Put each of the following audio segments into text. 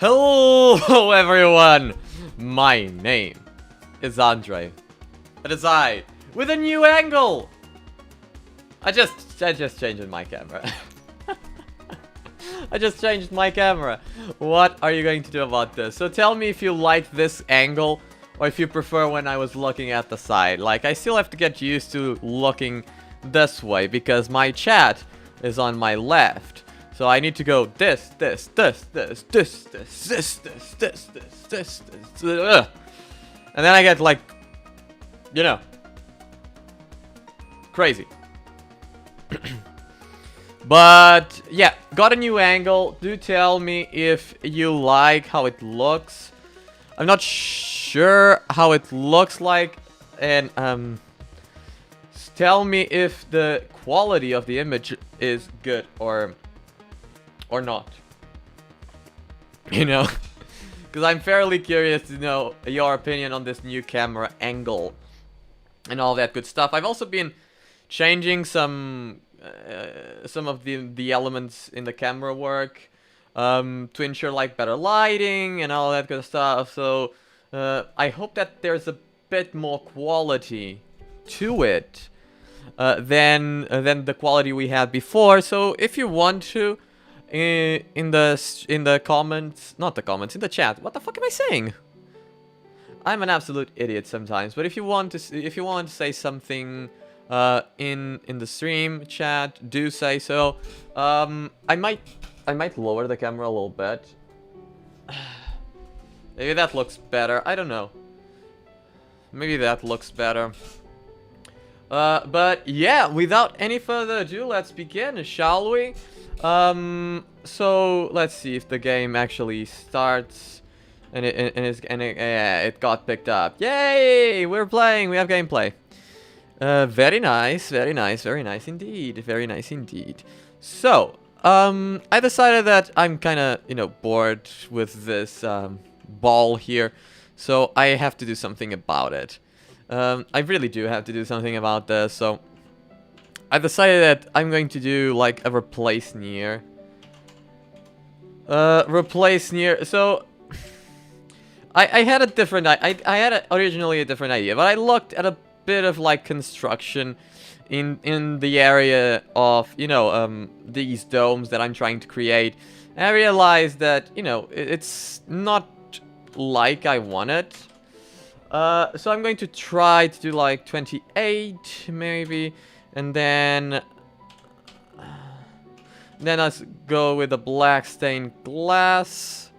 Hello everyone! My name is Andre. It is I, with a new angle! I just changed my camera. I just changed my camera. What are you going to do about this? So tell me if you like this angle, or if you prefer when I was looking at the side. Like, I still have to get used to looking this way, because my chat is on my left. So I need to go this, and then I get like, you know, crazy. But yeah, got a new angle. Do tell me if you like how it looks. I'm not sure how it looks like, and tell me if the quality of the image is good or not. You know, because I'm fairly curious to know your opinion on this new camera angle and all that good stuff. I've also been changing some of the elements in the camera work to ensure like better lighting and all that good stuff. So I hope that there's a bit more quality to it than the quality we had before. So if you want to, in the comments, not the comments, in the chat. What the fuck am I saying? I'm an absolute idiot sometimes. But if you want to say something in the stream chat, do say so. I might lower the camera a little bit. Maybe that looks better. I don't know. Maybe that looks better. But yeah, without any further ado, let's begin, shall we? So let's see if the game actually starts, and it got picked up. Yay! We're playing. We have gameplay. Very nice, very nice, very nice indeed, very nice indeed. So, I decided that I'm kind of, you know, bored with this ball here, so I have to do something about it. I really do have to do something about this, so I decided that I'm going to do like a replace near. So I had a different I had originally a different idea, but I looked at a bit of like construction in the area of, you know, these domes that I'm trying to create. And I realized that, you know, it's not like I want it. So I'm going to try to do like 28 maybe, and then let's go with the black stained glass,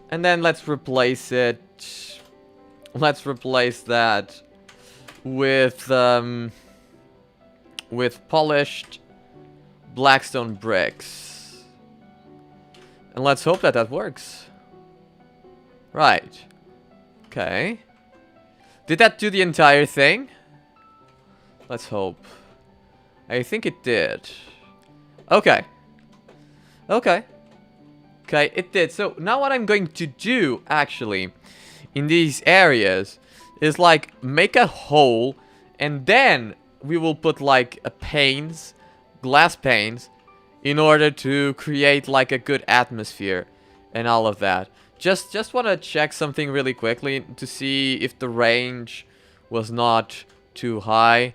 and then let's replace it. Let's replace that with polished blackstone bricks, and let's hope that that works. Right. Okay. Did that do the entire thing? Let's hope. I think it did. Okay. Okay. Okay, it did. So now what I'm going to do, actually, in these areas, is like make a hole, and then we will put like a panes, glass panes, in order to create like a good atmosphere and all of that. Just want to check something really quickly to see if the range was not too high.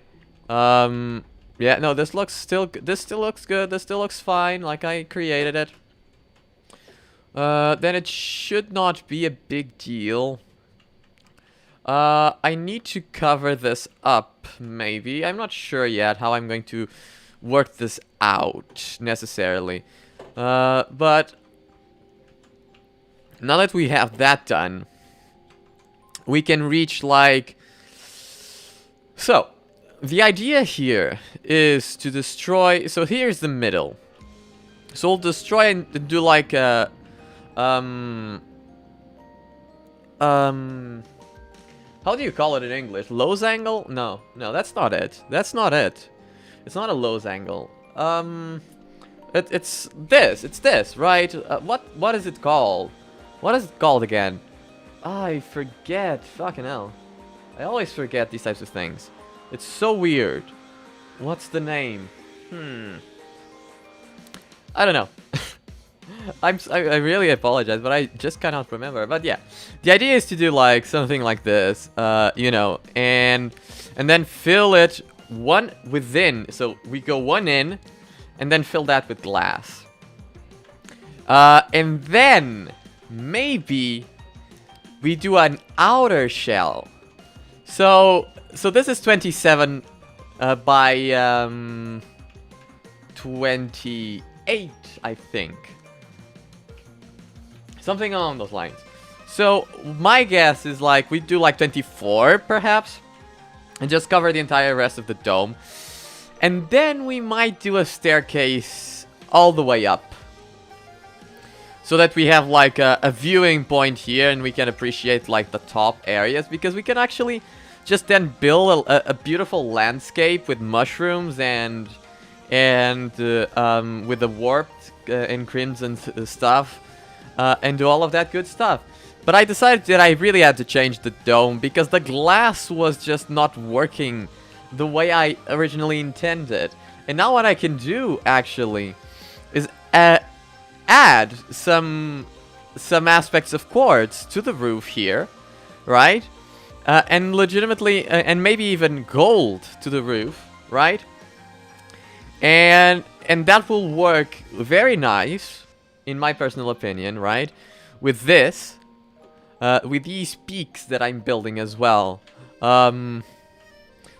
Yeah, no, this still looks good. This still looks fine, like I created it. Then it should not be a big deal. I need to cover this up, maybe. I'm not sure yet how I'm going to work this out, necessarily. But now that we have that done, we can reach, like... So, the idea here is to destroy... So here's the middle. So we'll destroy and do like a... How do you call it in English? Lows angle? No, that's not it. That's not it. It's not a lows angle. It's this, right? What is it called? What is it called again? I forget. Fucking hell. I always forget these types of things. It's so weird. What's the name? I don't know. I really apologize, but I just cannot remember. But yeah, the idea is to do like something like this, you know, and then fill it one within. So we go one in, and then fill that with glass. And then maybe we do an outer shell. So this is 27 by 28, I think. Something along those lines. So my guess is like we do like 24 perhaps, and just cover the entire rest of the dome. And then we might do a staircase all the way up, so that we have like a viewing point here, and we can appreciate like the top areas, because we can actually just then build a beautiful landscape with mushrooms and with the warped and crimson stuff, and do all of that good stuff. But I decided that I really had to change the dome, because the glass was just not working the way I originally intended. And now what I can do actually is add some aspects of quartz to the roof here, right? And legitimately, and maybe even gold to the roof, right? And that will work very nice, in my personal opinion, right? With this, with these peaks that I'm building as well.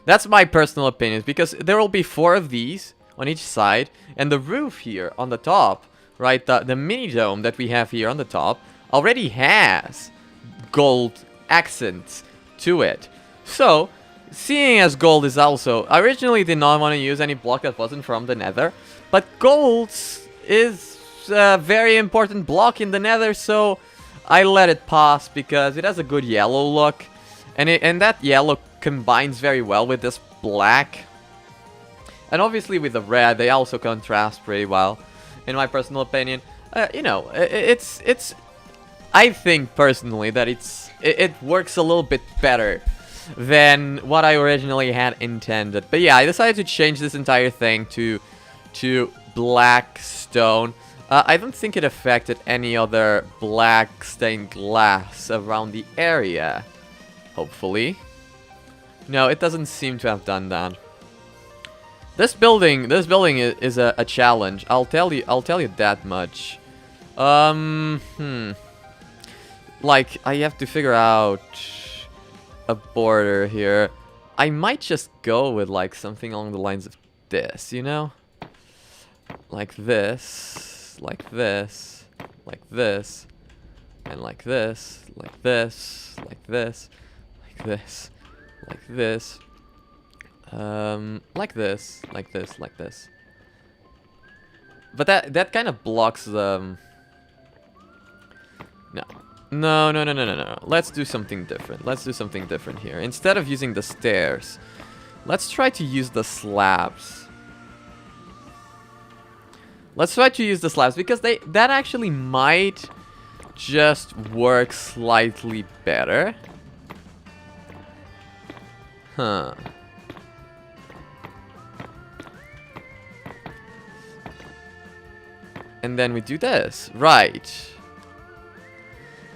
That's my personal opinion, because there will be 4 of these on each side, and the roof here on the top, right? The mini dome that we have here on the top already has gold accents to it. So, seeing as gold is also... I originally did not want to use any block that wasn't from the nether, but gold is a very important block in the nether, so I let it pass because it has a good yellow look, and that yellow combines very well with this black, and obviously with the red they also contrast pretty well, in my personal opinion. You know, it's I think personally that it works a little bit better than what I originally had intended. But yeah, I decided to change this entire thing to black stone. I don't think it affected any other black stained glass around the area. Hopefully. No, it doesn't seem to have done that. This building is a challenge. I'll tell you that much. Like, I have to figure out a border here. I might just go with like something along the lines of this, you know? Like this, like this, like this, and like this, like this, like this, like this, like this, like this, like this, like this. But that kind of blocks the... No. No. Let's do something different. Let's do something different here. Instead of using the stairs, let's try to use the slabs. Let's try to use the slabs, because that actually might just work slightly better. Huh. And then we do this. Right.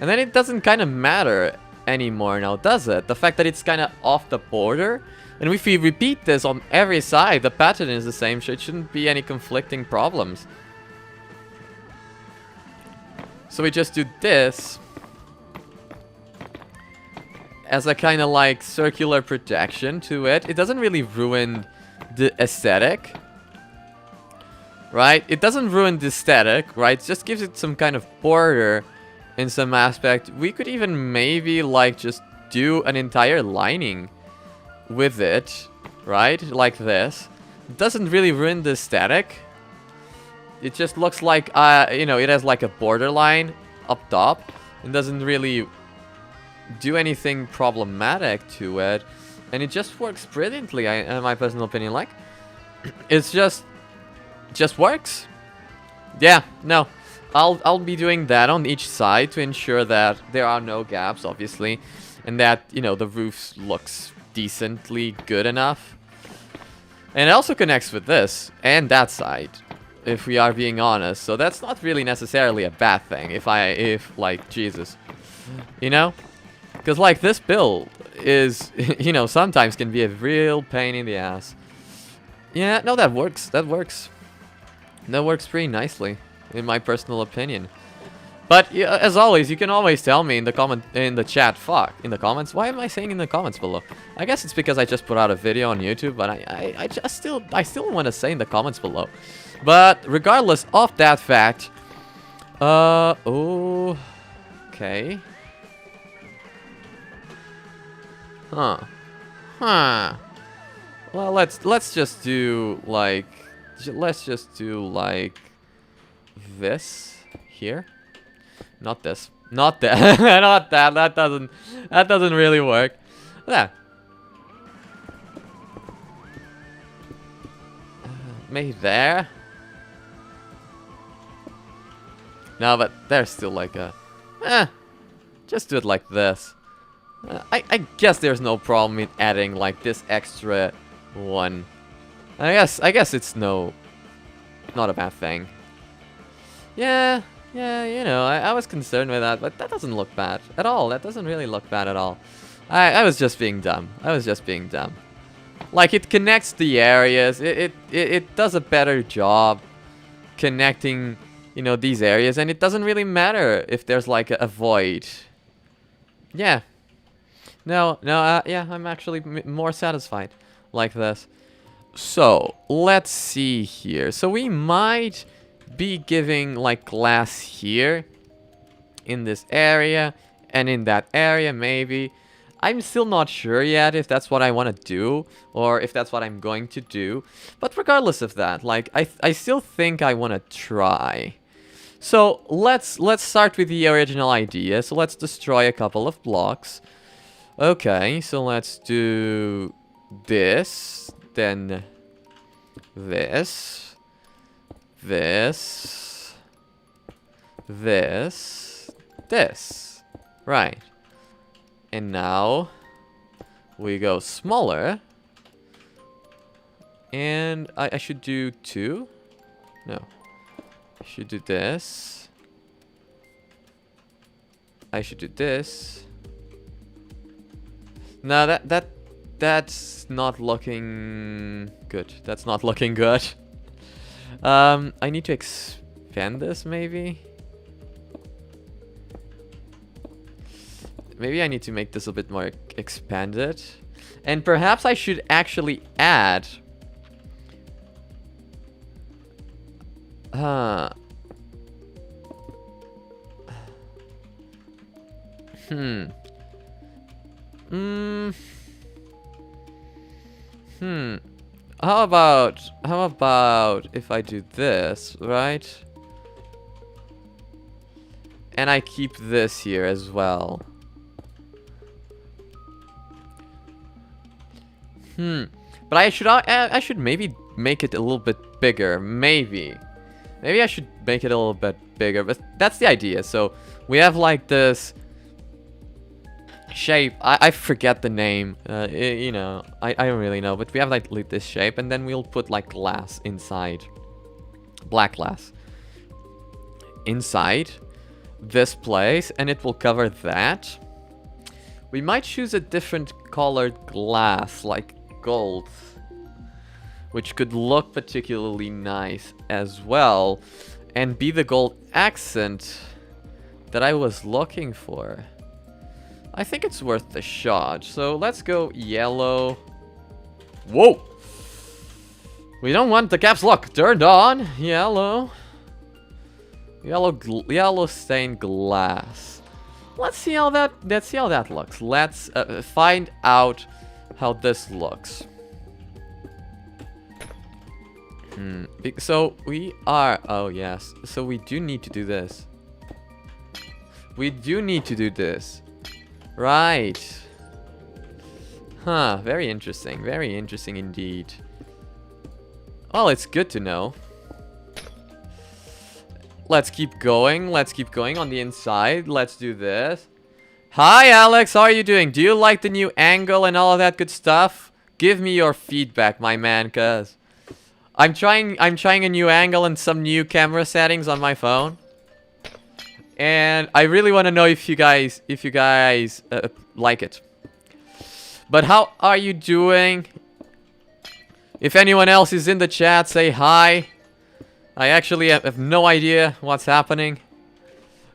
And then it doesn't kind of matter anymore now, does it? The fact that it's kind of off the border. And if we repeat this on every side, the pattern is the same, so it shouldn't be any conflicting problems. So we just do this as a kind of like circular protection to it. It doesn't really ruin the aesthetic, right? It doesn't ruin the aesthetic, right? It just gives it some kind of border in some aspect. We could even maybe like just do an entire lining with it, right? Like this. It doesn't really ruin the aesthetic. It just looks like, you know, it has like a borderline up top. It doesn't really do anything problematic to it. And it just works brilliantly, in my personal opinion. Like, it's just works. Yeah, no. I'll be doing that on each side to ensure that there are no gaps, obviously. And that, you know, the roof looks decently good enough. And it also connects with this and that side. if we are being honest. So that's not really necessarily a bad thing. If like, Jesus. You know? Because, like, this build is, you know, sometimes can be a real pain in the ass. Yeah, no, that works. That works. That works pretty nicely, in my personal opinion. But, yeah, as always, you can always tell me in the chat, in the comments. Why am I saying in the comments below? I guess it's because I just put out a video on YouTube, but I still want to say in the comments below. But, regardless of that fact, oh, okay. Huh. Well, let's just do like this here. Not this. Not that. Not that. That doesn't really work. Yeah. Maybe there. No, but there's still like a. Just do it like this. I guess there's no problem in adding like this extra one. I guess it's not a bad thing. Yeah, you know, I was concerned with that, but that doesn't look bad at all. That doesn't really look bad at all. I was just being dumb. Like, it connects the areas. It does a better job connecting, you know, these areas, and it doesn't really matter if there's like a void. Yeah. No, yeah, I'm actually more satisfied like this. So, let's see here. So we might be giving like glass here in this area and in that area maybe. I'm still not sure yet if that's what I want to do or if that's what I'm going to do. But regardless of that, like I still think I want to try. So let's start with the original idea. So let's destroy a couple of blocks. Okay, so let's do this, then this, this. Right. And now we go smaller. And I should do 2? No. I should do this. I should do this. No, that's not looking good. That's not looking good. I need to expand this, maybe? Maybe I need to make this a bit more expanded. And perhaps I should actually add... How about if I do this, right? And I keep this here as well. But I should maybe make it a little bit bigger. Maybe I should make it a little bit bigger. But that's the idea. So we have like this shape. I forget the name. You know, I don't really know. But we have like this shape, and then we'll put like glass inside, black glass inside this place, and it will cover that. We might choose a different colored glass, like gold, which could look particularly nice as well, and be the gold accent that I was looking for. I think it's worth the shot. So let's go yellow. Whoa! We don't want the caps lock turned on. Yellow stained glass. Let's see how that looks. Let's find out how this looks. So we are... Oh, yes. So we do need to do this. We do need to do this. Right. Huh. Very interesting. Very interesting indeed. Well, it's good to know. Let's keep going. Let's keep going on the inside. Let's do this. Hi, Alex. How are you doing? Do you like the new angle and all of that good stuff? Give me your feedback, my man, cuz I'm trying a new angle and some new camera settings on my phone. And I really want to know if you guys like it. But how are you doing? If anyone else is in the chat, say hi. I actually have no idea what's happening.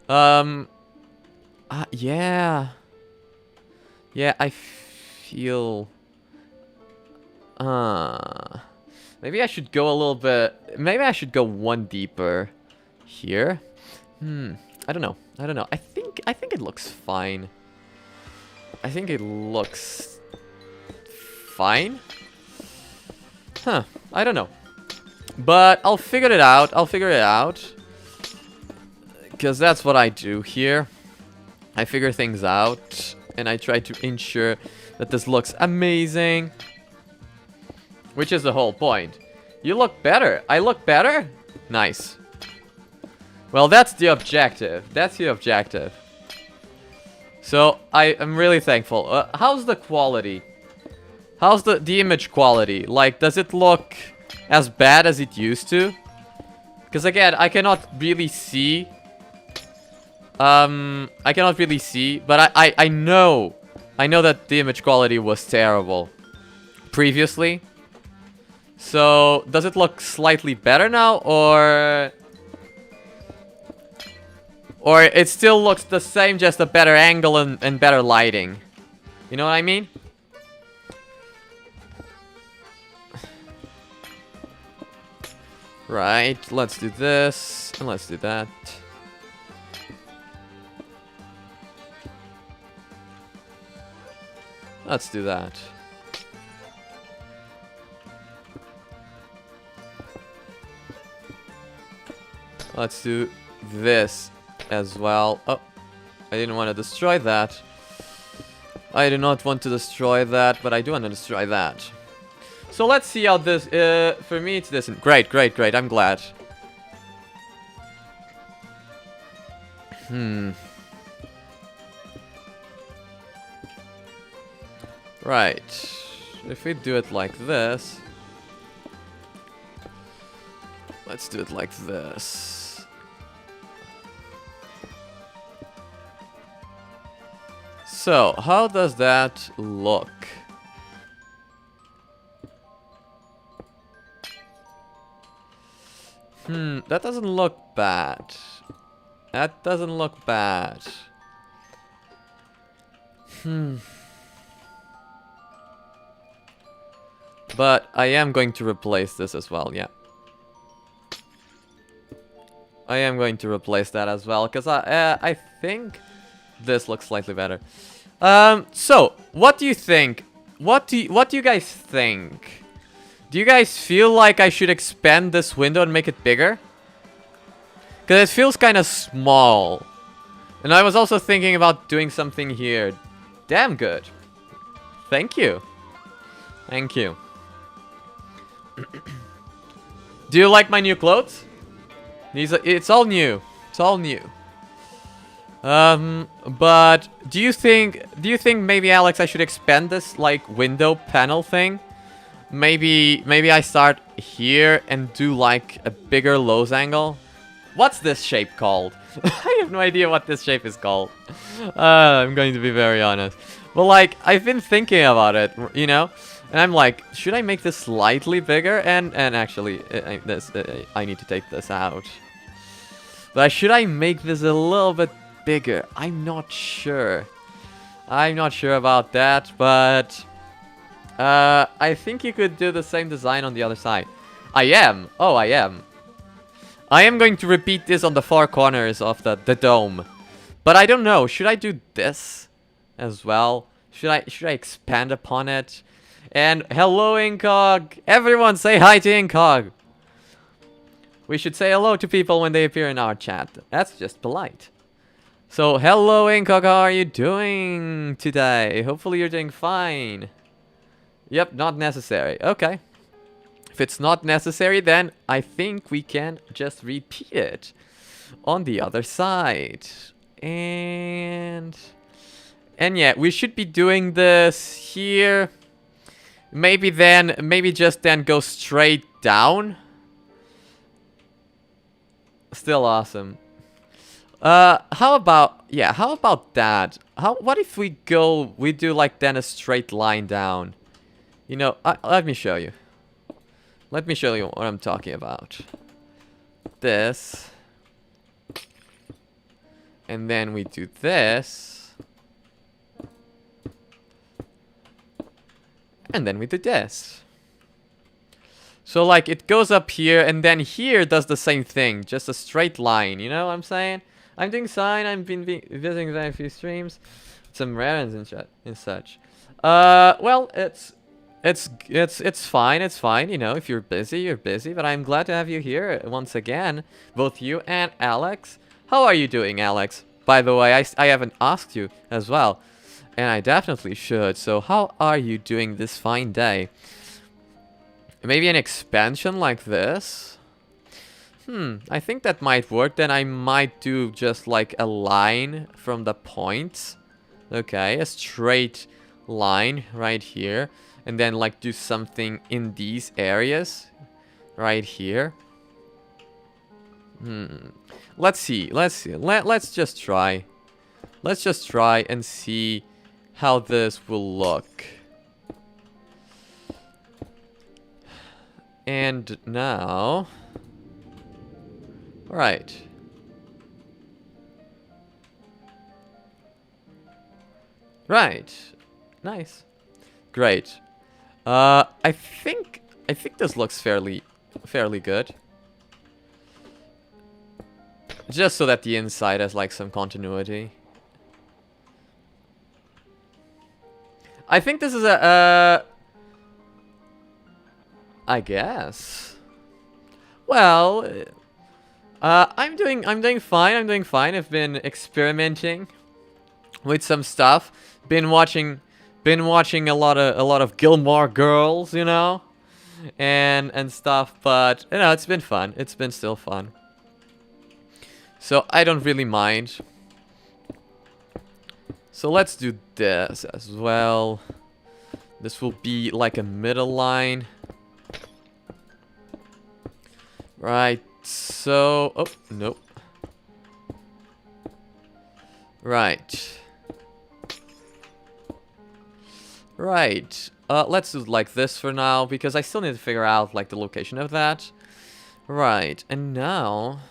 Yeah. Yeah, I feel... maybe I should go a little bit... Maybe I should go one deeper here. I don't know. I think it looks fine. I think it looks... fine? Huh. I don't know. But I'll figure it out. Because that's what I do here. I figure things out. And I try to ensure that this looks amazing. Which is the whole point. You look better. I look better? Nice. Well, that's the objective. So, I am really thankful. How's the quality? How's the image quality? Like, does it look as bad as it used to? Because again, I cannot really see. But I know that the image quality was terrible previously. So, does it look slightly better now, or it still looks the same, just a better angle and better lighting? You know what I mean? Right, let's do this, and let's do that. Let's do that. Let's do this as well. Oh, I didn't want to destroy that. I do not want to destroy that, but I do want to destroy that. So let's see how this, for me it's this. Great, I'm glad. Right. If we do it like this. Let's do it like this. So, how does that look? That doesn't look bad. That doesn't look bad. But I am going to replace this as well, yeah. I am going to replace that as well, because I think this looks slightly better. So, what do you think? What do you guys think? Do you guys feel like I should expand this window and make it bigger? Because it feels kind of small. And I was also thinking about doing something here. Damn good. Thank you. Thank you. Do you like my new clothes? It's all new. It's all new. But do you think maybe, Alex, I should expand this like window panel thing? Maybe I start here and do like a bigger lows angle. What's this shape called? I have no idea what this shape is called. I'm going to be very honest. But like, I've been thinking about it, you know? And I'm like, should I make this slightly bigger? And actually, I need to take this out. But should I make this a little bit bigger? I'm not sure. I'm not sure about that, but... I think you could do the same design on the other side. I am. Oh, I am. I am going to repeat this on the four corners of the dome. But I don't know. Should I do this as well? Should I expand upon it? And hello, Incog. Everyone say hi to Incog. We should say hello to people when they appear in our chat. That's just polite. So, hello, Incog. How are you doing today? Hopefully you're doing fine. Yep, not necessary. Okay. If it's not necessary, then I think we can just repeat it on the other side. And yeah, we should be doing this here. Maybe just then go straight down. Still awesome. How about, yeah, how about that? What if we do like then a straight line down? You know, let me show you. Let me show you what I'm talking about. This. And then we do this. And then we do this. So like it goes up here and then here does the same thing. Just a straight line, you know what I'm saying? I'm doing fine. I've been visiting very few streams. Some errands and such. Well, it's fine. It's fine. You know, if you're busy, you're busy. But I'm glad to have you here once again, both you and Alex. How are you doing, Alex? By the way, I haven't asked you as well, and I definitely should. So, how are you doing this fine day? Maybe an expansion like this. I think that might work. Then I might do just like a line from the points. Okay, a straight line right here. And then like do something in these areas. Right here. Let's see. Let's just try. Let's just try and see how this will look. And now... Right. Right. Nice. Great. I think this looks fairly good. Just so that the inside has like some continuity. I think this is I guess. Well, I'm doing fine. I'm doing fine. I've been experimenting with some stuff. Been watching a lot of Gilmore Girls, you know, and stuff. But you know, it's been fun. It's been still fun. So I don't really mind. So let's do this as well. This will be like a middle line. Right. So, oh, nope. Right. Right. Let's do like this for now, because I still need to figure out like the location of that. Right. And now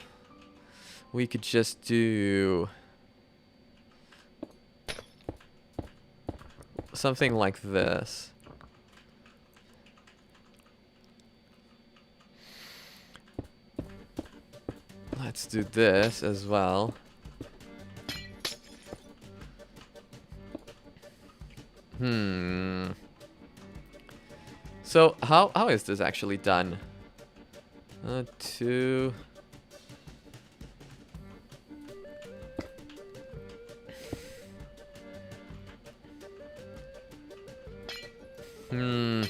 we could just do something like this. Let's do this as well. So how is this actually done? Two. I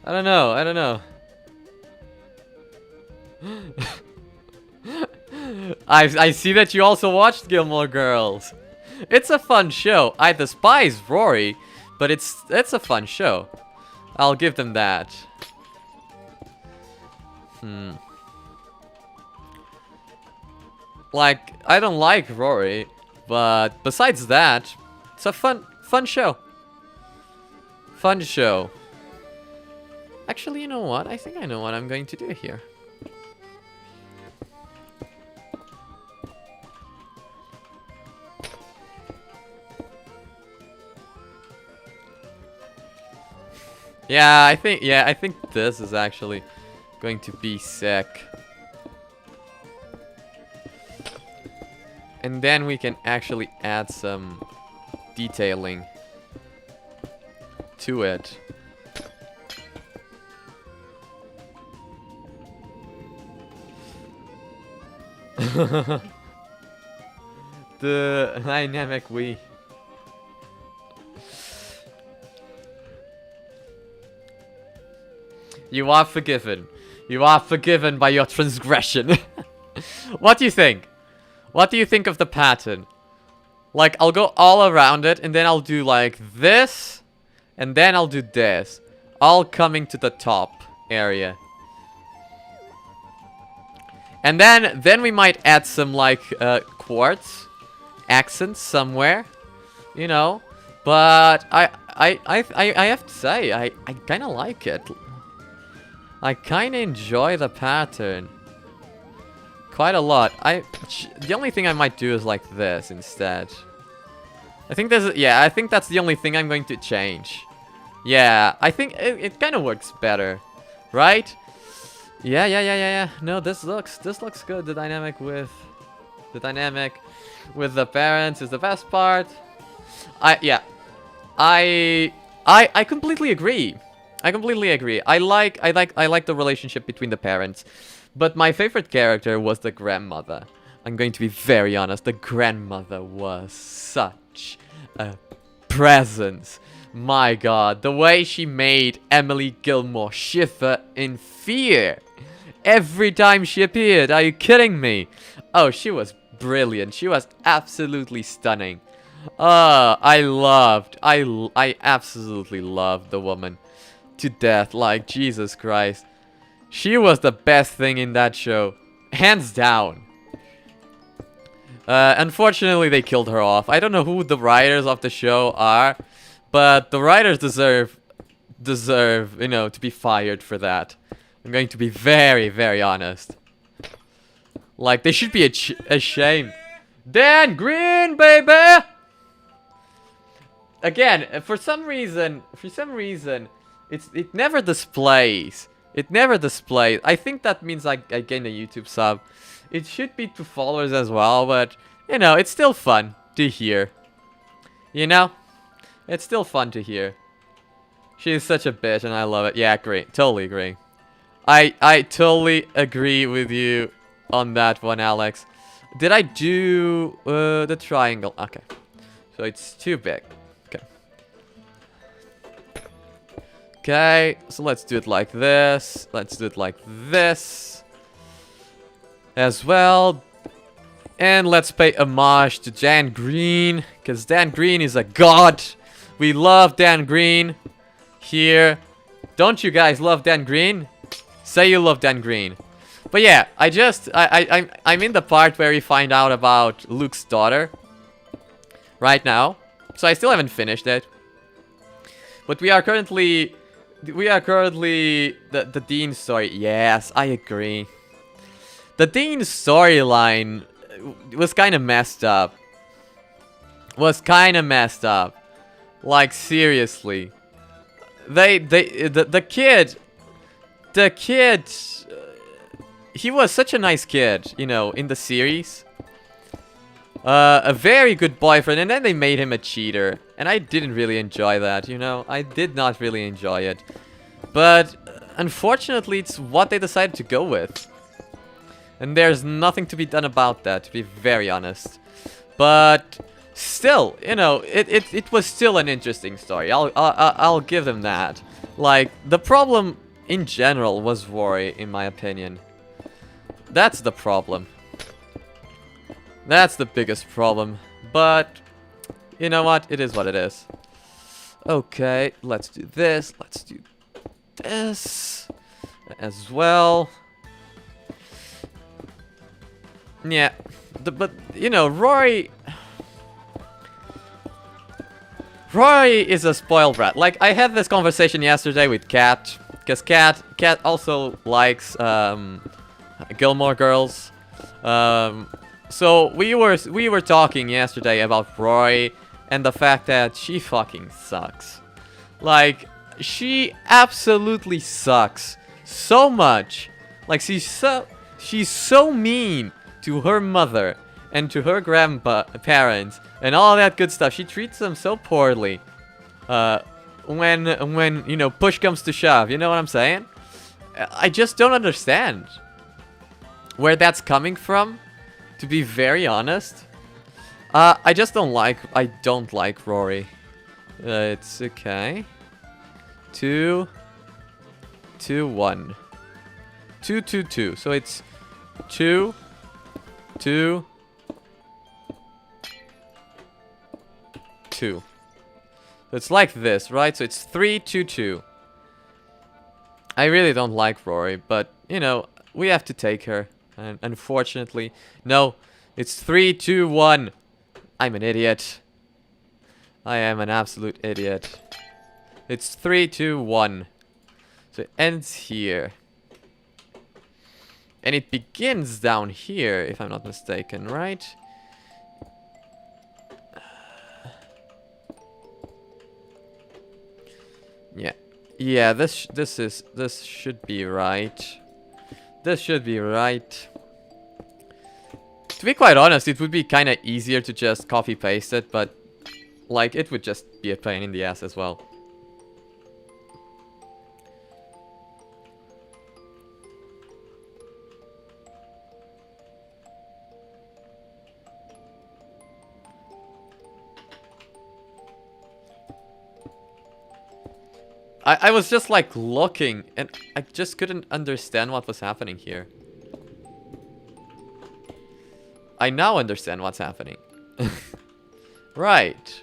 don't know. I don't know. I see that you also watched Gilmore Girls. It's a fun show. I despise Rory, but it's a fun show. I'll give them that. Like, I don't like Rory, but besides that, it's a fun show. Fun show. Actually, you know what? I think I know what I'm going to do here. Yeah, I think this is actually going to be sick. And then we can actually add some detailing to it. The dynamic Wii. You are forgiven. You are forgiven by your transgression. What do you think? What do you think of the pattern? Like, I'll go all around it, and then I'll do like this, and then I'll do this. All coming to the top area. And then we might add some like quartz accents somewhere, you know. But I have to say I kind of like it. I kind of enjoy the pattern quite a lot. The only thing I might do is like this instead. I think I think that's the only thing I'm going to change. Yeah, I think it kind of works better, right? Yeah. No, this looks good. The dynamic with the parents is the best part. I completely agree. I completely agree. I like the relationship between the parents. But my favorite character was the grandmother. I'm going to be very honest. The grandmother was such a presence. My god, the way she made Emily Gilmore shiver in fear every time she appeared. Are you kidding me? Oh, she was brilliant. She was absolutely stunning. I absolutely loved the woman to death. Like, Jesus Christ. She was the best thing in that show. Hands down. Unfortunately, they killed her off. I don't know who the writers of the show are, but the writers deserve, you know, to be fired for that. I'm going to be very, very honest. Like, they should be ashamed. Dan Green, baby! Again, for some reason, it never displays. It never displays. I think that means I gained a YouTube sub. It should be 2 followers as well, but, you know, it's still fun to hear. You know? It's still fun to hear. She is such a bitch and I love it. Yeah, great. Totally agree. I totally agree with you on that one, Alex. Did I do the triangle? Okay. So it's too big. Okay. Okay, so let's do it like this. Let's do it like this as well. And let's pay homage to Dan Green, because Dan Green is a god. We love Dan Green here. Don't you guys love Dan Green? Say you love Dan Green. But yeah, I'm in the part where we find out about Luke's daughter right now. So I still haven't finished it. But we are currently the Dean story. Yes, I agree. The Dean storyline was kind of messed up. Like, seriously. The kid, he was such a nice kid, you know, in the series. A very good boyfriend, and then they made him a cheater. And I didn't really enjoy that, you know. I did not really enjoy it. But, unfortunately, it's what they decided to go with. And there's nothing to be done about that, to be very honest. But still, you know, it was still an interesting story. I'll give them that. Like, the problem in general was Rory, in my opinion. That's the problem. That's the biggest problem. But you know what? It is what it is. Okay, let's do this. Let's do this as well. Yeah, but you know, Rory is a spoiled brat. Like, I had this conversation yesterday with Kat, because Kat also likes Gilmore Girls. So we were talking yesterday about Rory and the fact that she fucking sucks. Like, she absolutely sucks so much. Like, she's so mean to her mother and to her grandparents and all that good stuff. She treats them so poorly. When you know, push comes to shove, you know what I'm saying? I just don't understand where that's coming from, to be very honest. I don't like Rory. It's okay. 2, 2, 1. 2, 2, 2. So it's 2, 2, 2. So it's like this, right? So it's 3, 2, 2. I really don't like Rory, but, you know, we have to take her. And unfortunately, no. It's 3, 2, 1. I'm an idiot. I am an absolute idiot. It's 3, 2, 1. So it ends here. And it begins down here, if I'm not mistaken, right? Yeah. Yeah, this should be right. This should be right. To be quite honest, it would be kind of easier to just copy paste it, but like it would just be a pain in the ass as well. I was just like looking and I just couldn't understand what was happening here. I now understand what's happening. Right.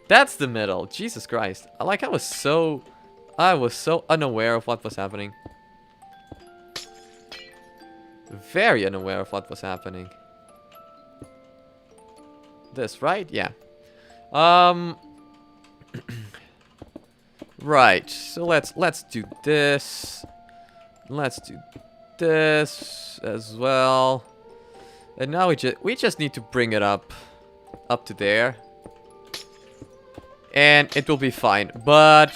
That's the middle. Jesus Christ. Like I was so unaware of what was happening. Very unaware of what was happening. This, right? Yeah. Right. So let's do this. Let's do this as well. And now we just need to bring it up to there. And it will be fine. But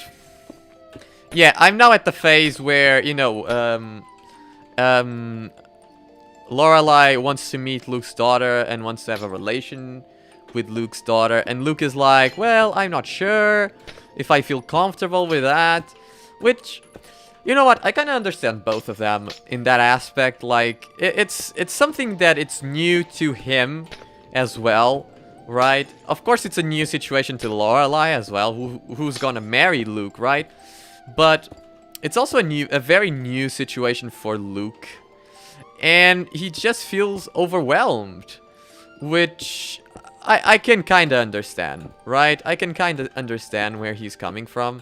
yeah, I'm now at the phase where, you know, Lorelei wants to meet Luke's daughter and wants to have a relation with Luke's daughter. And Luke is like, well, I'm not sure if I feel comfortable with that. Which, you know what, I kind of understand both of them in that aspect. Like, it's something that it's new to him as well, right? Of course, it's a new situation to Lorelei as well, who's gonna marry Luke, right? But it's also a very new situation for Luke. And he just feels overwhelmed, which I can kind of understand, right? I can kind of understand where he's coming from.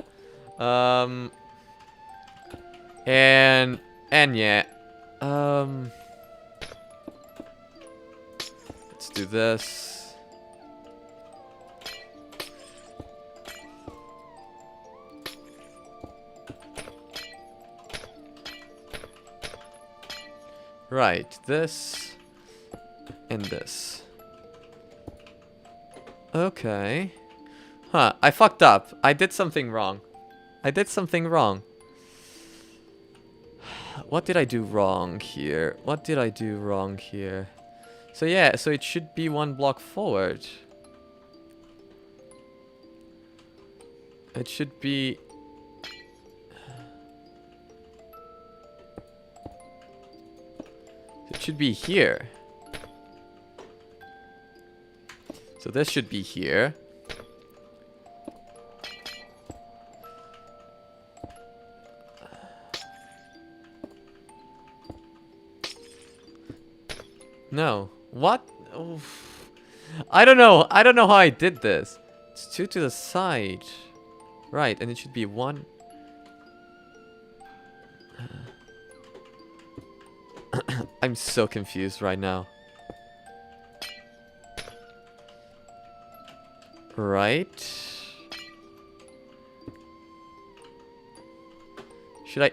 And yeah. Let's do this. Right, this and this. Okay. Huh, I fucked up. I did something wrong. I did something wrong. What did I do wrong here? What did I do wrong here? So yeah, so it should be one block forward. It should be... It should be here. So this should be here. No. What? Oof. I don't know. I don't know how I did this. It's 2 to the side. Right, and it should be 1. I'm so confused right now. Right. Should I...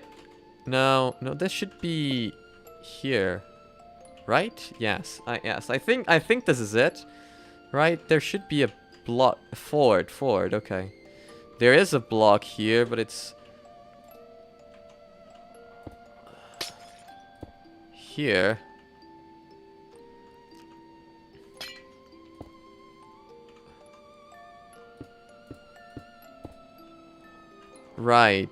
No, this should be here. Right? Yes. Yes. I think this is it. Right? There should be a block forward, okay. There is a block here, but it's here. Right.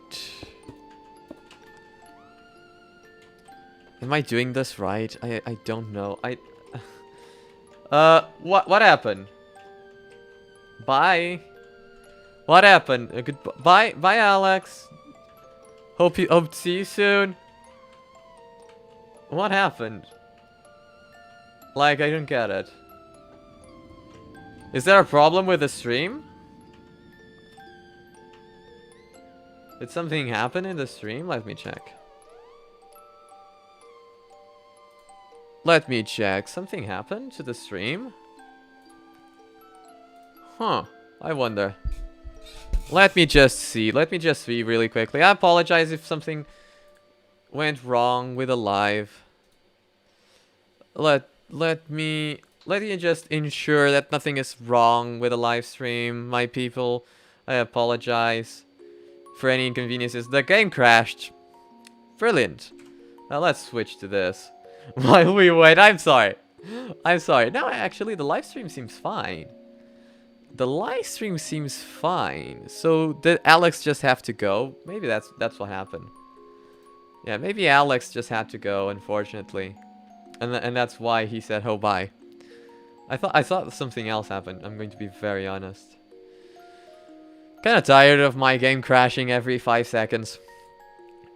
Am I doing this right? I don't know. What happened? Bye. What happened? Goodbye. Bye, Alex. Hope to see you soon. What happened? Like, I don't get it. Is there a problem with the stream? Did something happen in the stream? Let me check. Let me check. Something happened to the stream? Huh. I wonder. Let me just see. Let me just see really quickly. I apologize if something went wrong with the live. Let me just ensure that nothing is wrong with the live stream, my people. I apologize for any inconveniences. The game crashed. Brilliant. Now let's switch to this. While we wait, I'm sorry. I'm sorry. No, actually, the live stream seems fine. The live stream seems fine. So did Alex just have to go? Maybe that's what happened. Yeah, maybe Alex just had to go, unfortunately. And that's why he said, "Oh, bye." I thought something else happened. I'm going to be very honest. Kind of tired of my game crashing every 5 seconds.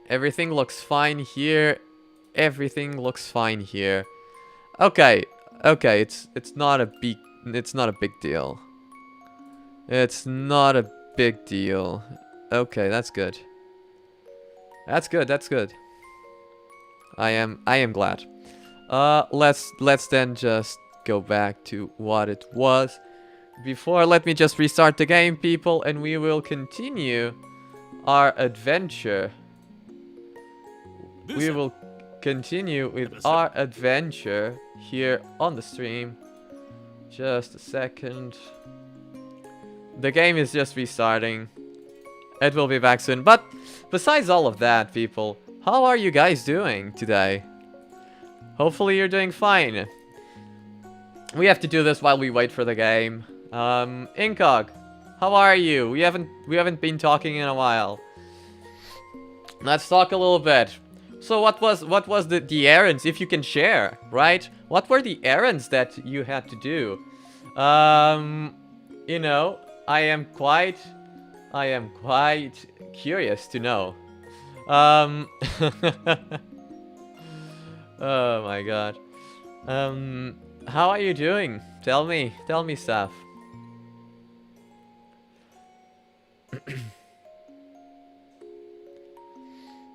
Everything looks fine here. Everything looks fine here. Okay, okay. It's not a big deal. It's not a big deal. Okay, that's good. That's good. That's good. I am glad. Let's then just go back to what it was before. Let me just restart the game, people, and we will continue our adventure. We will continue with our adventure here on the stream. Just a second. The game is just restarting. It will be back soon. But besides all of that, people, how are you guys doing today? Hopefully you're doing fine. We have to do this while we wait for the game. Incog, how are you? We haven't been talking in a while. Let's talk a little bit. So what was the errands, if you can share, right? What were the errands that you had to do? You know, I am quite curious to know. Oh my god. How are you doing? Tell me stuff.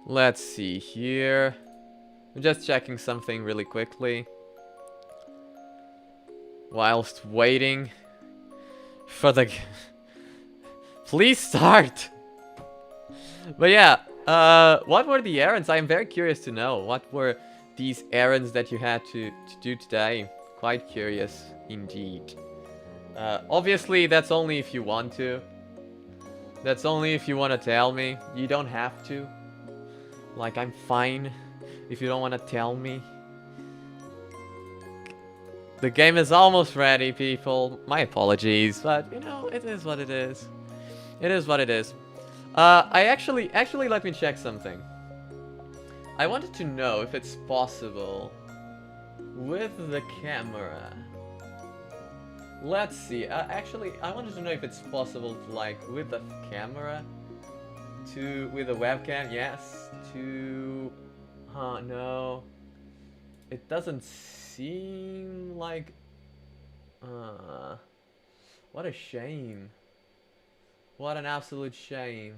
Let's see here. I'm just checking something really quickly. Whilst waiting for the... Please start! But yeah, what were the errands? I'm very curious to know. What were these errands that you had to do today? Quite curious indeed. Obviously, that's only if you want to. That's only if you want to tell me. You don't have to. Like, I'm fine if you don't want to tell me. The game is almost ready, people. My apologies, but, you know, it is what it is. It is what it is. Actually, let me check something. I wanted to know if it's possible with the camera. Let's see. Actually, I wanted to know if it's possible to, like, with the camera, with a webcam, yes, no. It doesn't seem like, what a shame. What an absolute shame.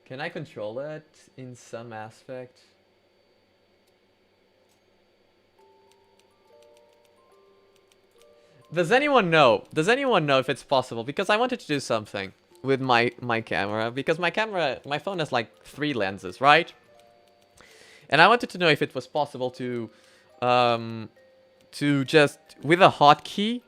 Can I control it in some aspect? Does anyone know? Does anyone know if it's possible? Because I wanted to do something with my camera. Because my phone has like 3 lenses, right? And I wanted to know if it was possible to just, with a hotkey,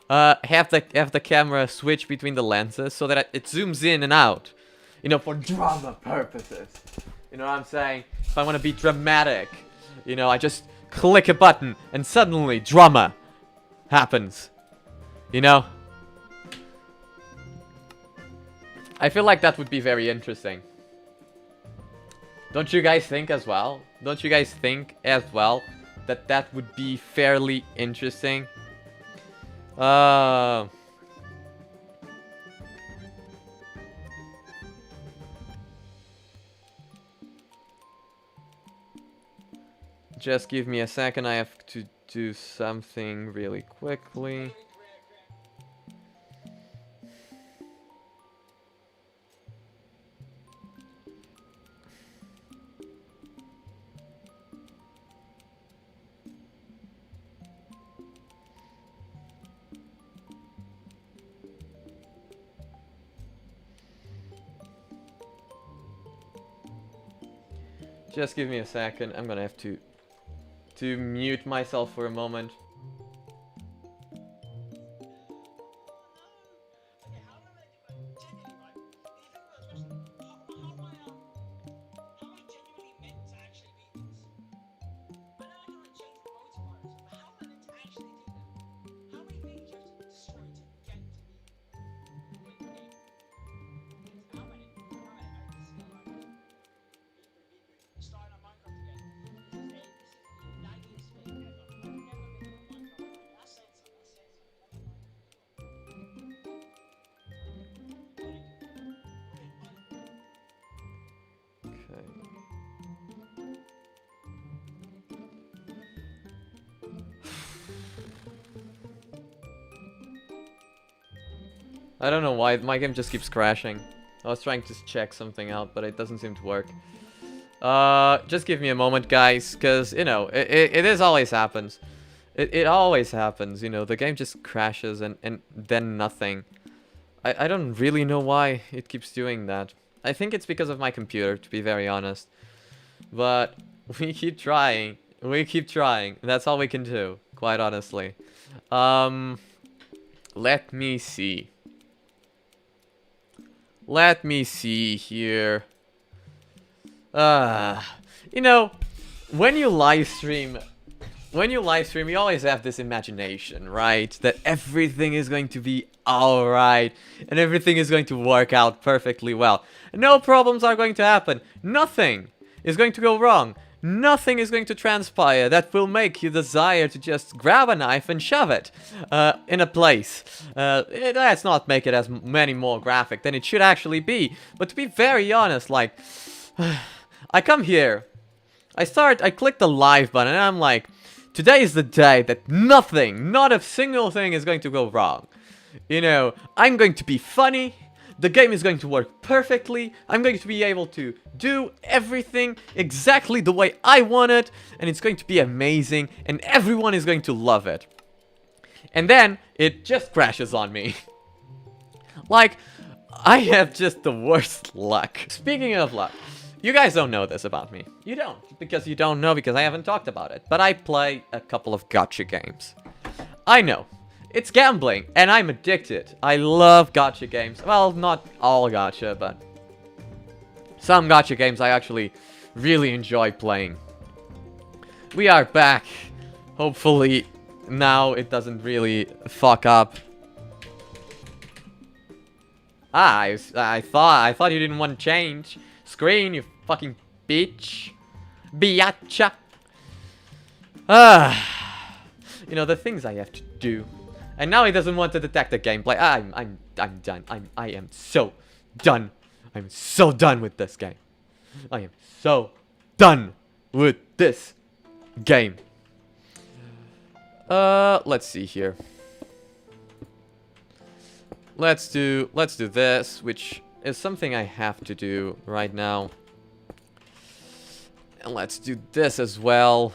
have the camera switch between the lenses so that it zooms in and out. You know, for drama purposes. You know what I'm saying? If I want to be dramatic, you know, I just click a button and suddenly drama happens. You know? I feel like that would be very interesting. Don't you guys think as well? Don't you guys think as well that that would be fairly interesting? Just give me a second. I have to do something really quickly. Just give me a second. I'm gonna have to mute myself for a moment. I don't know why my game just keeps crashing. I was trying to check something out, but it doesn't seem to work. Just give me a moment, guys, because, you know, it is always happens. It always happens, you know, the game just crashes and then nothing. I don't really know why it keeps doing that. I think it's because of my computer, to be very honest. But we keep trying. We keep trying. That's all we can do, quite honestly. Let me see. Let me see here. You know, when you live stream, you always have this imagination, right? That everything is going to be alright, and everything is going to work out perfectly well. No problems are going to happen. Nothing is going to go wrong. Nothing is going to transpire that will make you desire to just grab a knife and shove it in a place. Let's not make it as many more graphic than it should actually be. But to be very honest, like, I come here, I click the live button, and I'm like, today is the day that nothing, not a single thing is going to go wrong. You know, I'm going to be funny. The game is going to work perfectly. I'm going to be able to do everything exactly the way I want it. And it's going to be amazing. And everyone is going to love it. And then it just crashes on me. Like, I have just the worst luck. Speaking of luck, you guys don't know this about me. You don't. Because you don't know because I haven't talked about it. But I play a couple of gacha games. I know. It's gambling, and I'm addicted. I love gacha games. Well, not all gacha, but some gacha games I actually really enjoy playing. We are back. Hopefully, now it doesn't really fuck up. Ah, I thought you didn't want to change screen, you fucking bitch. Biatcha. You know, the things I have to do. And now he doesn't want to detect the gameplay. I'm done. I am so done. I'm so done with this game. I am so done with this game. Let's see here. Let's do this, which is something I have to do right now. And let's do this as well.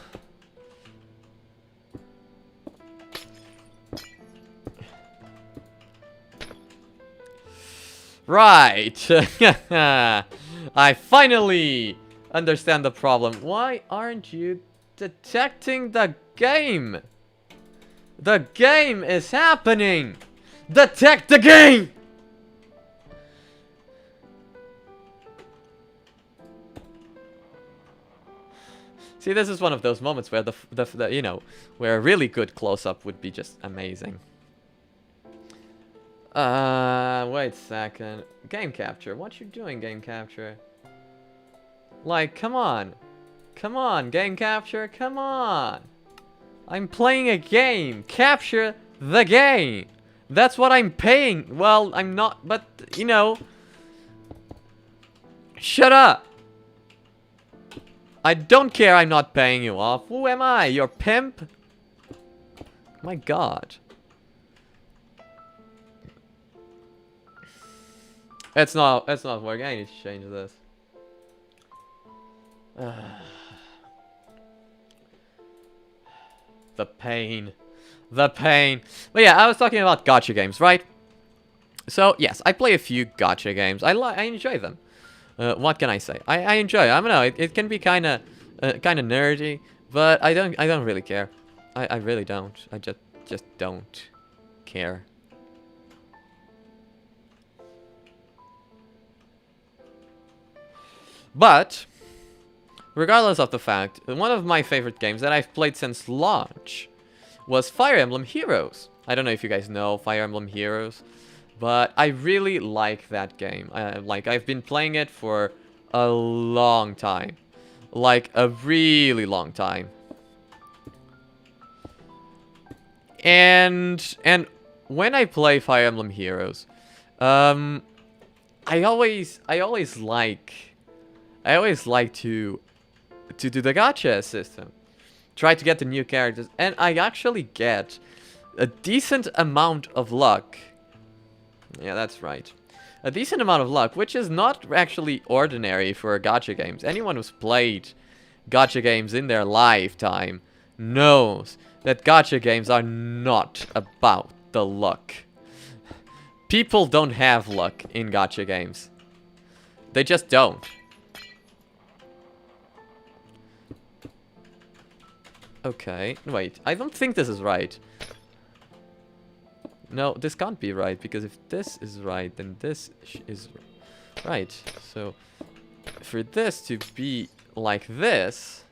Right. I finally understand the problem. Why aren't you detecting the game? The game is happening. Detect the game. See, this is one of those moments where the you know, where a really good close-up would be just amazing. Wait a second. Game capture. What you doing, game capture? Like, come on. Come on, game capture. Come on. I'm playing a game. Capture the game. That's what I'm paying. Well, I'm not, but, you know. Shut up. I don't care I'm not paying you off. Who am I? Your pimp? My God. It's not working. I need to change this. The pain. The pain. But yeah, I was talking about gacha games, right? So, yes, I play a few gacha games. I enjoy them. What can I say? I enjoy it. I don't know. It can be kind of nerdy, but I don't really care. I really don't. I just don't care. But regardless of the fact, one of my favorite games that I've played since launch was Fire Emblem Heroes. I don't know if you guys know Fire Emblem Heroes, but I really like that game. I've been playing it for a long time. Like, a really long time. And when I play Fire Emblem Heroes, I always like to do the gacha system. Try to get the new characters, and I actually get a decent amount of luck. Yeah, that's right. A decent amount of luck, which is not actually ordinary for gacha games. Anyone who's played gacha games in their lifetime knows that gacha games are not about the luck. People don't have luck in gacha games. They just don't. Okay, wait, I don't think this is right. No, this can't be right, because if this is right, then this is right. So, for this to be like this...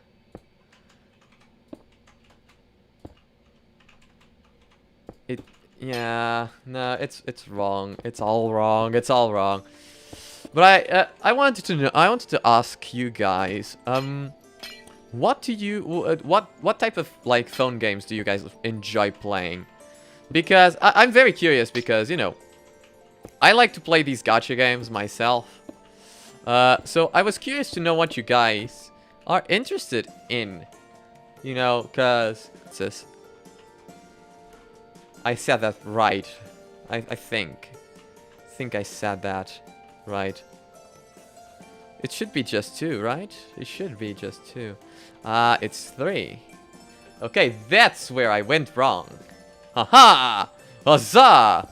Yeah, no, it's wrong. It's all wrong. It's all wrong. But I wanted to know, I wanted to ask you guys, what do you, what type of, like, phone games do you guys enjoy playing? Because, I'm very curious because, you know, I like to play these gacha games myself. So I was curious to know what you guys are interested in. You know, cause, what's this? I said that right. I think I said that right. It should be just 2, right? It should be just 2. It's 3. Okay, that's where I went wrong. Haha! Huzzah!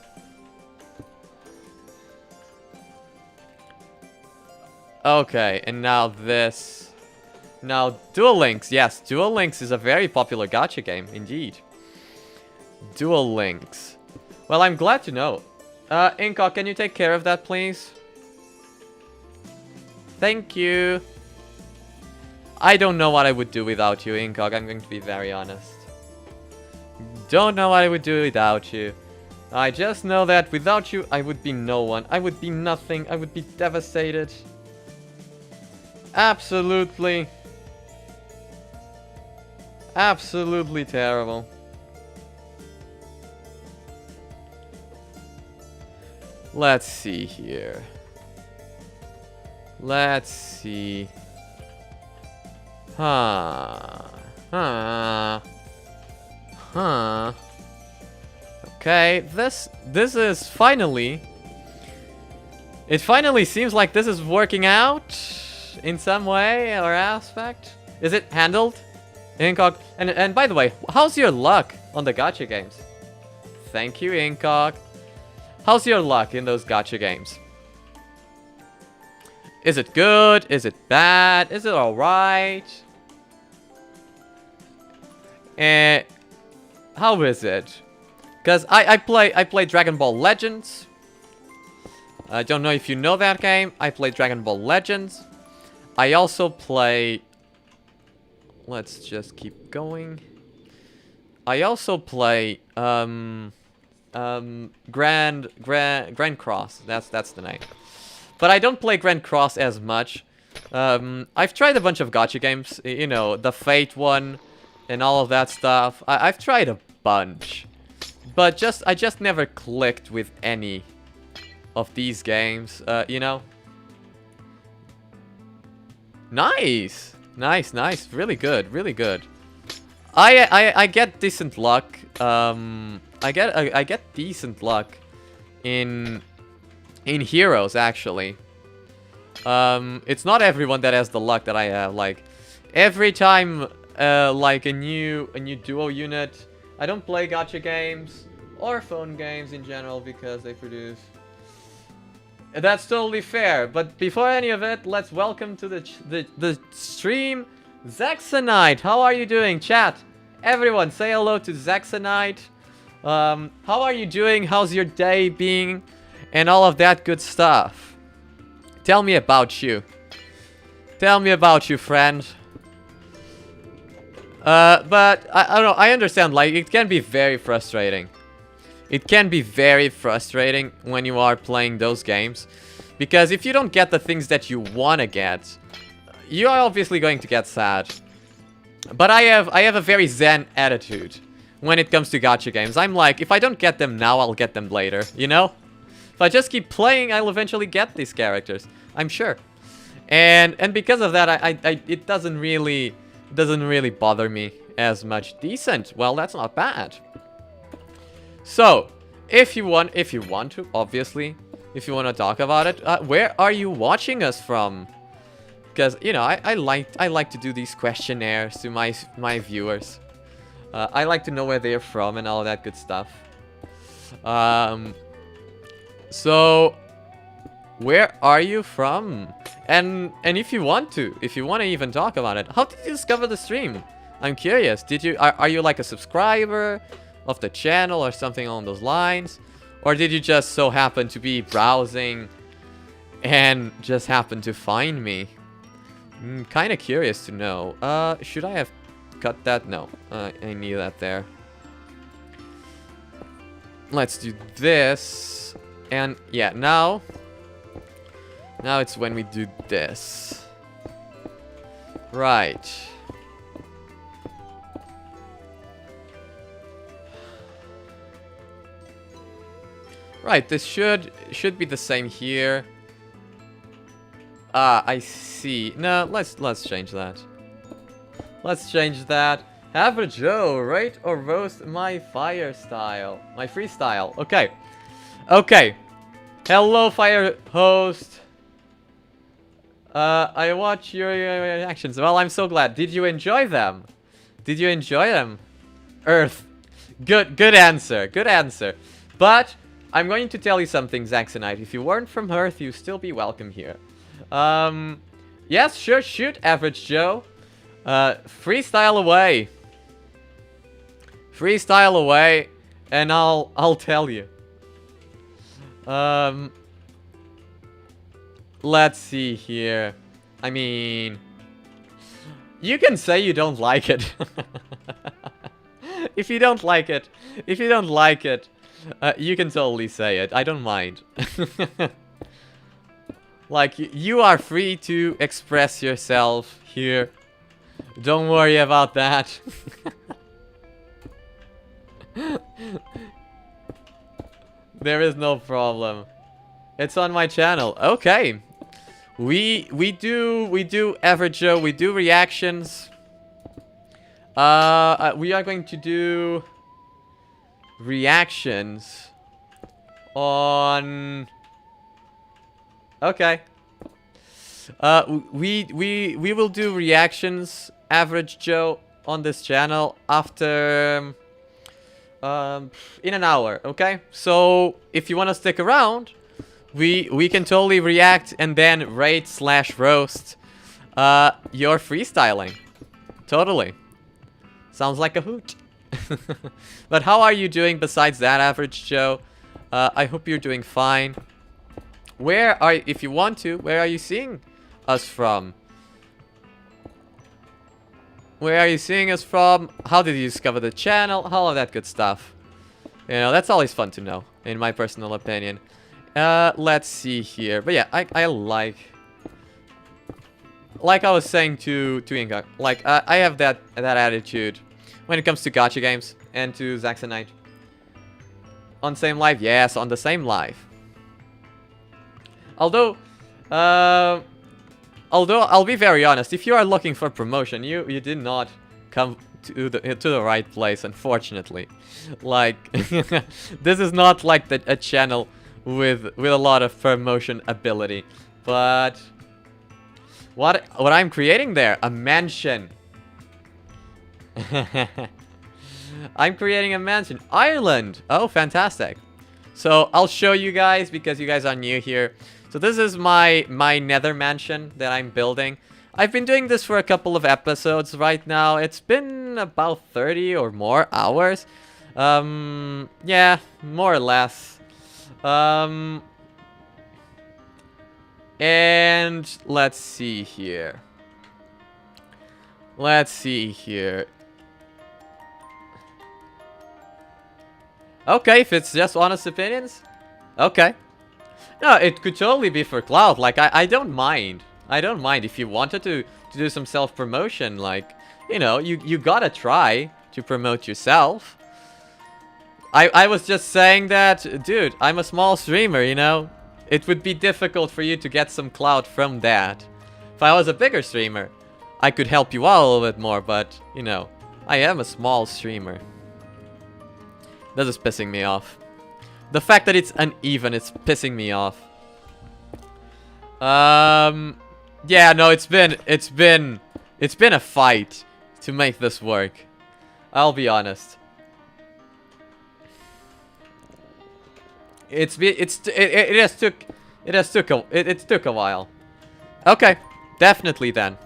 Okay, and now this. Now, Duel Links. Yes, Duel Links is a very popular gacha game, indeed. Duel Links. Well, I'm glad to know. Inca, can you take care of that, please? Thank you. I don't know what I would do without you, Incog. I'm going to be very honest. Don't know what I would do without you. I just know that without you, I would be no one. I would be nothing. I would be devastated. Absolutely. Absolutely terrible. Let's see here. Let's see. Okay, this is finally... It finally seems like this is working out in some way or aspect. Is it handled? Incog. And by the way, how's your luck on the gacha games? Thank you, Incog. How's your luck in those gacha games? Is it good? Is it bad? Is it alright? How is it? Because I play Dragon Ball Legends. I don't know if you know that game. I play Dragon Ball Legends. I also play... Let's just keep going. I also play Grand Cross. That's the name. But I don't play Grand Cross as much. I've tried a bunch of gacha games. You know, the Fate one and all of that stuff. I've tried a bunch. But I just never clicked with any of these games, you know. Nice! Nice, nice. Really good, really good. I get decent luck. I get decent luck in Heroes, actually. It's not everyone that has the luck that I have. Like, every time like a new duo unit, I don't play gacha games or phone games in general because they produce That's totally fair. But before any of it, let's welcome to the stream Zaxonite. How are you doing, chat? Everyone, say hello to Zaxonite. How are you doing? How's your day being? And all of that good stuff. Tell me about you. Tell me about you, friend. But I don't know. I understand. Like, it can be very frustrating. It can be very frustrating when you are playing those games, because if you don't get the things that you want to get, you are obviously going to get sad. But I have a very zen attitude when it comes to gacha games. I'm like, if I don't get them now, I'll get them later, you know? If I just keep playing, I'll eventually get these characters, I'm sure. And because of that, it doesn't really bother me as much. Decent. Well, that's not bad. So, if you want to, obviously, if you want to talk about it, where are you watching us from? Because, you know, I like to do these questionnaires to my viewers. I like to know where they're from and all that good stuff. So, where are you from? And if you want to even talk about it, how did you discover the stream? I'm curious. Are you like a subscriber of the channel or something along those lines? Or did you just so happen to be browsing and just happen to find me? Kind of curious to know. Should I have cut that? No, I need that there. Let's do this. And yeah, now it's when we do this. Right. Right, this should be the same here. Ah, I see. No, let's change that. Let's change that. Average Joe, rate or roast my fire style. My freestyle. Okay. Okay. Hello, fire host. I watch your reactions. Well, I'm so glad. Did you enjoy them? Did you enjoy them? Earth. Good answer. Good answer. But I'm going to tell you something, Zaxonite. If you weren't from Earth, you'd still be welcome here. Yes, sure, shoot, Average Joe. Freestyle away. Freestyle away, and I'll tell you. Let's see here. I mean, you can say you don't like it. If you don't like it, you can totally say it. I don't mind. Like, you are free to express yourself here. Don't worry about that. There is no problem. It's on my channel. Okay. We do Average Joe. We do reactions. We are going to do reactions on. Okay. We will do reactions, Average Joe, on this channel after in an hour. Okay. So if you want to stick around, we can totally react and then rate/roast your freestyling. Totally. Sounds like a hoot. But how are you doing besides that, Average Joe? I hope you're doing fine. Where are, if you want to, where are you seeing us from? Where are you seeing us from? How did you discover the channel? All of that good stuff. You know, that's always fun to know, in my personal opinion. Let's see here. But yeah, I like I was saying to Inga, like, I have that attitude when it comes to gacha games and to Zaxonite. On same live? Yes, on the same live. Although I'll be very honest, if you are looking for promotion, you did not come to the right place, unfortunately. Like, this is not like a channel with a lot of promotion ability. But what I'm creating there, a mansion. I'm creating a mansion. Ireland. Oh, fantastic. So I'll show you guys, because you guys are new here. So this is my nether mansion that I'm building. I've been doing this for a couple of episodes right now. It's been about 30 or more hours. Yeah, more or less. And let's see here. Let's see here. Okay, if it's just honest opinions. Okay. No, it could totally be for clout. Like, I don't mind. I don't mind if you wanted to do some self-promotion. Like, you know, you gotta try to promote yourself. I was just saying that, dude, I'm a small streamer, you know? It would be difficult for you to get some clout from that. If I was a bigger streamer, I could help you out a little bit more, but, you know, I am a small streamer. This is pissing me off. The fact that it's uneven, it's pissing me off. Yeah, no, it's been a fight to make this work. I'll be honest. It took a while. Okay, definitely then.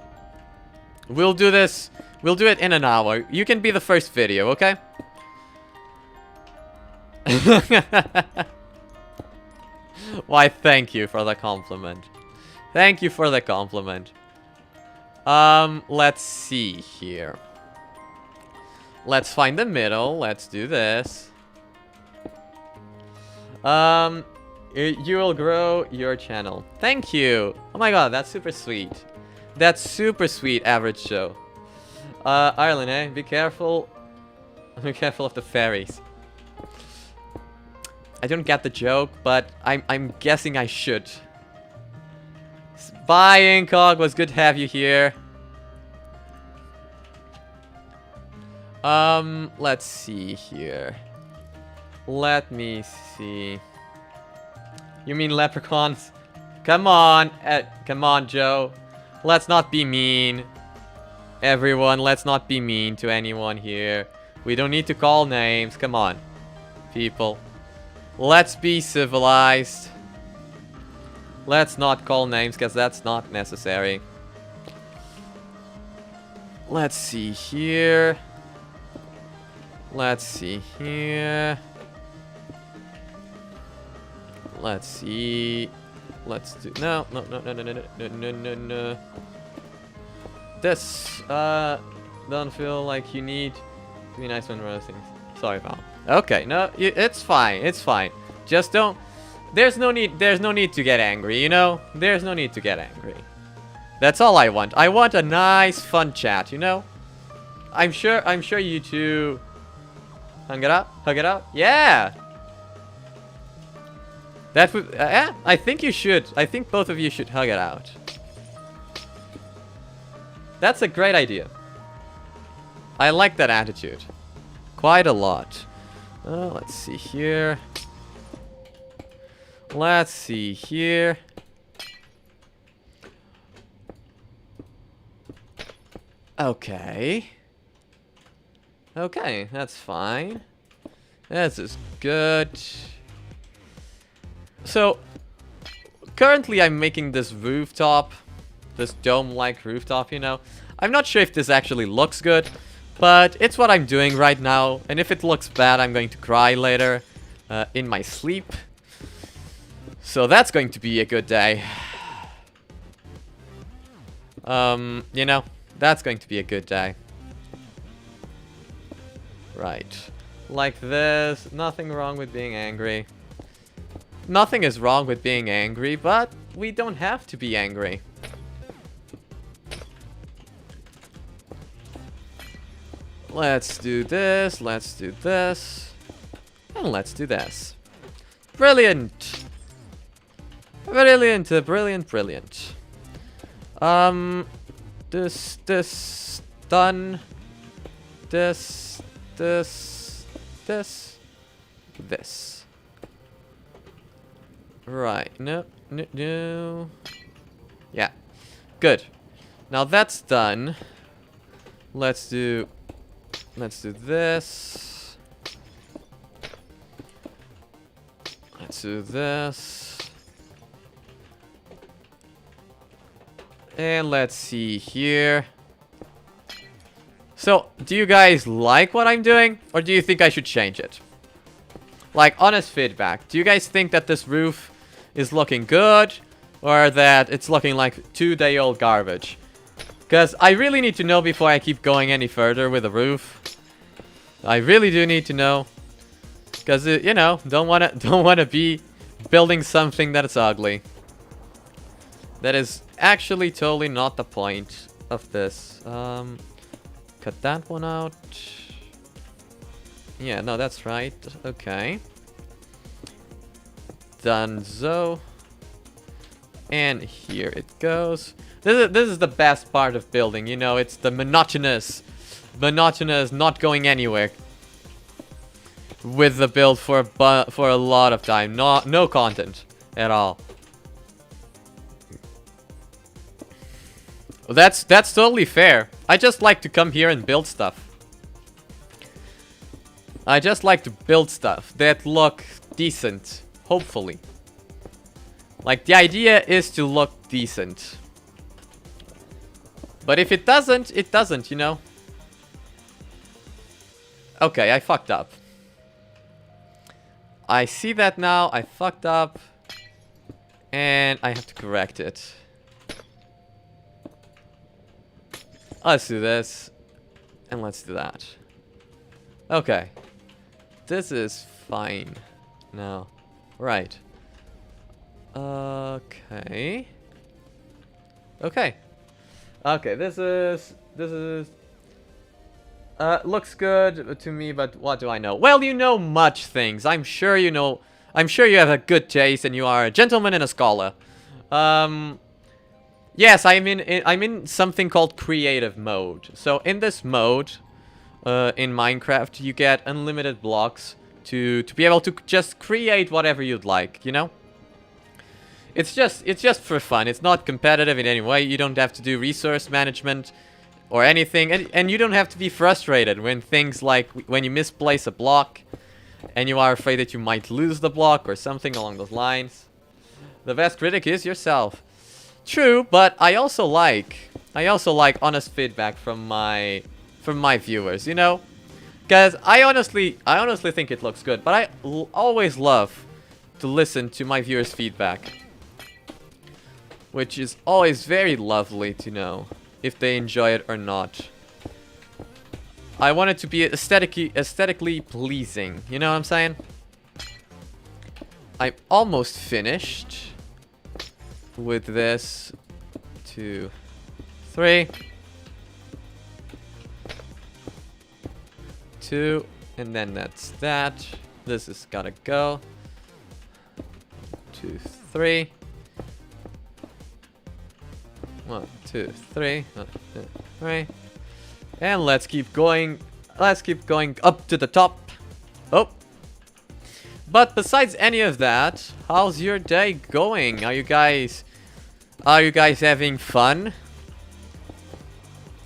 We'll do this. We'll do it in an hour. You can be the first video, okay? Why, thank you for the compliment. Thank you for the compliment. Let's see here. Let's find the middle. Let's do this. You will grow your channel. Thank you. Oh my god, that's super sweet. That's super sweet, Average Joe. Ireland, eh? Be careful. Be careful of the fairies. I don't get the joke, but I'm guessing I should. Bye, Incog. Was good to have you here. Let's see here. Let me see. You mean leprechauns? Come on, come on, Joe. Let's not be mean. Everyone, let's not be mean to anyone here. We don't need to call names. Come on, people. Let's be civilized. Let's not call names, because that's not necessary. Let's see here. Let's see here. Let's see. Let's do... No. This, don't feel like you need to be nice when roasting. Sorry, Val. Okay, no, it's fine. It's fine. Just don't... There's no need to get angry, you know? There's no need to get angry. That's all I want. I want a nice, fun chat, you know? I'm sure you two... Hug it up? Yeah! That would... yeah, I think you should. I think both of you should hug it out. That's a great idea. I like that attitude. Quite a lot. Let's see here. Let's see here. Okay. Okay, that's fine. This is good. So, currently I'm making this rooftop. This dome-like rooftop, you know. I'm not sure if this actually looks good, but it's what I'm doing right now. And if it looks bad, I'm going to cry later in my sleep. So that's going to be a good day. You know, that's going to be a good day. Right. Like this. Nothing wrong with being angry. Nothing is wrong with being angry, but we don't have to be angry. Let's do this, let's do this, and let's do this. Brilliant! Brilliant, brilliant, brilliant. This, done. This. Right, no. Yeah, good. Now that's done. Let's do this. Let's do this. And let's see here. So, do you guys like what I'm doing? Or do you think I should change it? Like, honest feedback. Do you guys think that this roof is looking good? Or that it's looking like 2-day-old garbage? Because I really need to know before I keep going any further with the roof. I really do need to know. Because, you know, don't wanna be building something that is ugly. That is actually totally not the point of this. Cut that one out. Yeah, no, that's right. Okay. Donezo. And here it goes. This is the best part of building, you know, it's the monotonous not going anywhere with the build for a lot of time. No content at all. That's totally fair. I just like to come here and build stuff. I just like to build stuff that look decent, hopefully. Like, the idea is to look decent. But if it doesn't, it doesn't, you know? Okay, I fucked up. I see that now. I fucked up. And I have to correct it. Let's do this. And let's do that. Okay. This is fine. Now. Right. Okay. Okay. Okay, this is looks good to me, but what do I know? Well, you know much things. I'm sure you know. I'm sure you have a good taste and you are a gentleman and a scholar. Yes, I'm in something called creative mode. So in this mode, in Minecraft, you get unlimited blocks to be able to just create whatever you'd like, you know? It's just for fun. It's not competitive in any way. You don't have to do resource management or anything, and you don't have to be frustrated when things like when you misplace a block and you are afraid that you might lose the block or something along those lines. The best critic is yourself. True, but I also like honest feedback from my viewers, you know? Because I honestly think it looks good, but I always love to listen to my viewers' feedback. Which is always very lovely to know if they enjoy it or not. I want it to be aesthetically pleasing. You know what I'm saying? I'm almost finished with this. 2, 3. 2, and then that's that. This has gotta go. 2, 3. 1, 2, 3. 1, 2, 3. And let's keep going. Let's keep going up to the top. Oh. But besides any of that, how's your day going? Are you guys having fun?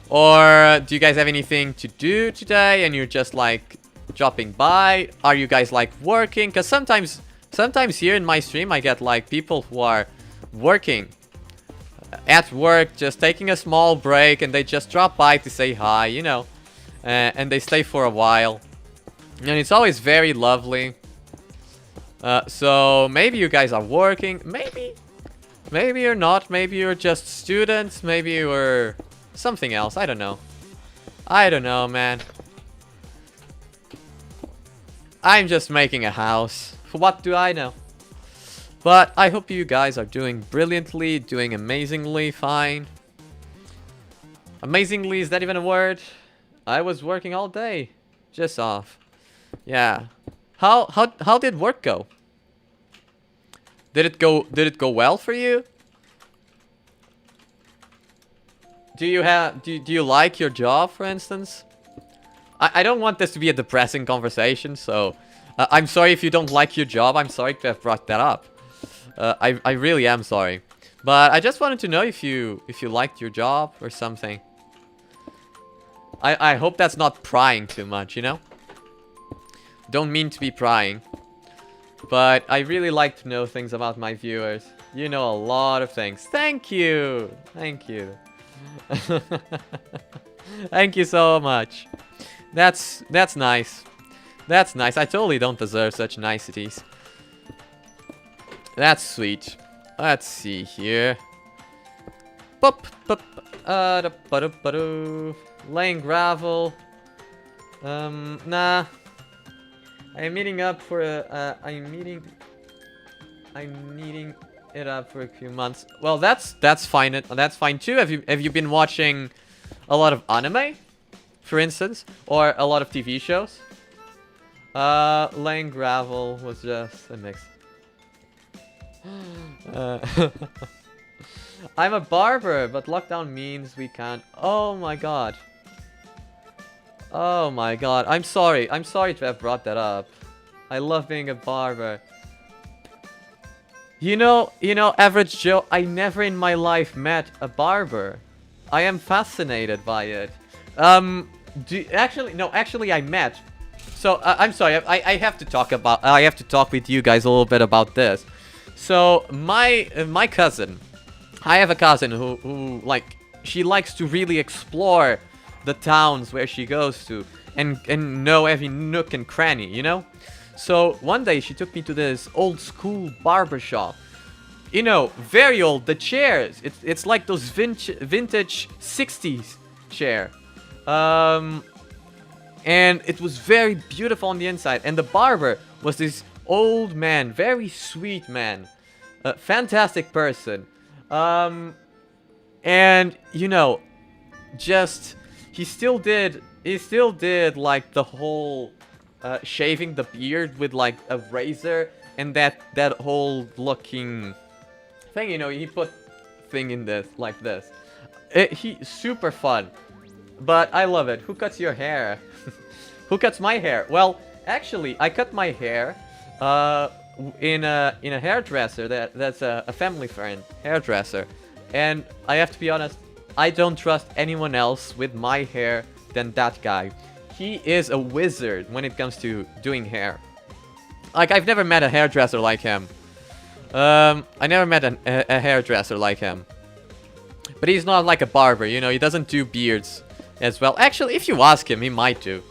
Or do you guys have anything to do today and you're just like dropping by? Are you guys like working? Because sometimes here in my stream I get like people who are working at work, just taking a small break, and they just drop by to say hi, you know, and they stay for a while, and it's always very lovely. So maybe you guys are working, maybe you're not, maybe you're just students, maybe you're something else. I don't know, man. I'm just making a house. What do I know? But I hope you guys are doing brilliantly, doing amazingly fine. Amazingly, is that even a word? I was working all day, just off. Yeah. How did work go? Did it go well for you? Do you like your job, for instance? I don't want this to be a depressing conversation, so I'm sorry if you don't like your job. I'm sorry to have brought that up. I really am sorry. But I just wanted to know if you liked your job or something. I hope that's not prying too much, you know? Don't mean to be prying. But I really like to know things about my viewers. You know a lot of things. Thank you. Thank you. Thank you so much. That's nice. That's nice. I totally don't deserve such niceties. That's sweet. Let's see here. Pop, pop. Laying gravel. Nah. I'm meeting up for a. I'm meeting it up for a few months. Well, that's fine. That's fine too. Have you been watching a lot of anime, for instance, or a lot of TV shows? Laying gravel was just a mix. I'm a barber, but lockdown means we can't. Oh my god. Oh my god. I'm sorry. I'm sorry to have brought that up. I love being a barber. You know, Average Joe, I never in my life met a barber. I am fascinated by it. Actually I met. So, I'm sorry, I have to talk with you guys a little bit about this. So, my cousin, I have a cousin who like, she likes to really explore the towns where she goes to and know every nook and cranny, you know? So, one day she took me to this old school barber shop. You know, very old, the chairs, it's like those vintage 60s chair. And it was very beautiful on the inside. And the barber was this old man, very sweet man. A fantastic person. And, you know, just, he still did like the whole shaving the beard with like a razor. And that whole looking thing, you know, he put thing in this, like this. Super fun. But I love it. Who cuts your hair? Who cuts my hair? Well, actually, I cut my hair in a hairdresser that's a family friend hairdresser. And I have to be honest, I don't trust anyone else with my hair than that guy. He is a wizard when it comes to doing hair. Like, I've never met a hairdresser like him. I never met a hairdresser like him. But he's not like a barber, you know, he doesn't do beards as well. Actually, if you ask him, he might do.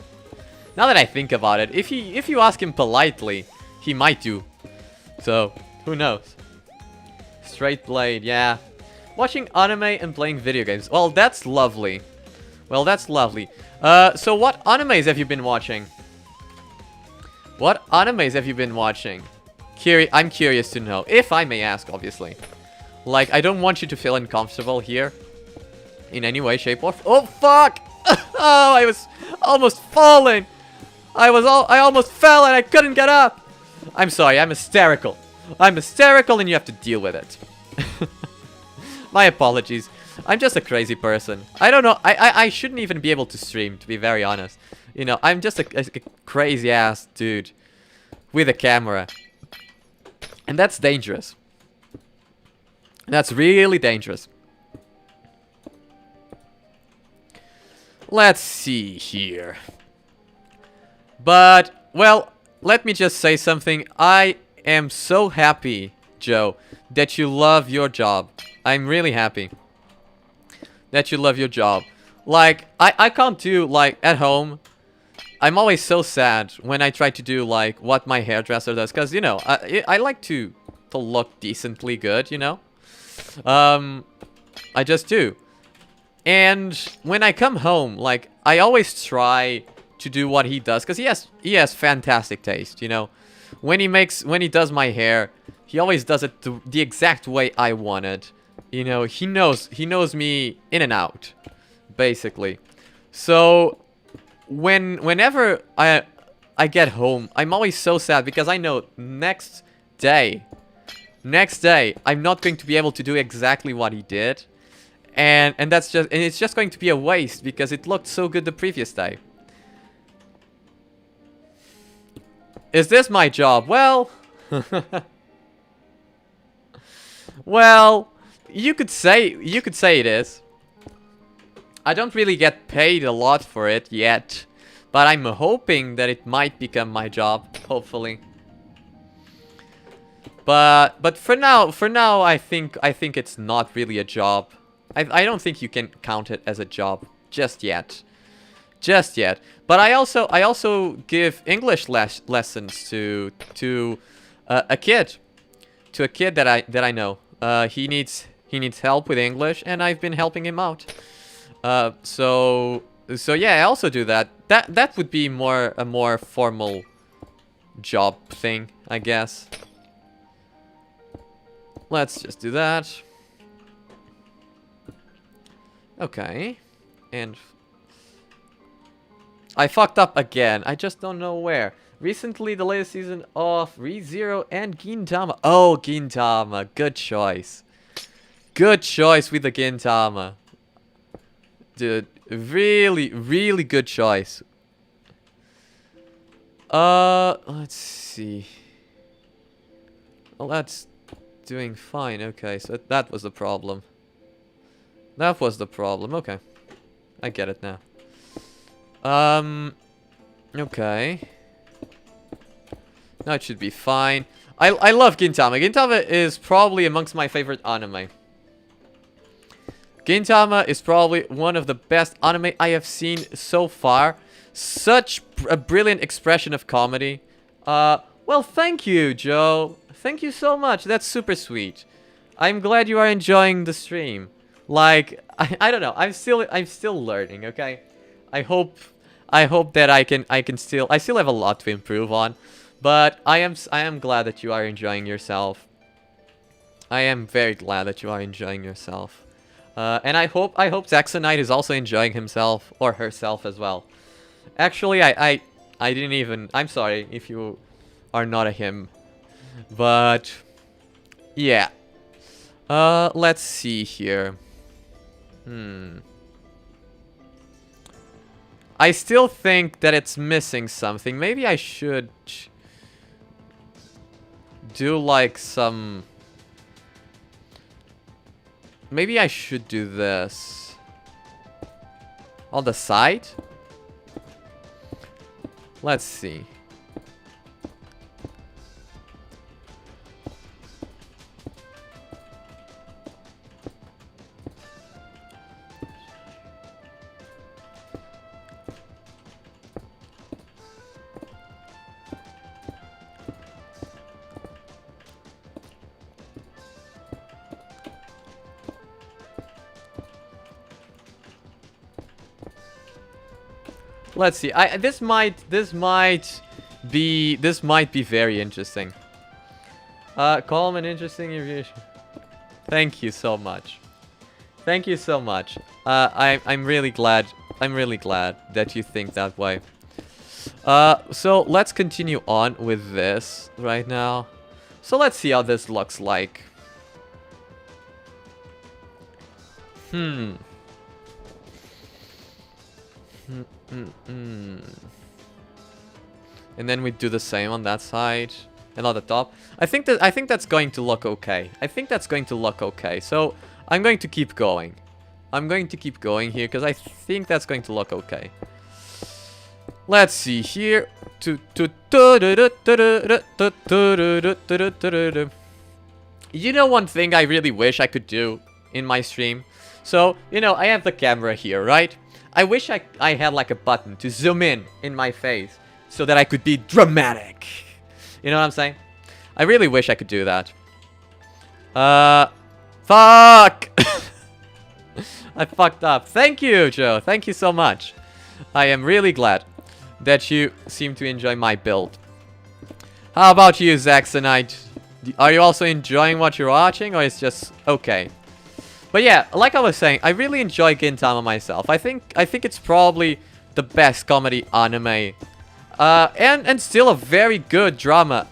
Now that I think about it, if you ask him politely, he might do. So, who knows? Straight blade, yeah. Watching anime and playing video games. Well, that's lovely. Well, that's lovely. So what animes have you been watching? What animes have you been watching? I'm curious to know, if I may ask, obviously. Like, I don't want you to feel uncomfortable here. In any way, shape, or... Oh, fuck! Oh, I was almost falling! I almost fell and I couldn't get up! I'm sorry, I'm hysterical. I'm hysterical and you have to deal with it. My apologies. I'm just a crazy person. I don't know, I shouldn't even be able to stream, to be very honest. You know, I'm just a crazy ass dude. With a camera. And that's dangerous. That's really dangerous. Let's see here. But, well, let me just say something. I am so happy, Joe, that you love your job. I'm really happy that you love your job. Like, I can't do, like, at home. I'm always so sad when I try to do, like, what my hairdresser does. Because, you know, I like to look decently good, you know. I just do. And when I come home, like, I always try to do what he does. Because he has fantastic taste, you know. When he does my hair, he always does it the exact way I want it. You know, he knows me in and out, basically. So, whenever I get home, I'm always so sad because I know next day, I'm not going to be able to do exactly what he did. And it's just going to be a waste because it looked so good the previous day. Is this my job? Well, well, you could say it is. I don't really get paid a lot for it yet, but I'm hoping that it might become my job, hopefully. But for now, I think it's not really a job. I don't think you can count it as a job just yet. Just yet. But I also give English lessons to a kid. To a kid that I know. He needs help with English, and I've been helping him out. So yeah, I also do that. That would be a more formal job thing, I guess. Let's just do that. Okay. And I fucked up again. I just don't know where. Recently, the latest season of ReZero and Gintama. Oh, Gintama. Good choice. Good choice with the Gintama. Dude, really, really good choice. Let's see. Well, that's doing fine. Okay, so that was the problem. That was the problem. Okay. I get it now. Okay. Now it should be fine. I love Gintama. Gintama is probably amongst my favorite anime. Gintama is probably one of the best anime I have seen so far. Such a brilliant expression of comedy. Well, thank you, Joe. Thank you so much. That's super sweet. I'm glad you are enjoying the stream. Like, I don't know. I'm still learning, okay? I hope that I still have a lot to improve on. But I am glad that you are enjoying yourself. I am very glad that you are enjoying yourself. And I hope Zaxonite is also enjoying himself or herself as well. Actually, I didn't even... I'm sorry if you are not a him. But yeah. Let's see here. I still think that it's missing something. Maybe I should do like some... Maybe I should do this on the side. Let's see. Let's see. This might be very interesting. Calm and interesting review. Thank you so much. Thank you so much. I'm really glad. I'm really glad that you think that way. So let's continue on with this right now. So let's see how this looks like. And then we do the same on that side and on the top. I think that's going to look okay. I think that's going to look okay. So I'm going to keep going. I'm going to keep going here because I think that's going to look okay. Let's see here. You know, one thing I really wish I could do in my stream. So, you know, I have the camera here, right? I wish I had like a button to zoom in my face so that I could be dramatic. You know what I'm saying? I really wish I could do that. Fuck! I fucked up. Thank you, Joe. Thank you so much. I am really glad that you seem to enjoy my build. How about you, Zaxonite? Are you also enjoying what you're watching, or is just okay? But yeah, like I was saying, I really enjoy Gintama myself. I think it's probably the best comedy anime. And still a very good drama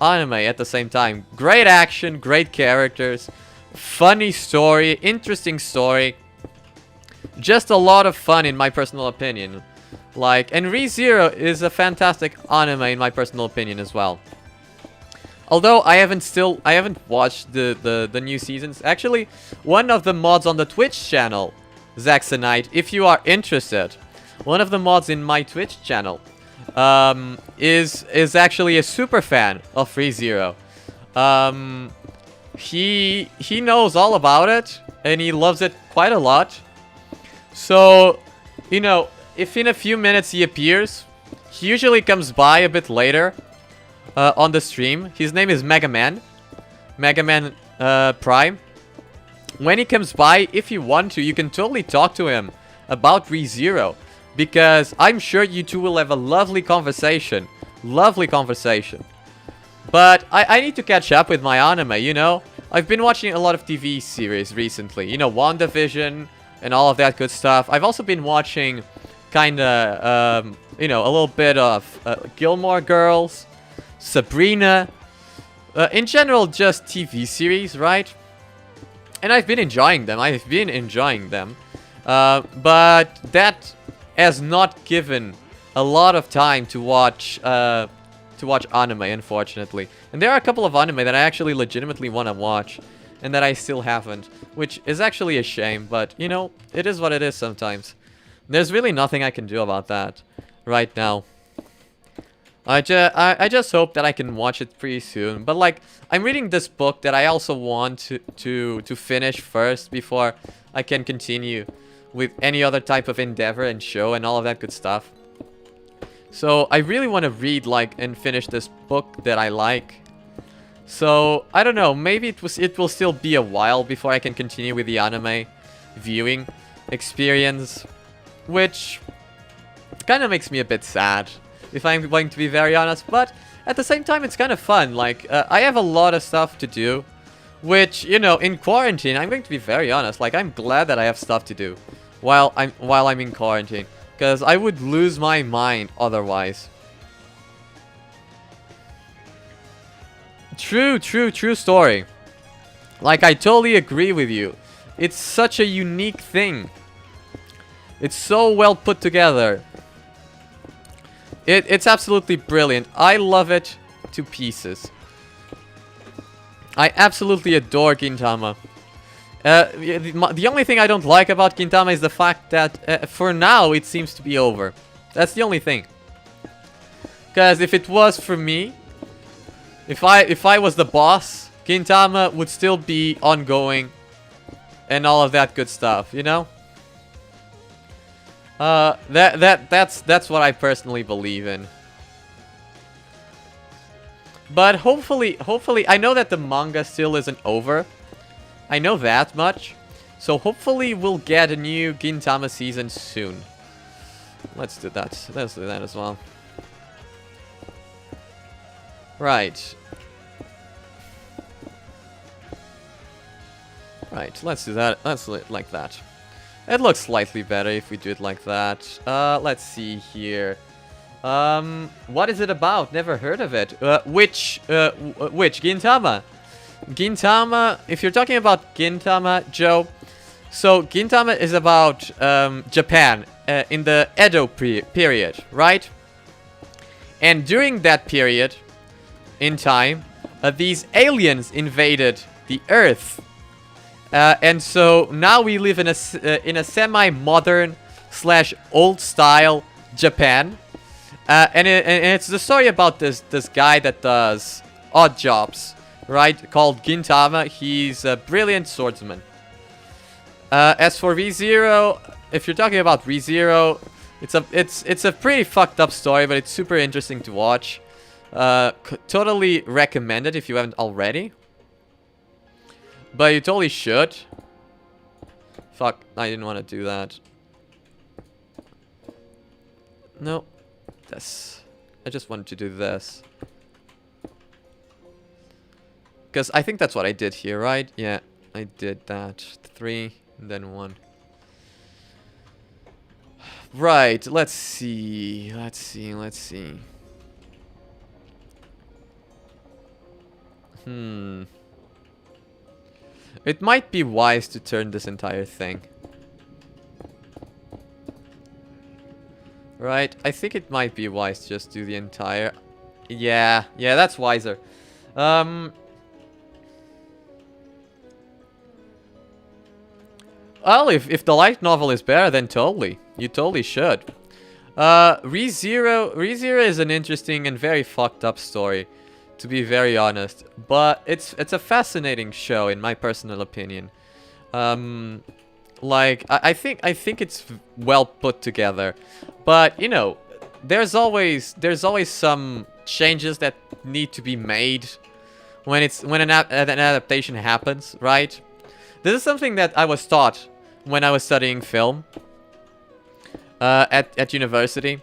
anime at the same time. Great action, great characters, funny story, interesting story. Just a lot of fun in my personal opinion. Like, and ReZero is a fantastic anime in my personal opinion as well. Although I haven't watched the new seasons. Actually, one of the mods on the Twitch channel, Zaxonite, if you are interested, one of the mods in my Twitch channel is actually a super fan of ReZero. He knows all about it, and he loves it quite a lot. So, you know, if in a few minutes he appears, he usually comes by a bit later on the stream. His name is Mega Man Prime. When he comes by, if you want to, you can totally talk to him about ReZero, because I'm sure you two will have a lovely conversation. Lovely conversation. But I need to catch up with my anime, you know? I've been watching a lot of TV series recently. You know, WandaVision and all of that good stuff. I've also been watching kinda, you know, a little bit of Gilmore Girls, Sabrina. In general, just TV series, right? And I've been enjoying them. But that has not given a lot of time to watch anime, unfortunately. And there are a couple of anime that I actually legitimately want to watch, and that I still haven't, which is actually a shame, but, you know, it is what it is sometimes. There's really nothing I can do about that right now. I just hope that I can watch it pretty soon. But, like, I'm reading this book that I also want to finish first before I can continue with any other type of endeavor and show and all of that good stuff. So, I really want to read, like, and finish this book that I like. So, I don't know, maybe it will still be a while before I can continue with the anime viewing experience, which kind of makes me a bit sad, if I'm going to be very honest. But at the same time, it's kind of fun. Like, I have a lot of stuff to do, which, you know, in quarantine, I'm going to be very honest. Like, I'm glad that I have stuff to do while I'm in quarantine, because I would lose my mind otherwise. True story. Like, I totally agree with you. It's such a unique thing. It's so well put together. It's absolutely brilliant. I love it to pieces. I absolutely adore Gintama. The only thing I don't like about Gintama is the fact that for now it seems to be over. That's the only thing. Because if it was for me, if I was the boss, Gintama would still be ongoing and all of that good stuff, you know? That's what I personally believe in. But hopefully, I know that the manga still isn't over. I know that much. So hopefully we'll get a new Gintama season soon. Let's do that. Let's do that as well. Right. Right, let's do that. Let's do it like that. It looks slightly better if we do it like that. Let's see here. What is it about? Never heard of it. Which Gintama? Gintama, if you're talking about Gintama, Joe, so Gintama is about Japan in the Edo period, right? And during that period in time, these aliens invaded the Earth. And so now we live in a semi-modern / old-style Japan. And it's the story about this guy that does odd jobs, right? Called Gintama. He's a brilliant swordsman. As for ReZero, if you're talking about ReZero, it's a pretty fucked up story, but it's super interesting to watch. Totally recommend it if you haven't already. But you totally should. Fuck, I didn't want to do that. No. This. I just wanted to do this. Because I think that's what I did here, right? Yeah, I did that. 3, and then 1. Right, let's see. Let's see. It might be wise to turn this entire thing. Right, I think it might be wise to just do the entire... Yeah, that's wiser. Well, if the light novel is better, then totally. You totally should. ReZero is an interesting and very fucked up story. to be very honest. But it's a fascinating show, in my personal opinion. Like, I think it's well put together. But, you know, there's always some changes that need to be made when an adaptation happens, right? This is something that I was taught when I was studying film at university.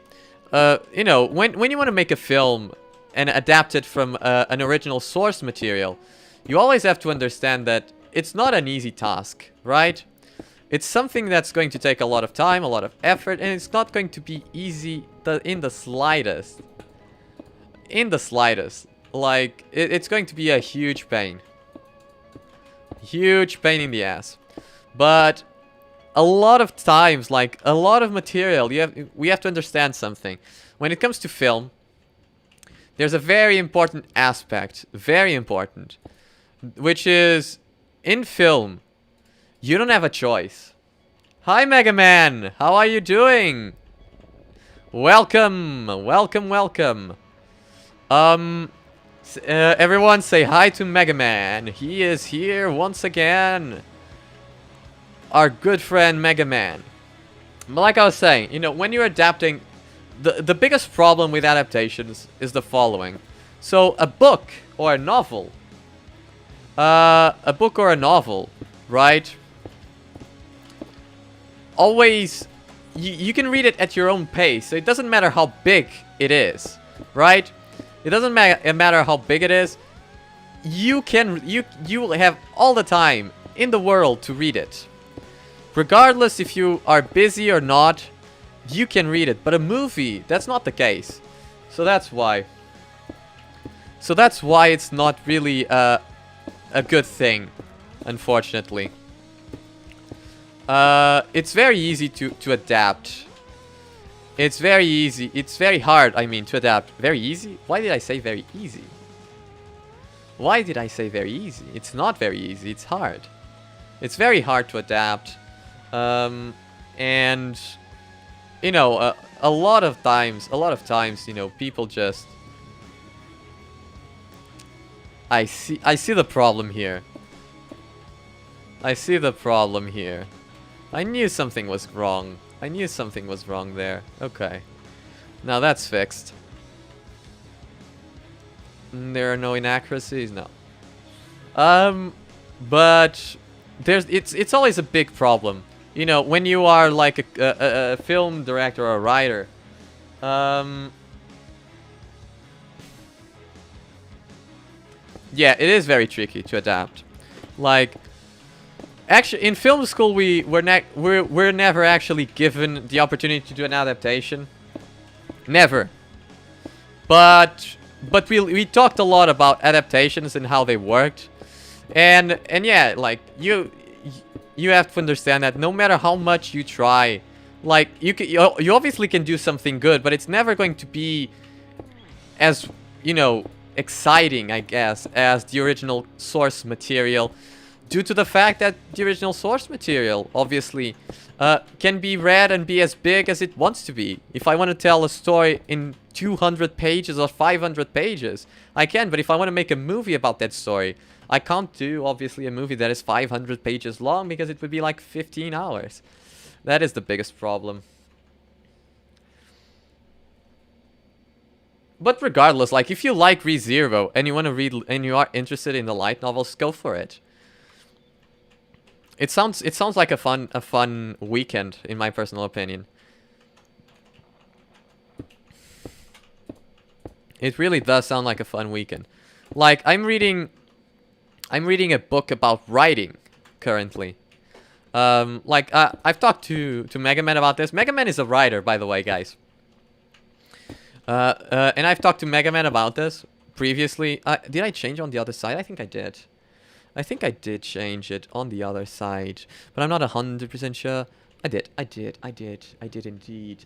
You know, when you want to make a film and adapt it from an original source material, you always have to understand that it's not an easy task, right? It's something that's going to take a lot of time, a lot of effort, and it's not going to be easy in the slightest. In the slightest. Like, it's going to be a huge pain. Huge pain in the ass. But a lot of times, like, a lot of material, we have to understand something. When it comes to film, there's a very important aspect, very important, which is, in film, you don't have a choice. Hi, Mega Man! How are you doing? Welcome! Welcome, welcome. Everyone say hi to Mega Man. He is here once again. Our good friend Mega Man. But like I was saying, you know, when you're adapting, the biggest problem with adaptations is the following. So, a book or a novel, right? Always, you can read it at your own pace. So it doesn't matter how big it is, right? It doesn't matter how big it is. You will have all the time in the world to read it. Regardless if you are busy or not, you can read it. But a movie, that's not the case. So that's why. So that's why it's not really a good thing, unfortunately. It's very easy to adapt. It's very easy. It's very hard, I mean, to adapt. Very easy? Why did I say very easy? Why did I say very easy? It's not very easy. It's hard. It's very hard to adapt. And, you know, a lot of times, you know, people just... I see the problem here. I see the problem here. I knew something was wrong. I knew something was wrong there. Okay. Now that's fixed. There are no inaccuracies? No. But it's always a big problem. You know, when you are like a film director or a writer. Yeah, it is very tricky to adapt. Like, actually, in film school, we're never actually given the opportunity to do an adaptation. Never. But we talked a lot about adaptations and how they worked, and yeah, like you have to understand that no matter how much you try, like you obviously can do something good, but it's never going to be as, you know, exciting, I guess, as the original source material. Due to the fact that the original source material, obviously, can be read and be as big as it wants to be. If I want to tell a story in 200 pages or 500 pages, I can. But if I want to make a movie about that story, I can't do, obviously, a movie that is 500 pages long because it would be like 15 hours. That is the biggest problem. But regardless, like, if you like ReZero and you want to read and you are interested in the light novels, go for it. It sounds like a fun weekend, in my personal opinion. It really does sound like a fun weekend. Like, I'm reading a book about writing currently. Like, I've talked to Mega Man about this. Mega Man is a writer, by the way, guys. And I've talked to Mega Man about this previously. Did I change on the other side? I think I did. I think I did change it on the other side, but I'm not 100% sure. I did indeed.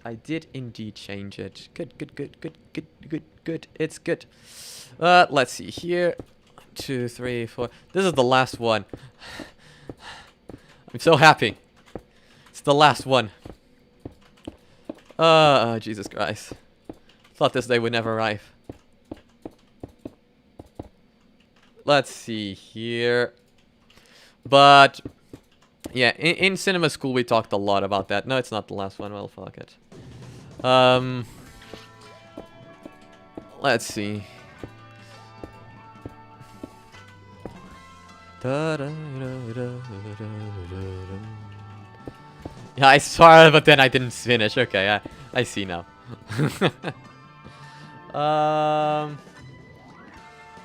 I did indeed change it. Good. It's good. Let's see here. 1, 2, 3, 4. This is the last one. I'm so happy. It's the last one. Jesus Christ. Thought this day would never arrive. let's see here. But yeah, in cinema school we talked a lot about that. No, it's not the last one. Well, fuck it. Let's see. Yeah, I started, but then I didn't finish. Okay, I see now.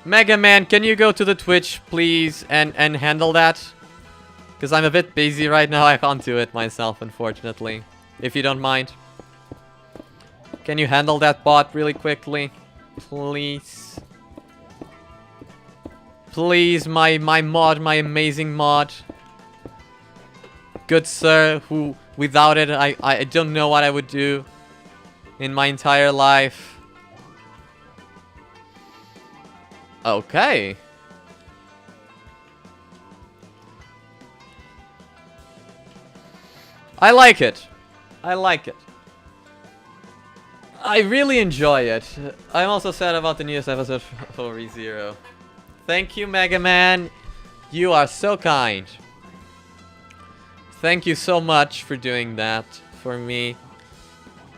Mega Man, can you go to the Twitch, please, and handle that? Because I'm a bit busy right now. I can't do it myself, unfortunately. If you don't mind. Can you handle that bot really quickly? Please. Please, my mod, my amazing mod. Good sir, who without it, I don't know what I would do in my entire life. Okay. I like it. I like it. I really enjoy it. I'm also sad about the newest episode for ReZero. Thank you, Mega Man. You are so kind. Thank you so much for doing that for me.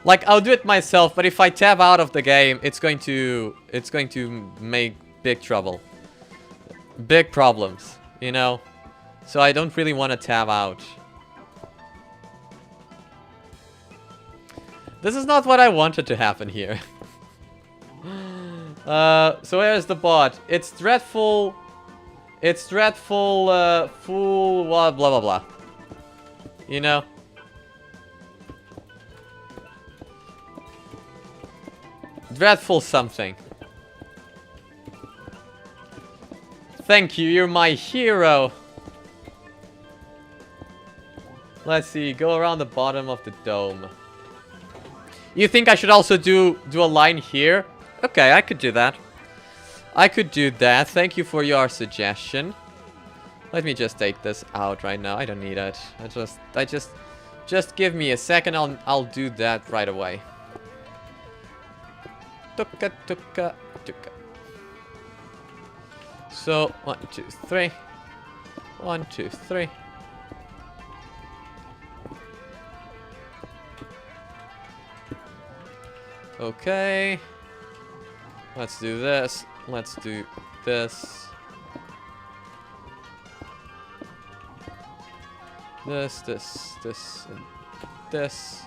Like, I'll do it myself, but if I tab out of the game, it's going to make big trouble. Big problems, you know? So I don't really want to tab out. This is not what I wanted to happen here. So where's the bot? It's dreadful. It's dreadful, fool, blah, blah, blah. You know? Dreadful something. Thank you, you're my hero. Let's see, go around the bottom of the dome. You think I should also do a line here? Okay, I could do that. I could do that. Thank you for your suggestion. Let me just take this out right now. I don't need it. Just give me a second. I'll do that right away. Tuka, tuka, tuka. So 1, 2, 3. 1, 2, 3. Okay. Let's do this. Let's do this. This, and this.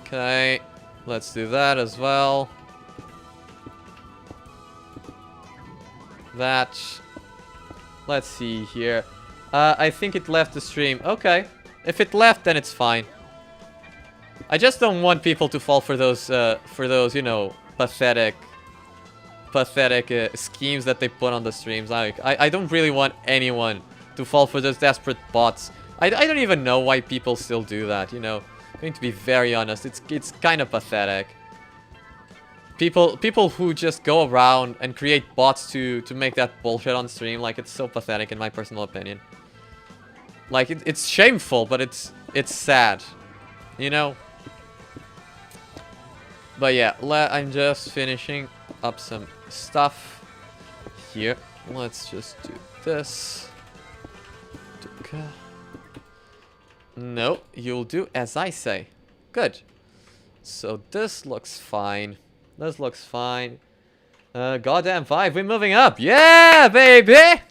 Okay. Let's do that as well. That. Let's see here. I think it left the stream. Okay. If it left, then it's fine. I just don't want people to fall for those, you know, pathetic schemes that they put on the streams. I don't really want anyone to fall for those desperate bots. I don't even know why people still do that, you know. I'm going to be very honest. It's kind of pathetic. People who just go around and create bots to make that bullshit on stream, like, it's so pathetic in my personal opinion. Like, it's shameful, but it's sad, you know. But yeah, I'm just finishing up some stuff here. Let's just do this. No, you'll do as I say. Good. So this looks fine. This looks fine. Goddamn 5, we're moving up. Yeah, baby!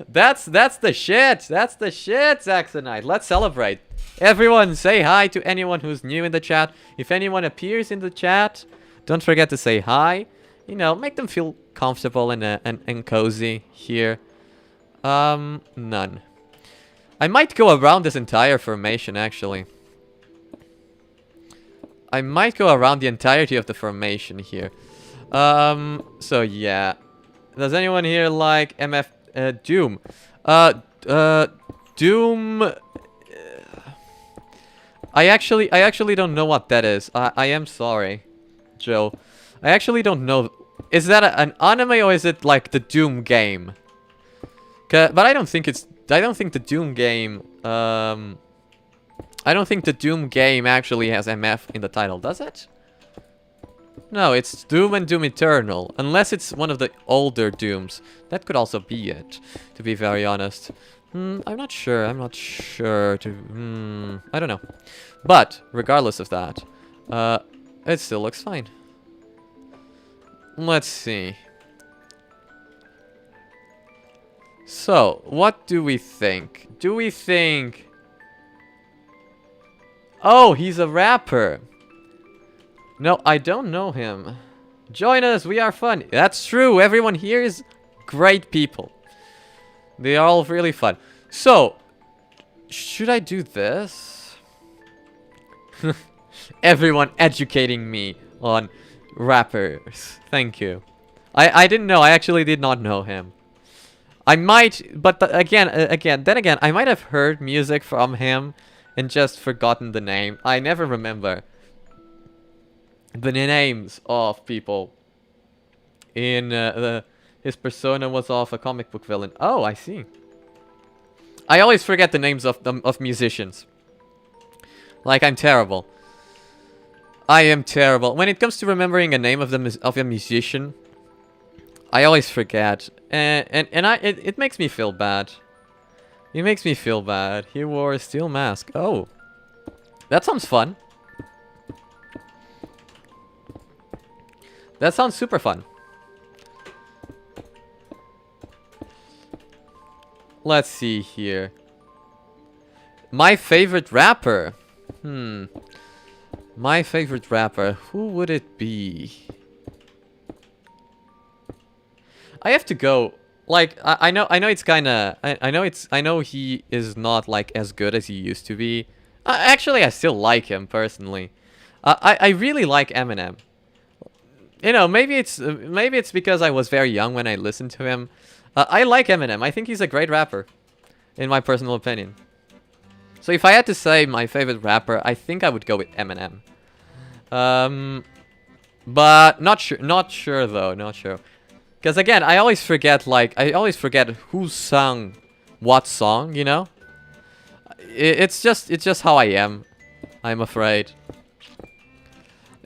That's the shit. That's the shit, Saxonite. Let's celebrate. Everyone say hi to anyone who's new in the chat. If anyone appears in the chat, don't forget to say hi. You know, make them feel comfortable and cozy here. None. I might go around this entire formation, actually. I might go around the entirety of the formation here. So yeah. Does anyone here like Doom? Doom... I actually don't know what that is. I am sorry, Joe. I actually don't know. Is that an anime or is it like the Doom game? But I don't think it's. I don't think the Doom game. I don't think the Doom game actually has MF in the title, does it? No, it's Doom and Doom Eternal. Unless it's one of the older Dooms. That could also be it, to be very honest. I'm not sure. I'm not sure. I don't know. But, regardless of that, it still looks fine. Let's see. So, what do we think? Do we think... Oh, he's a rapper. No, I don't know him. Join us, we are fun. That's true, everyone here is great people. They are all really fun. So, should I do this? Everyone educating me on rappers. Thank you. I didn't know, I actually did not know him. I might, but then again, I might have heard music from him and just forgotten the name. I never remember the names of people. In his persona was of a comic book villain. Oh, I see. I always forget the names of musicians. Like, I'm terrible. I am terrible. When it comes to remembering a name of a musician, I always forget. It makes me feel bad. It makes me feel bad. He wore a steel mask. Oh. That sounds fun. That sounds super fun. Let's see here. My favorite rapper. My favorite rapper. Who would it be? I have to go. Like, I know it's kinda... I know he is not, like, as good as he used to be. Actually, I still like him, personally. I really like Eminem. You know, maybe it's because I was very young when I listened to him. I like Eminem. I think he's a great rapper, in my personal opinion. So if I had to say my favorite rapper, I think I would go with Eminem. But not sure though, not sure. Because again, I always forget who sung what song, you know? It's just how I am, I'm afraid.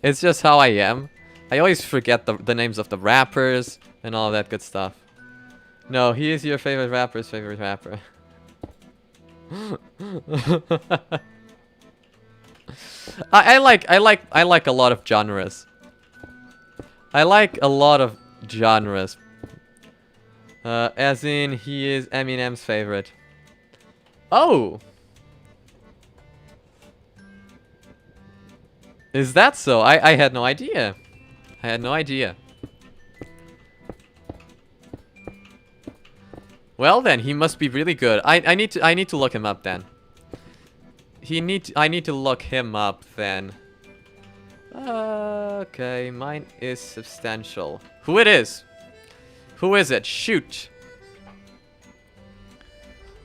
It's just how I am. I always forget the names of the rappers and all that good stuff. No, he is your favorite rapper's favorite rapper. I like a lot of genres. I like a lot of genres. As in, he is Eminem's favorite. Oh! Is that so? I had no idea. I had no idea. Well then, he must be really good. I need to look him up then. I need to look him up then. Okay, mine is substantial. Who it is? Who is it? Shoot.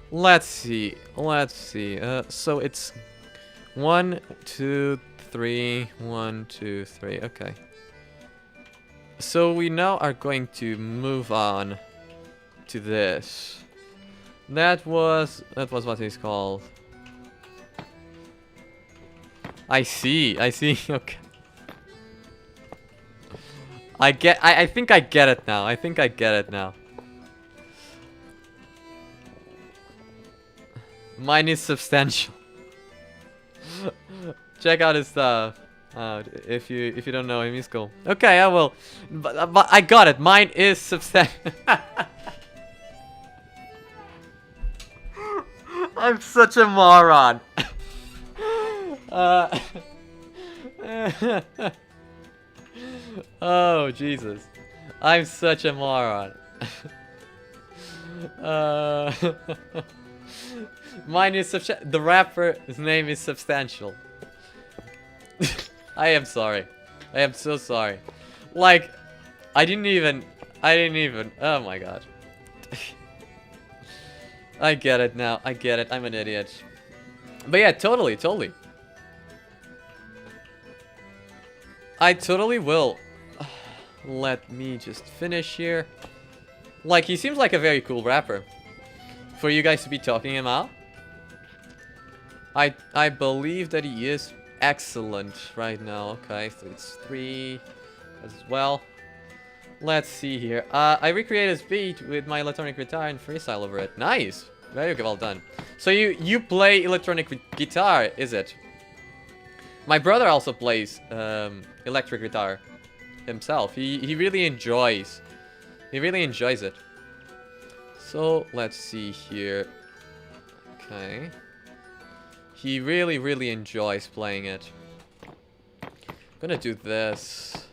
Let's see. Let's see. So it's 1, 2, 3. 1, 2, 3. Okay. So we now are going to move on to this. That was what he's called. I see. Okay. I think I get it now. I think I get it now. Mine is substantial. Check out his stuff. If you don't know him, he's cool. Okay, I will. But I got it. Mine is substantial. I'm such a moron. Oh, Jesus. I'm such a moron. Mine is substantial. The rapper's name is Substantial. I am sorry. I am so sorry. Like, I didn't even. Oh my god. I get it now. I get it. I'm an idiot. But yeah, totally. I totally will. Let me just finish here. Like, he seems like a very cool rapper. For you guys to be talking him out. I believe that he is excellent right now. Okay, so it's 3. as well. Let's see here. I recreated this beat with my electronic guitar and freestyle over it. Nice! Very well done. So you play electronic guitar, is it? My brother also plays electric guitar himself. He really enjoys. He really enjoys it. So let's see here. Okay. He really enjoys playing it. I'm gonna do this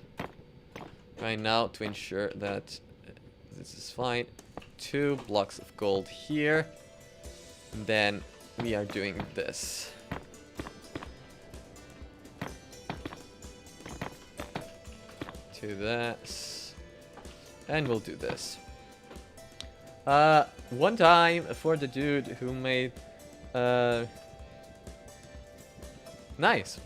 right now to ensure that this is fine. 2 blocks of gold here. And then we are doing this. To this. And we'll do this. One time for the dude who made nice.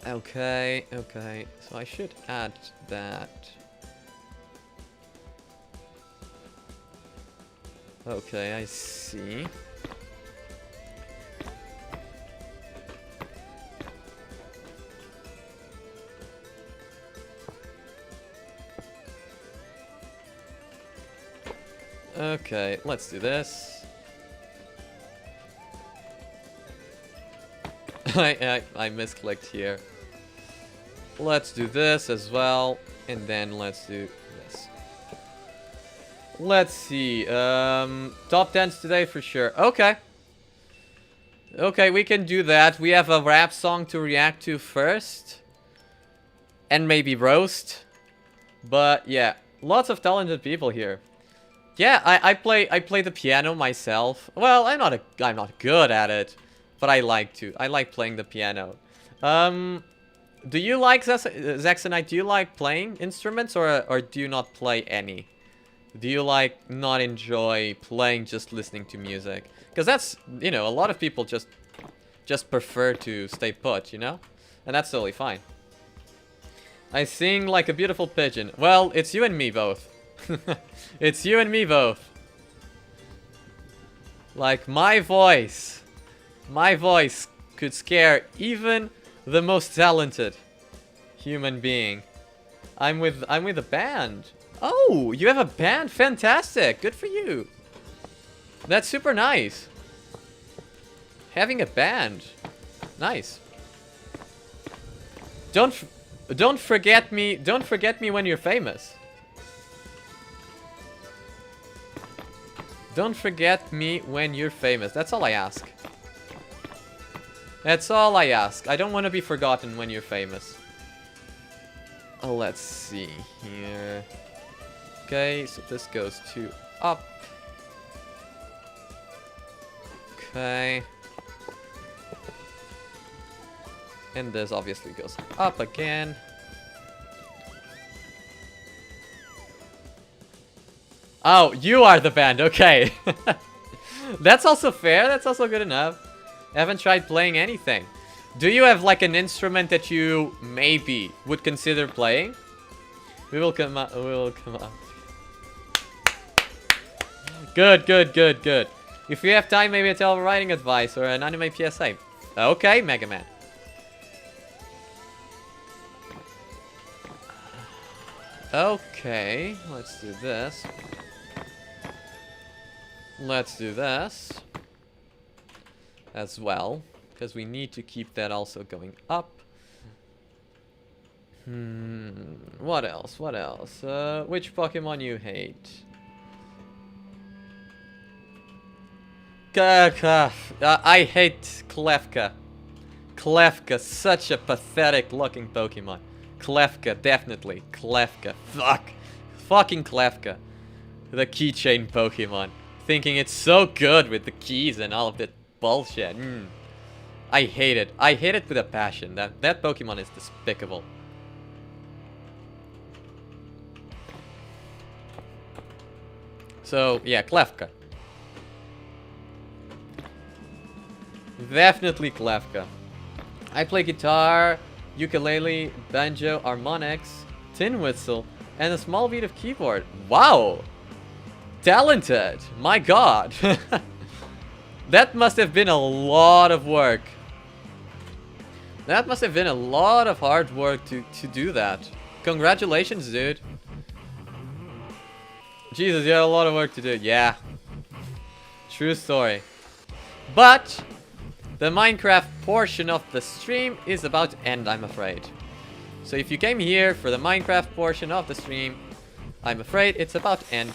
Okay, okay. So I should add that. Okay, I see. Okay, let's do this. I misclicked here. Let's do this as well, and then let's do this. Let's see. Top 10s today for sure. Okay. Okay, we can do that. We have a rap song to react to first, and maybe roast. But yeah, lots of talented people here. Yeah, I play the piano myself. Well, I'm not good at it, but I like to. I like playing the piano. Do you like Zaxonite? Do you like playing instruments, or do you not play any? Do you like not enjoy playing, just listening to music? Because that's, you know, a lot of people just prefer to stay put, you know, and that's totally fine. I sing like a beautiful pigeon. Well, it's you and me both. It's you and me both. Like my voice could scare even the most talented human being. I'm with a band. Oh, you have a band? Fantastic. Good for you. That's super nice. Having a band. Nice. Don't forget me. Don't forget me when you're famous. Don't forget me when you're famous. That's all I ask. That's all I ask. I don't want to be forgotten when you're famous. Oh, let's see here. Okay, so this goes to up. Okay. And this obviously goes up again. Oh, you are the band. Okay. That's also fair. That's also good enough. I haven't tried playing anything. Do you have like an instrument that you maybe would consider playing? We will come up. We will come up. Good, good, good, good. If you have time, maybe a tell writing advice or an anime PSA. Okay, Mega Man. Okay, let's do this. Let's do this as well, because we need to keep that also going up. What else? What else? Which Pokemon you hate? I hate Klefka. Klefka, such a pathetic looking Pokemon. Klefka, definitely. Klefka. Fuck. Fucking Klefka. The keychain Pokemon. Thinking it's so good with the keys and all of that bullshit. I hate it. I hate it with a passion. That Pokemon is despicable. So, yeah, Klefka. Definitely Klefka. I play guitar, ukulele, banjo, harmonics, tin whistle, and a small bit of keyboard. Wow! Talented! My god! That must have been a lot of work. That must have been a lot of hard work to do that. Congratulations, dude. Jesus, you had a lot of work to do. Yeah. True story. But the Minecraft portion of the stream is about to end, I'm afraid. So if you came here for the Minecraft portion of the stream, I'm afraid it's about to end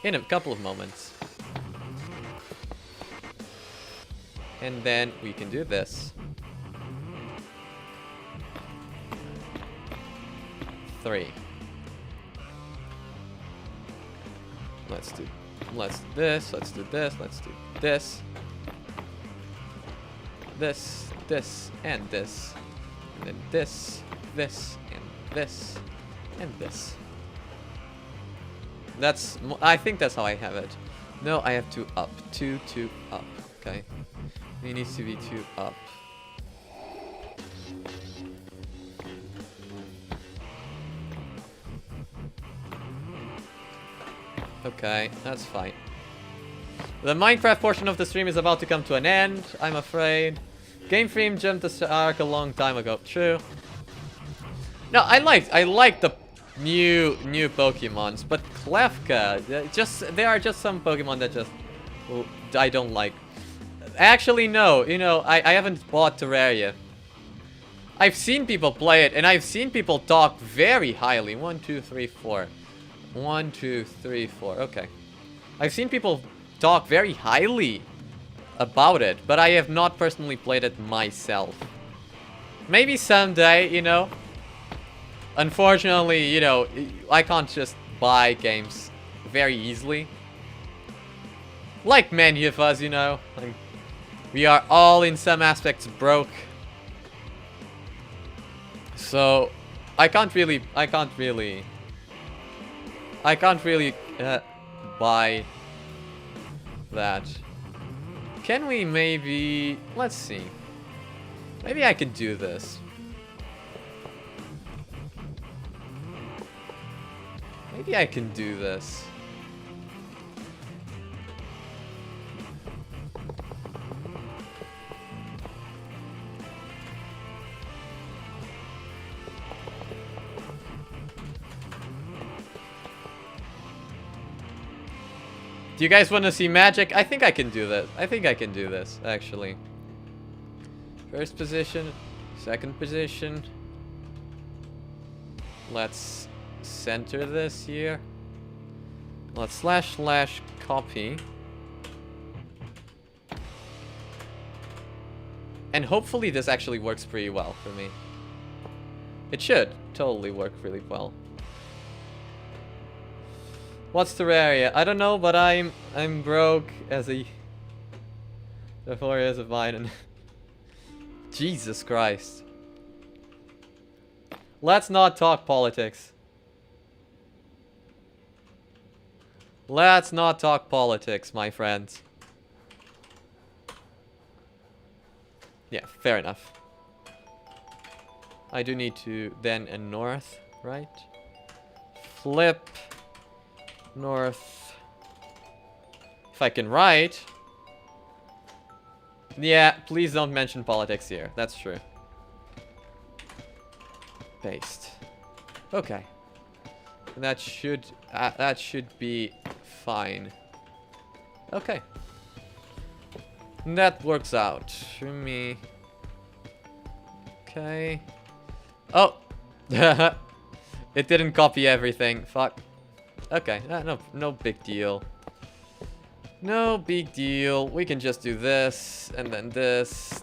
in a couple of moments. And then we can do this. 3. Let's do this, let's do this, let's do this. This, and this. And then this, and this, and this. That's, I think that's how I have it. No, I have 2 up. 2 up. Okay. It needs to be 2 up. Okay, that's fine. The Minecraft portion of the stream is about to come to an end, I'm afraid. Game Frame jumped the shark a long time ago. True. No, I like the new Pokemons, but Klefka, there are just some Pokemon that just I don't like. Actually, no. You know, I haven't bought Terraria. I've seen people play it, and I've seen people talk very highly. 1, 2, 3, 4. 1, 2, 3, 4. Okay. I've seen people talk very highly about it, but I have not personally played it myself. Maybe someday, you know. Unfortunately, you know, I can't just buy games very easily. Like many of us, you know. We are all in some aspects broke. So, I can't really buy that. Can we maybe... Let's see. Maybe I could do this. Maybe I can do this. Do you guys want to see magic? I think I can do this. I think I can do this, actually. First position, second position. Let's center this here. Let's / copy. And hopefully this actually works pretty well for me. It should totally work really well. What's Terraria? I don't know, but I'm broke as a... Therefore as a Biden. Jesus Christ. Let's not talk politics. Let's not talk politics, my friends. Yeah, fair enough. I do need to then a north, right? Flip north. If I can write. Yeah, please don't mention politics here. That's true. Paste. Okay. That should be fine. Okay. That works out for me. Okay. Oh. It didn't copy everything. Fuck. Okay, no big deal. No big deal. We can just do this, and then this,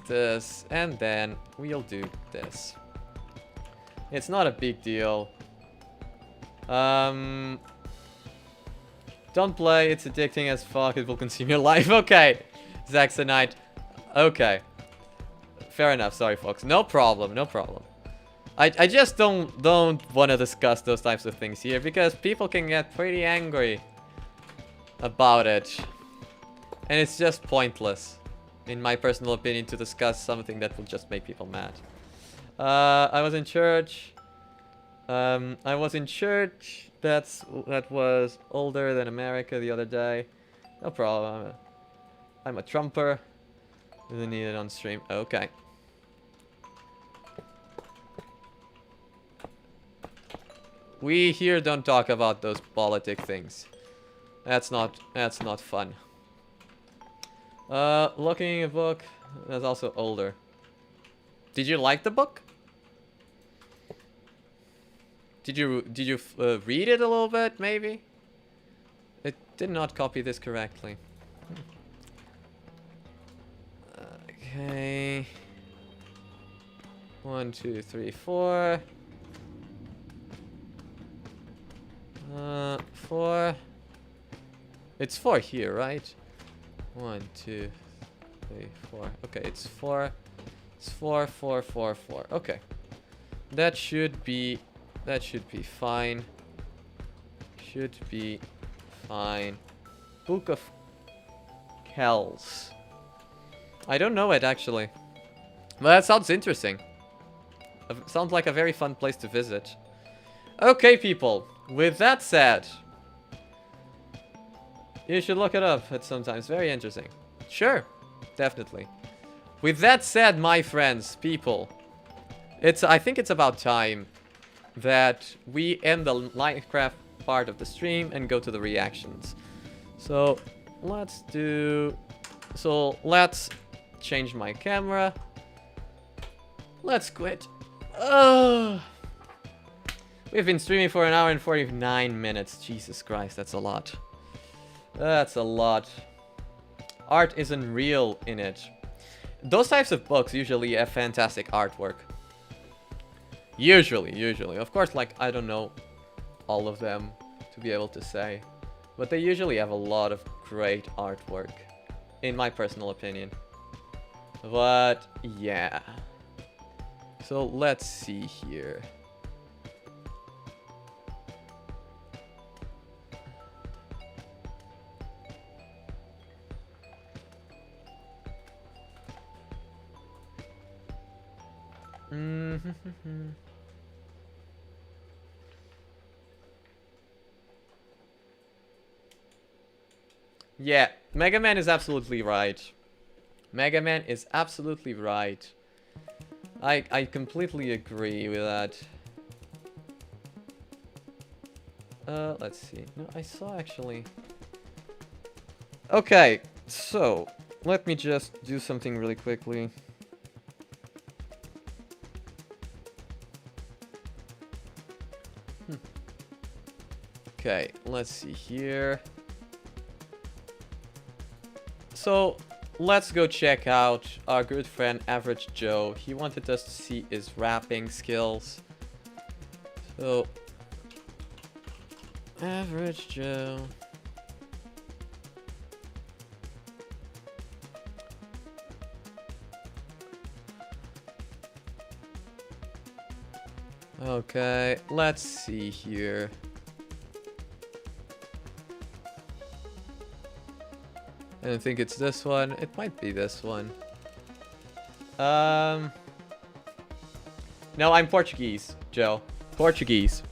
and then we'll do this. It's not a big deal. Don't play, it's addicting as fuck, it will consume your life. Okay, Zaxonite. Okay. Fair enough, sorry folks. No problem, no problem. I just don't want to discuss those types of things here because people can get pretty angry about it. And it's just pointless, in my personal opinion, to discuss something that will just make people mad. I was in church. I was in church. That was older than America the other day. No problem. I'm a Trumper. Didn't need it on stream. Okay. We here don't talk about those politic things. That's not fun. Looking at a book that's also older. Did you like the book? Did you read it a little bit, maybe? It did not copy this correctly. Okay. 1, 2, 3, 4. 4. It's 4 here, right? 1, 2, 3, 4. Okay, it's 4. It's 4, 4, 4, 4. Okay. That should be fine. Should be fine. Book of Kells. I don't know it actually. But that sounds interesting. Sounds like a very fun place to visit. Okay, people. With that said, you should look it up. It's sometimes very interesting. Sure, definitely. With that said, my friends, people, I think it's about time that we end the Minecraft part of the stream and go to the reactions. So let's change my camera. Let's quit. We've been streaming for 1 hour and 49 minutes. Jesus Christ, that's a lot. That's a lot. Art isn't real in it. Those types of books usually have fantastic artwork. Usually. Of course, like, I don't know all of them to be able to say. But they usually have a lot of great artwork, in my personal opinion. But, yeah. So, let's see here. Yeah, Mega Man is absolutely right. Mega Man is absolutely right. I completely agree with that. Let's see. No, I saw actually. Okay, so let me just do something really quickly. Okay, let's see here. So, let's go check out our good friend Average Joe. He wanted us to see his rapping skills. So, Average Joe. Okay, let's see here. I don't think it's this one. It might be this one. No, I'm Portuguese, Joe. Portuguese.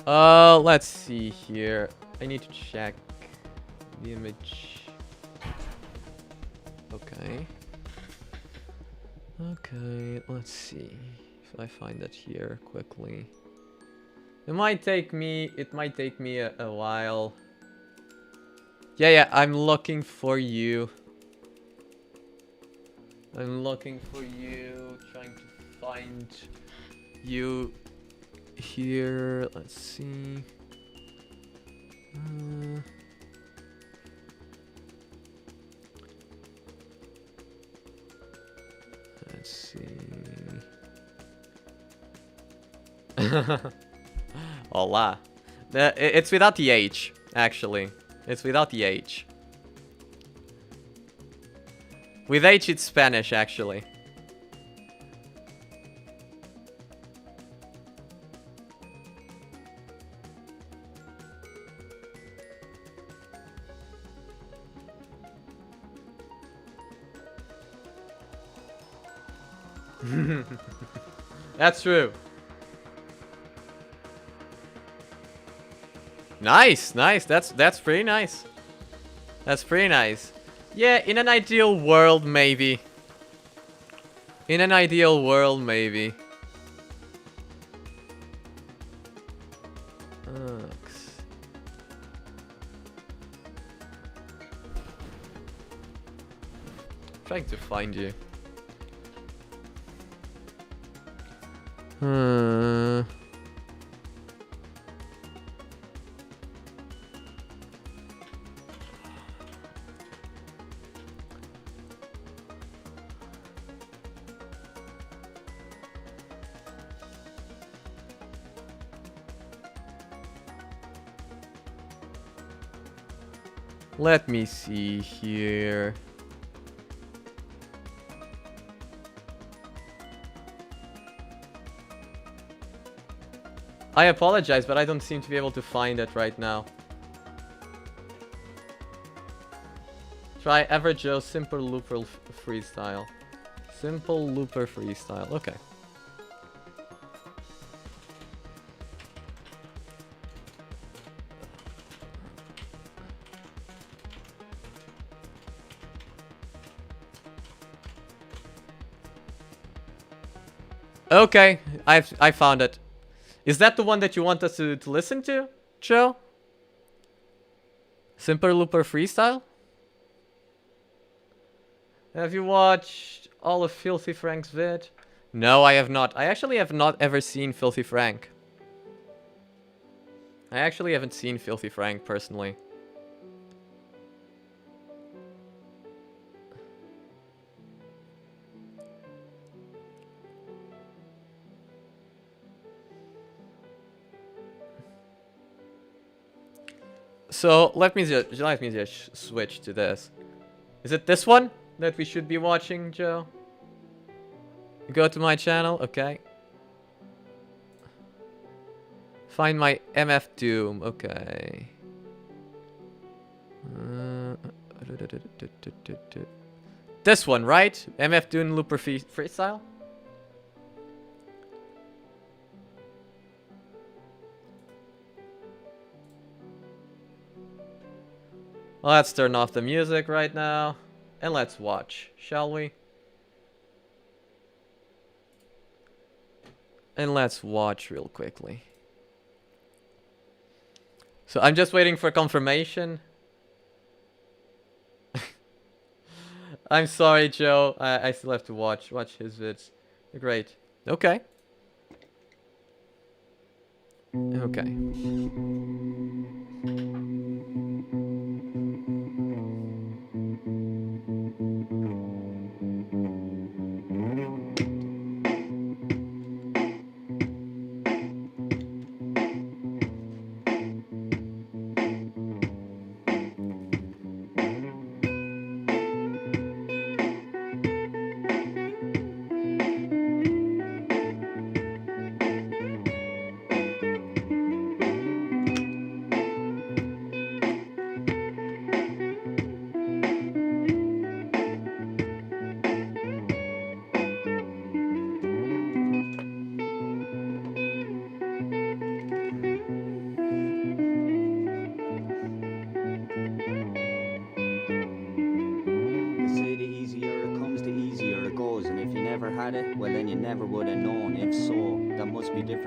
Let's see here. I need to check the image. Okay. Okay, let's see if I find it here quickly. It might take me a while. Yeah, I'm looking for you. I'm looking for you, trying to find you here. Let's see. Let's see. Hola. It's without the H, actually. It's without the H. With H, it's Spanish, actually. That's true. Nice. That's pretty nice. That's pretty nice. Yeah, in an ideal world, maybe. In an ideal world, maybe. Trying to find you. Let me see here. I apologize, but I don't seem to be able to find it right now. Try Ever Joe Simple Looper Freestyle. Simple Looper Freestyle. Okay. Okay, I found it. Is that the one that you want us to listen to, Joe? Simple Looper Freestyle? Have you watched all of Filthy Frank's vid? No, I have not. I actually have not ever seen Filthy Frank. I actually haven't seen Filthy Frank personally. So let me just switch to this. Is it this one that we should be watching, Joe? Go to my channel, okay. Find my MF Doom, okay. This one, right? MF Doom Looper Freestyle? Let's turn off the music right now. And let's watch, shall we? And let's watch real quickly. So I'm just waiting for confirmation. I'm sorry, Joe. I still have to watch his vids. Great. Okay. Okay.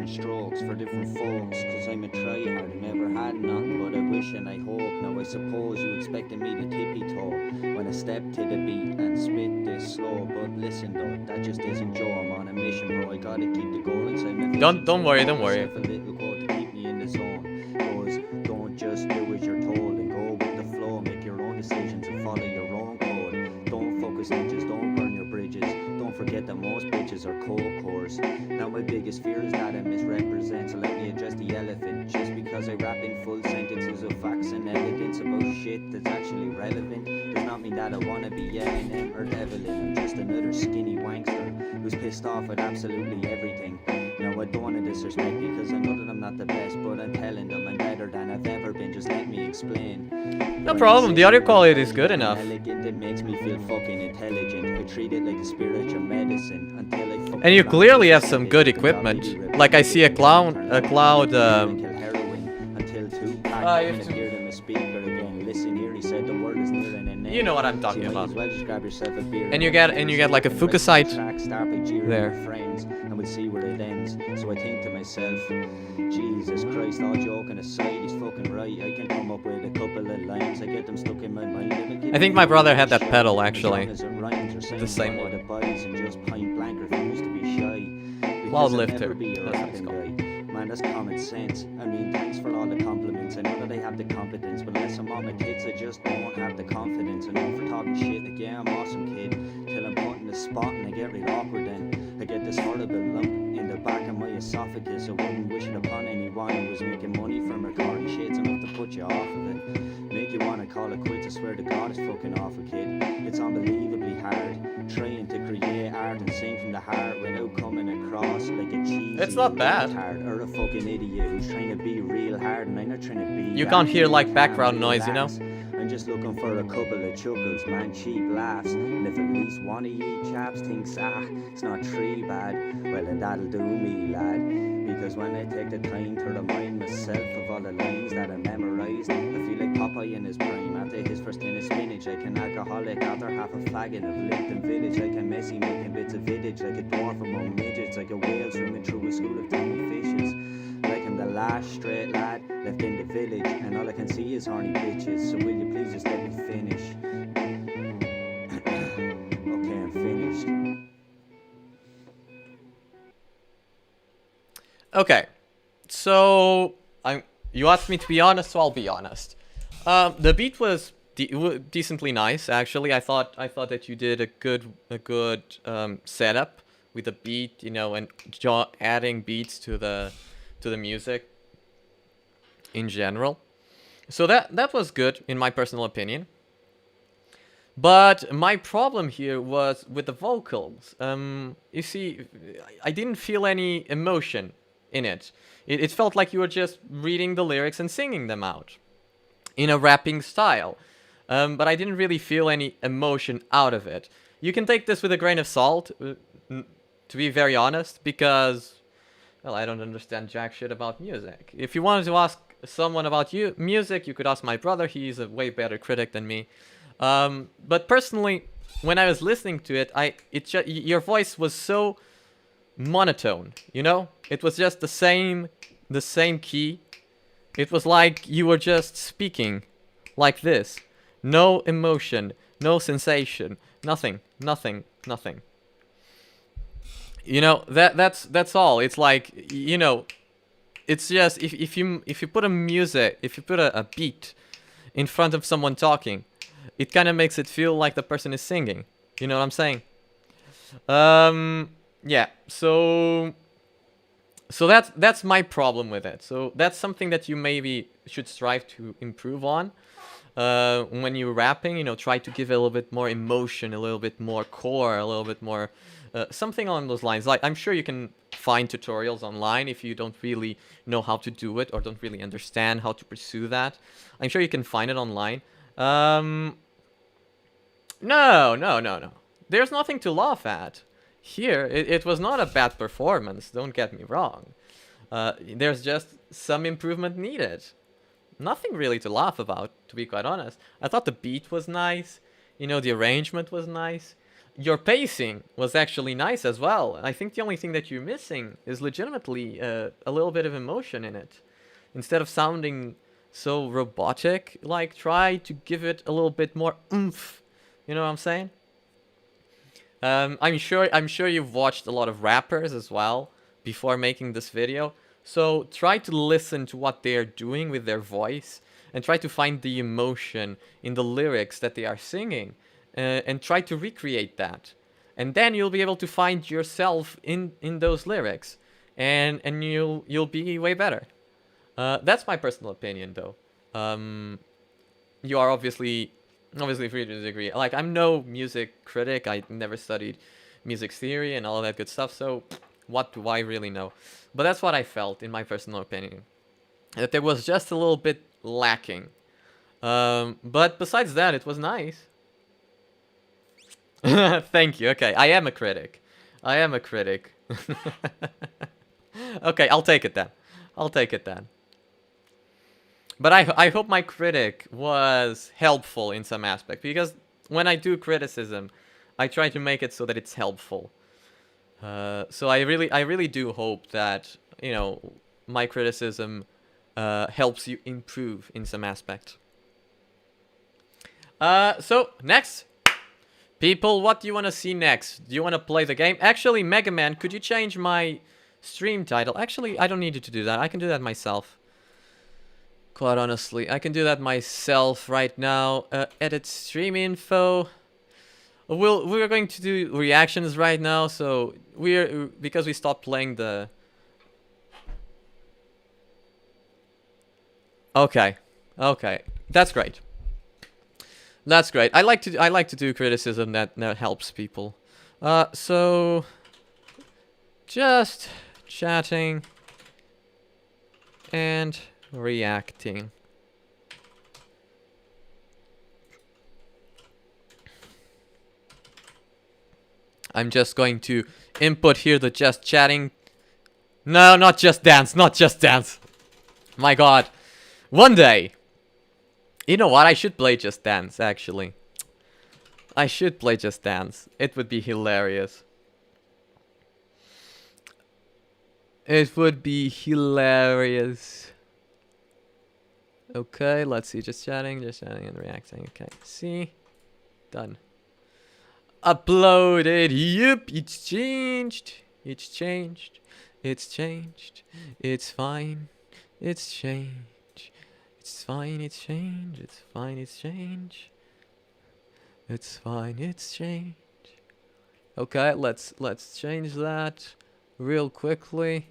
Strokes for different folks, cause I'm a tryhard and never had none, but I wish and I hope. Now I suppose you expected me to tippy toe when I step to the beat and spit this slow, but listen though, that just isn't Joe. I'm on a mission, bro. I gotta keep the goal inside my vision. Don't worry. A little quote to keep me in the zone. Goes, don't just do as you're told and go with the flow. Make your own decisions and follow your own code. Don't focus inches, don't burn your bridges. Don't forget that most bitches are cold cores. Now my biggest fear is that I misrepresent, so let me address the elephant. Just because I rap in full sentences of facts and evidence about shit that's actually relevant does not mean that I wanna be Eminem or Evelyn. I'm just another skinny wankster who's pissed off at absolutely everything. Now I don't wanna disrespect because I know that I'm not the best, but I'm telling them I'm better than I've ever been. Just let me explain. No problem, the audio quality is good enough. Elegant, it makes me feel fucking intelligent. I treat it like a spiritual medicine until I fucking. And you clearly have some good equipment. Like I see a cloud. You have to hear them speaker again. Listen here, he said the word is near and You know what I'm talking about. Well just grab yourself a beer and you get like a Fukusite there. And and we'll see where it ends. So I think to myself, Jesus Christ, all joking aside, he's fucking right. I can come up with a couple of lines, I get them stuck in my mind. I think my brother had that pedal actually. The same one. And just point blank refuse to be shy. Loud I'll lifter. never be a rapping guy. Man, that's common sense. I mean, thanks for all the compliments. I know that I have the competence, but unless I'm on my kids, I just don't have the confidence. I know for talking shit, like, yeah, I'm awesome, kid. Till I'm put in the spot and I get real awkward then. I get this horrible lump in the back of my esophagus. I wouldn't wish it upon anyone who was making money from recording shit's enough to put you off of it. Make you wanna call it quits, I swear to God it's fucking awful, kid. It's unbelievably hard, trying to create art and sing from the heart without coming across like a cheesy It's not bad. Or a fucking idiot who's trying to be real hard and I'm not trying to be. You can't hear like background noise, you know? I'm just looking for a couple of chuckles, man, cheap laughs. And if at least one of you chaps thinks, it's not too bad, well then that'll do me, lad. Because when I take the time to remind myself of all the lines that I memorized, I feel like Popeye in his prime. After his first tin of spinach, like an alcoholic after half a flagon of Lipton Village, like a Messi making bits of village, like a dwarf among midgets, like a whale swimming through a school of tiny fishes. Like I'm the last straight lad left in the village, and all I can see is horny bitches. So will you please just let me finish? Okay, I'm finished. Okay, so you asked me to be honest, so I'll be honest. The beat was decently nice, actually. I thought that you did a good setup with the beat, you know, and adding beats to the music in general. So that was good in my personal opinion. But my problem here was with the vocals. You see, I didn't feel any emotion in it. It felt like you were just reading the lyrics and singing them out in a rapping style. But I didn't really feel any emotion out of it. You can take this with a grain of salt, to be very honest, because, well, I don't understand jack shit about music. If you wanted to ask someone about music, you could ask my brother. He's a way better critic than me. But personally, when I was listening to it, your voice was so monotone, you know? It was just the same key. It was like you were just speaking like this. No emotion, no sensation, nothing. You know, that's all. It's like, you know, it's just if you put a beat in front of someone talking, it kind of makes it feel like the person is singing. You know what I'm saying? Yeah. So that's my problem with it. So that's something that you maybe should strive to improve on. When you're rapping, you know, try to give a little bit more emotion, a little bit more core, a little bit more something along those lines. Like, I'm sure you can find tutorials online if you don't really know how to do it or don't really understand how to pursue that. I'm sure you can find it online. No. There's nothing to laugh at. Here, it was not a bad performance, don't get me wrong. There's just some improvement needed. Nothing really to laugh about, to be quite honest. I thought the beat was nice. You know, the arrangement was nice. Your pacing was actually nice as well. I think the only thing that you're missing is legitimately a little bit of emotion in it. Instead of sounding so robotic, like, try to give it a little bit more oomph. You know what I'm saying? I'm sure you've watched a lot of rappers as well before making this video. So try to listen to what they are doing with their voice and try to find the emotion in the lyrics that they are singing, and try to recreate that. And then you'll be able to find yourself in those lyrics, and you'll be way better. That's my personal opinion, though. You are obviously free to disagree. Like, I'm no music critic. I never studied music theory and all that good stuff, so what do I really know? But that's what I felt, in my personal opinion. That there was just a little bit lacking. But besides that, it was nice. Thank you. Okay, I am a critic. Okay, I'll take it then. But I hope my critic was helpful in some aspect, because when I do criticism, I try to make it so that it's helpful. So I really do hope that, you know, my criticism helps you improve in some aspect. So next, people, what do you want to see next? Do you want to play the game? Actually, Mega Man, could you change my stream title? Actually, I don't need you to do that. I can do that myself. Quite honestly, I can do that myself right now. Edit stream info. We're going to do reactions right now, so because we stopped playing the. Okay, that's great. That's great. I like to do criticism that helps people. So just chatting and reacting. I'm just going to input here the just chatting. No, not just dance, not just dance. My god. One day. You know what? I should play Just Dance, actually. I should play Just Dance. It would be hilarious. It would be hilarious. Okay, let's see. Just chatting and reacting. Okay, see? Done. Uploaded. Yep, it's changed. It's changed. It's changed. It's fine. It's changed. It's fine, it's change. It's fine, it's change. It's fine, it's change. Okay, let's change that real quickly.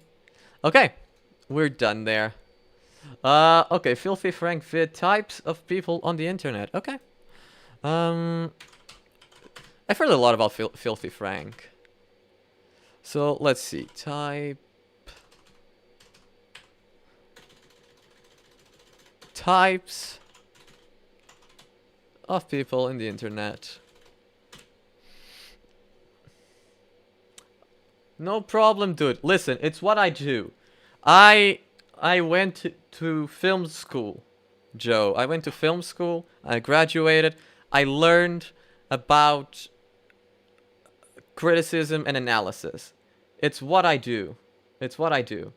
Okay, we're done there. Okay, Filthy Frank vid types of people on the internet. Okay. I've heard a lot about Filthy Frank. So let's see. Types of people in the internet. No problem, dude. Listen, it's what I do. I went to film school, Joe. I went to film school. I graduated. I learned about criticism and analysis. It's what I do. It's what I do.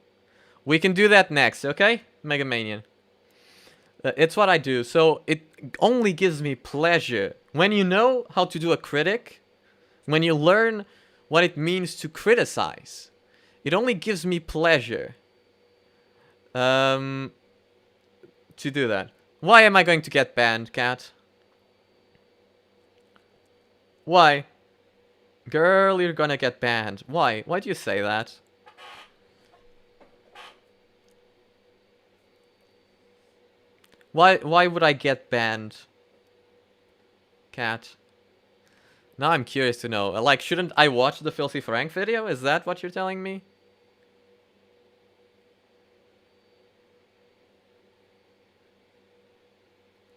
We can do that next, okay? Megamanian. It's what I do, so it only gives me pleasure. When you know how to do a critic, when you learn what it means to criticize, it only gives me pleasure to do that. Why am I going to get banned, Cat? Why? Girl, you're gonna get banned. Why? Why do you say that? Why would I get banned? Cat. Now I'm curious to know. Like, shouldn't I watch the Filthy Frank video? Is that what you're telling me?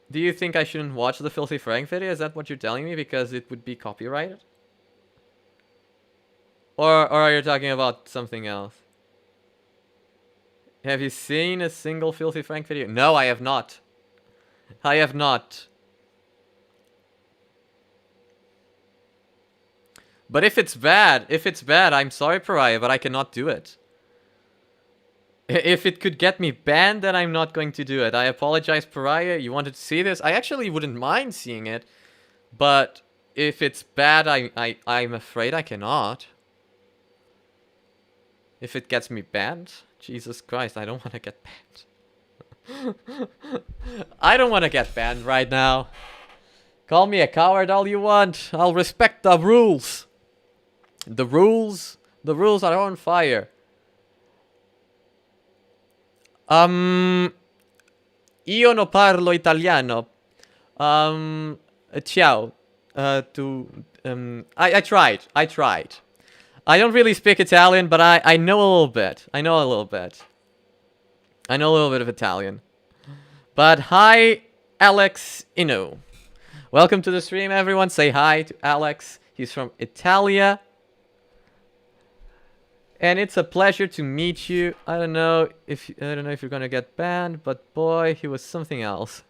Do you think I shouldn't watch the Filthy Frank video? Is that what you're telling me? Because it would be copyrighted? Or are you talking about something else? Have you seen a single Filthy Frank video? No, I have not. I have not. But if it's bad, I'm sorry, Pariah, but I cannot do it. If it could get me banned, then I'm not going to do it. I apologize, Pariah. You wanted to see this? I actually wouldn't mind seeing it. But if it's bad, I'm afraid I cannot. If it gets me banned? Jesus Christ, I don't want to get banned. I don't want to get banned right now. Call me a coward all you want. I'll respect the rules. The rules are on fire. Io no parlo italiano. Ciao. I tried. I don't really speak Italian, but I know a little bit. I know a little bit of Italian. But hi, Alex Inu. Welcome to the stream, everyone. Say hi to Alex. He's from Italia. And it's a pleasure to meet you. I don't know if you're gonna get banned, but boy, he was something else.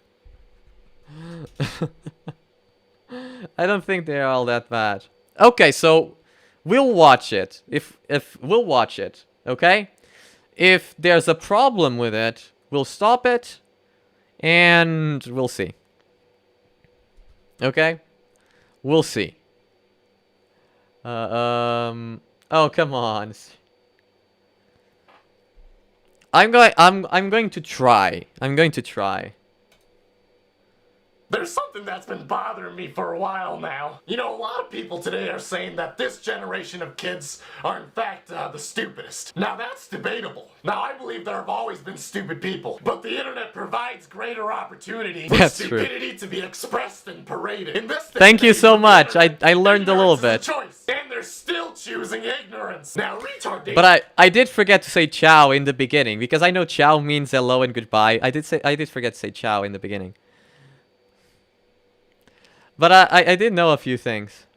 I don't think they are all that bad. Okay, so we'll watch it. If we'll watch it, okay? If there's a problem with it, we'll stop it, and we'll see. Okay? We'll see. Oh, come on. I'm going to try. I'm going to try. There's something that's been bothering me for a while now. You know, a lot of people today are saying that this generation of kids are in fact the stupidest. Now that's debatable. Now I believe there have always been stupid people, but the internet provides greater opportunity for stupidity to be expressed and paraded. In this Thank you so much. I learned a little bit. Choice, and they're still choosing ignorance. Now retardation. But I did forget to say ciao in the beginning because I know ciao means hello and goodbye. I did forget to say ciao in the beginning. But I did know a few things.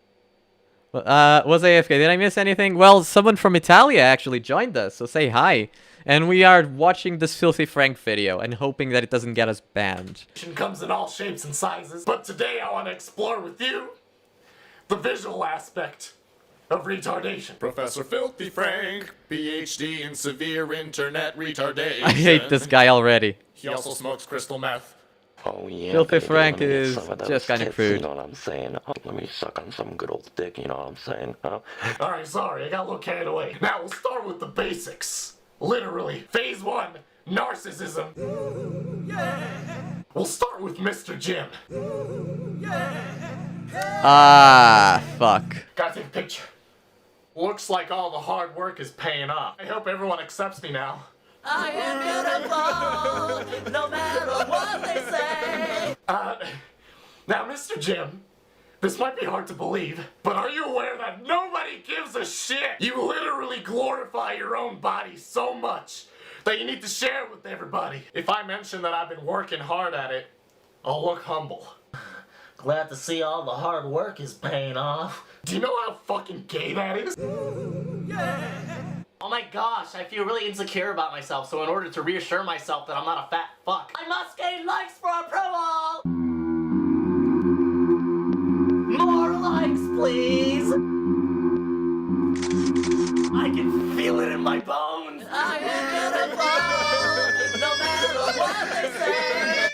Was AFK? Did I miss anything? Well, someone from Italia actually joined us, so say hi. And we are watching this Filthy Frank video and hoping that it doesn't get us banned. Comes in all shapes and sizes, but today I want to explore with you the visual aspect of retardation. Professor Filthy Frank, PhD in severe internet retardation. I hate this guy already. He also smokes crystal meth. Oh yeah, Filthy baby, Frank let me get is some of those just kind of tits, crude. You know what I'm saying? Let me suck on some good old dick, you know what I'm saying? Huh? Alright, sorry, I got a little carried away. Now we'll start with the basics. Literally, phase 1, narcissism. We'll start with Mr. Jim. Ah, fuck. Gotta take a picture. Looks like all the hard work is paying off. I hope everyone accepts me now. I am beautiful, no matter what they say. Now, Mr. Jim, this might be hard to believe, but are you aware that nobody gives a shit? You literally glorify your own body so much that you need to share it with everybody. If I mention that I've been working hard at it, I'll look humble. Glad to see all the hard work is paying off. Do you know how fucking gay that is? Oh my gosh, I feel really insecure about myself, so in order to reassure myself that I'm not a fat fuck, I must gain likes for approval! More likes, please! I can feel it in my bones! I am beautiful, no matter what they say!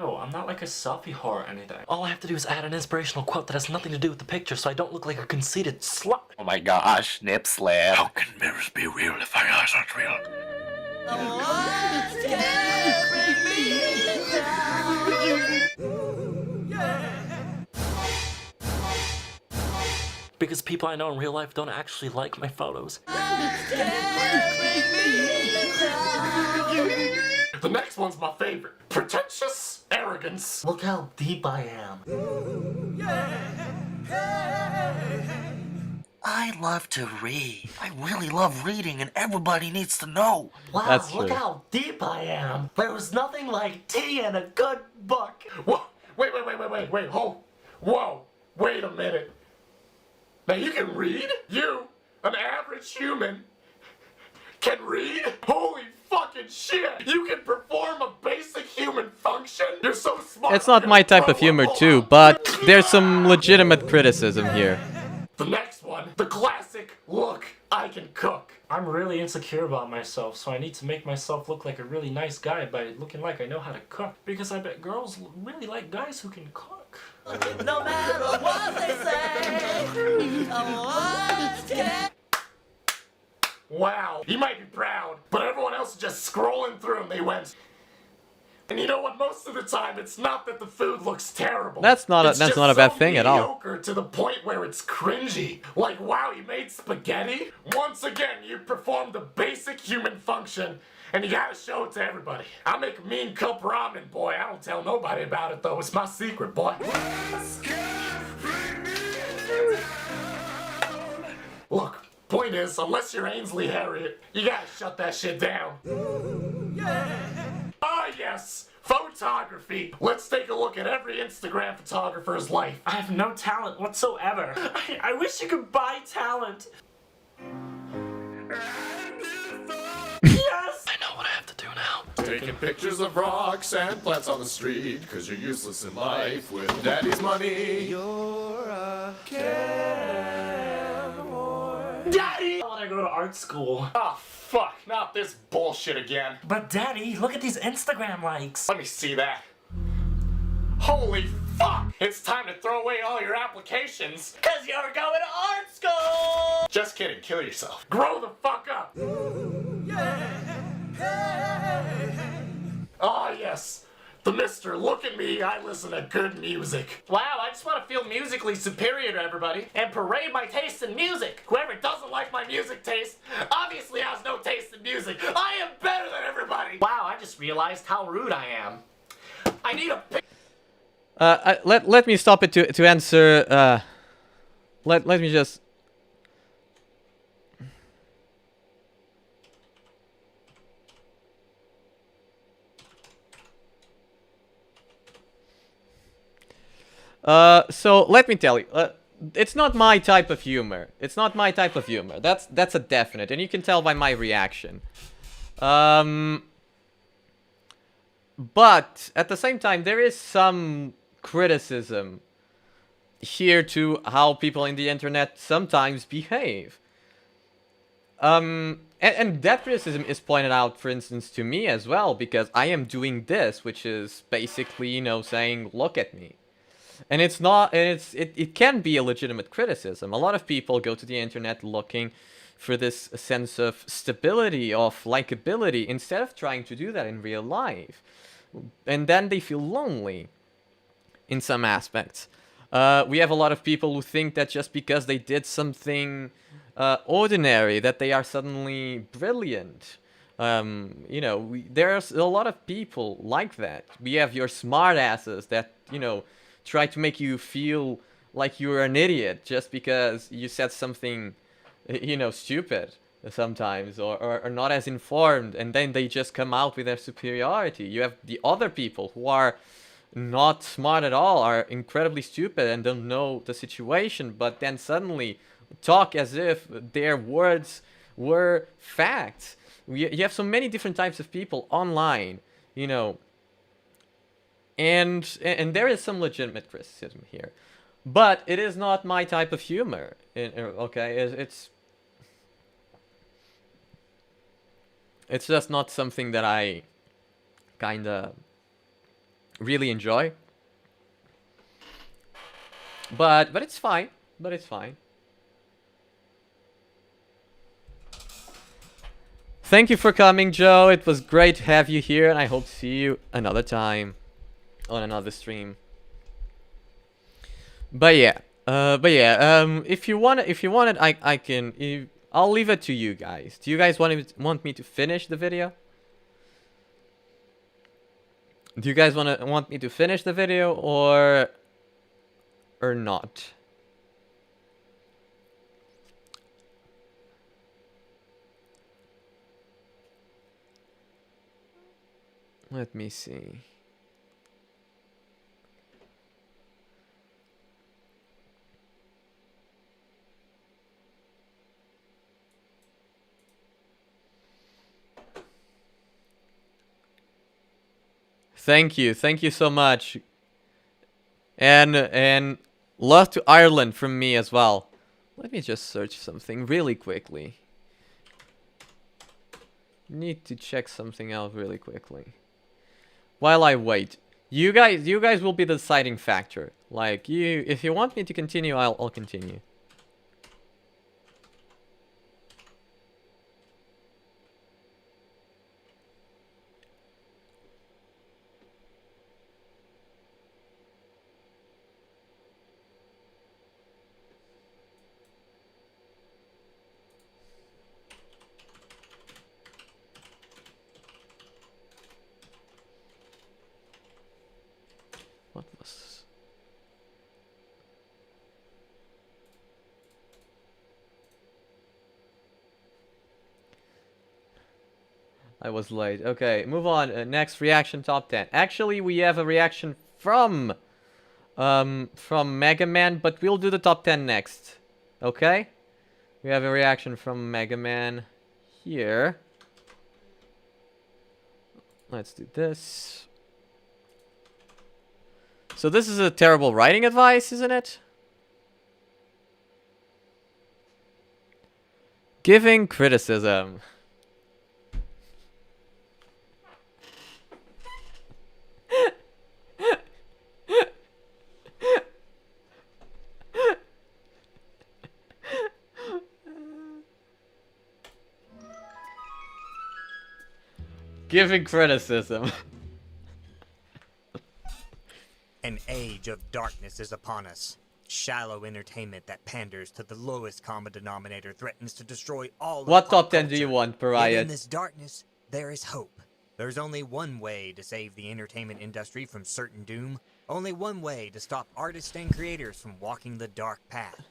No, I'm not like a selfie whore or anything. All I have to do is add an inspirational quote that has nothing to do with the picture so I don't look like a conceited slut. Oh my gosh, nip slap. How can mirrors be real if our eyes aren't real? Because people I know in real life don't actually like my photos. The next one's my favorite. Pretentious arrogance. Look how deep I am. I love to read. I really love reading and everybody needs to know. Wow, That's look true. how deep I am. There was nothing like tea and a good book. Whoa, wait, hold. Whoa, wait a minute. Now you can read? You, an average human, can read? Holy fucking shit! You can perform a basic human function? You're so smart. It's not my type of humor too, but there's some legitimate criticism here. The next one, the classic, look, I can cook. I'm really insecure about myself, so I need to make myself look like a really nice guy by looking like I know how to cook. Because I bet girls really like guys who can cook. No matter what they say. Wow, you might be proud, but everyone else is just scrolling through and they went. And you know what? Most of the time, it's not that the food looks terrible. That's not a It's just bad so thing at all. mediocre to the point where it's cringy. Like, wow, you made spaghetti? Once again, you performed a basic human function, and you gotta show it to everybody. I make a mean cup ramen, boy. I don't tell nobody about it, though. It's my secret, boy. Look, point is, unless you're Ainsley Harriet, you gotta shut that shit down. Ah, yes, photography. Let's take a look at every Instagram photographer's life. I have no talent whatsoever. I wish you could buy talent. Yes! I know what I have to do now. Taking pictures of rocks and plants on the street, cause you're useless in life with daddy's money. You're a cat. Daddy! I want to go to art school. Oh, fuck, not this bullshit again. But Daddy, look at these Instagram likes. Let me see that. Holy fuck! It's time to throw away all your applications. Cause you're going to art school! Just kidding, kill yourself. Grow the fuck up! Ah, yes. The Mr. Look at Me, I listen to good music. Wow, I just want to feel musically superior to everybody and parade my taste in music. Whoever doesn't like my music taste obviously has no taste in music. I am better than everybody! Wow, I just realized how rude I am. I need a pic. Let me stop it to answer. Let me just. So let me tell you, it's not my type of humor. It's not my type of humor. That's a definite, and you can tell by my reaction. But at the same time, there is some criticism here to how people in the internet sometimes behave. And that criticism is pointed out, for instance, to me as well, because I am doing this, which is basically, you know, saying, look at me. And it's not, and it can be a legitimate criticism. A lot of people go to the internet looking for this sense of stability, of likability, instead of trying to do that in real life. And then they feel lonely in some aspects. We have a lot of people who think that just because they did something ordinary, that they are suddenly brilliant. You know, there's a lot of people like that. We have your smart asses that, you know, try to make you feel like you're an idiot just because you said something, you know, stupid sometimes, or not as informed, and then they just come out with their superiority. You have the other people who are not smart at all, are incredibly stupid and don't know the situation, but then suddenly talk as if their words were facts. You have so many different types of people online, you know, and there is some legitimate criticism here, but it is not my type of humor. Okay, it's just not something that I kinda really enjoy. But it's fine. But it's fine. Thank you for coming, Joe. It was great to have you here, and I hope to see you another time on another stream. But yeah, if you want it, I can. I'll leave it to you guys. Do you guys want me to finish the video? Do you guys want me to finish the video or not? Let me see. Thank you so much. And love to Ireland from me as well. Let me just search something really quickly. Need to check something out really quickly. While I wait, you guys will be the deciding factor. Like, if you want me to continue, I'll continue. What was... I was late. Okay, move on. Next reaction, top 10. Actually, we have a reaction from Mega Man, but we'll do the top 10 next. Okay? We have a reaction from Mega Man here. Let's do this. So this is a terrible writing advice, isn't it? Giving criticism. Giving criticism. An age of darkness is upon us. Shallow entertainment that panders to the lowest common denominator threatens to destroy all of What pop top 10 do you culture. want, Yet Pariah? in this darkness, there is hope. There's only one way to save the entertainment industry from certain doom. Only one way to stop artists and creators from walking the dark path.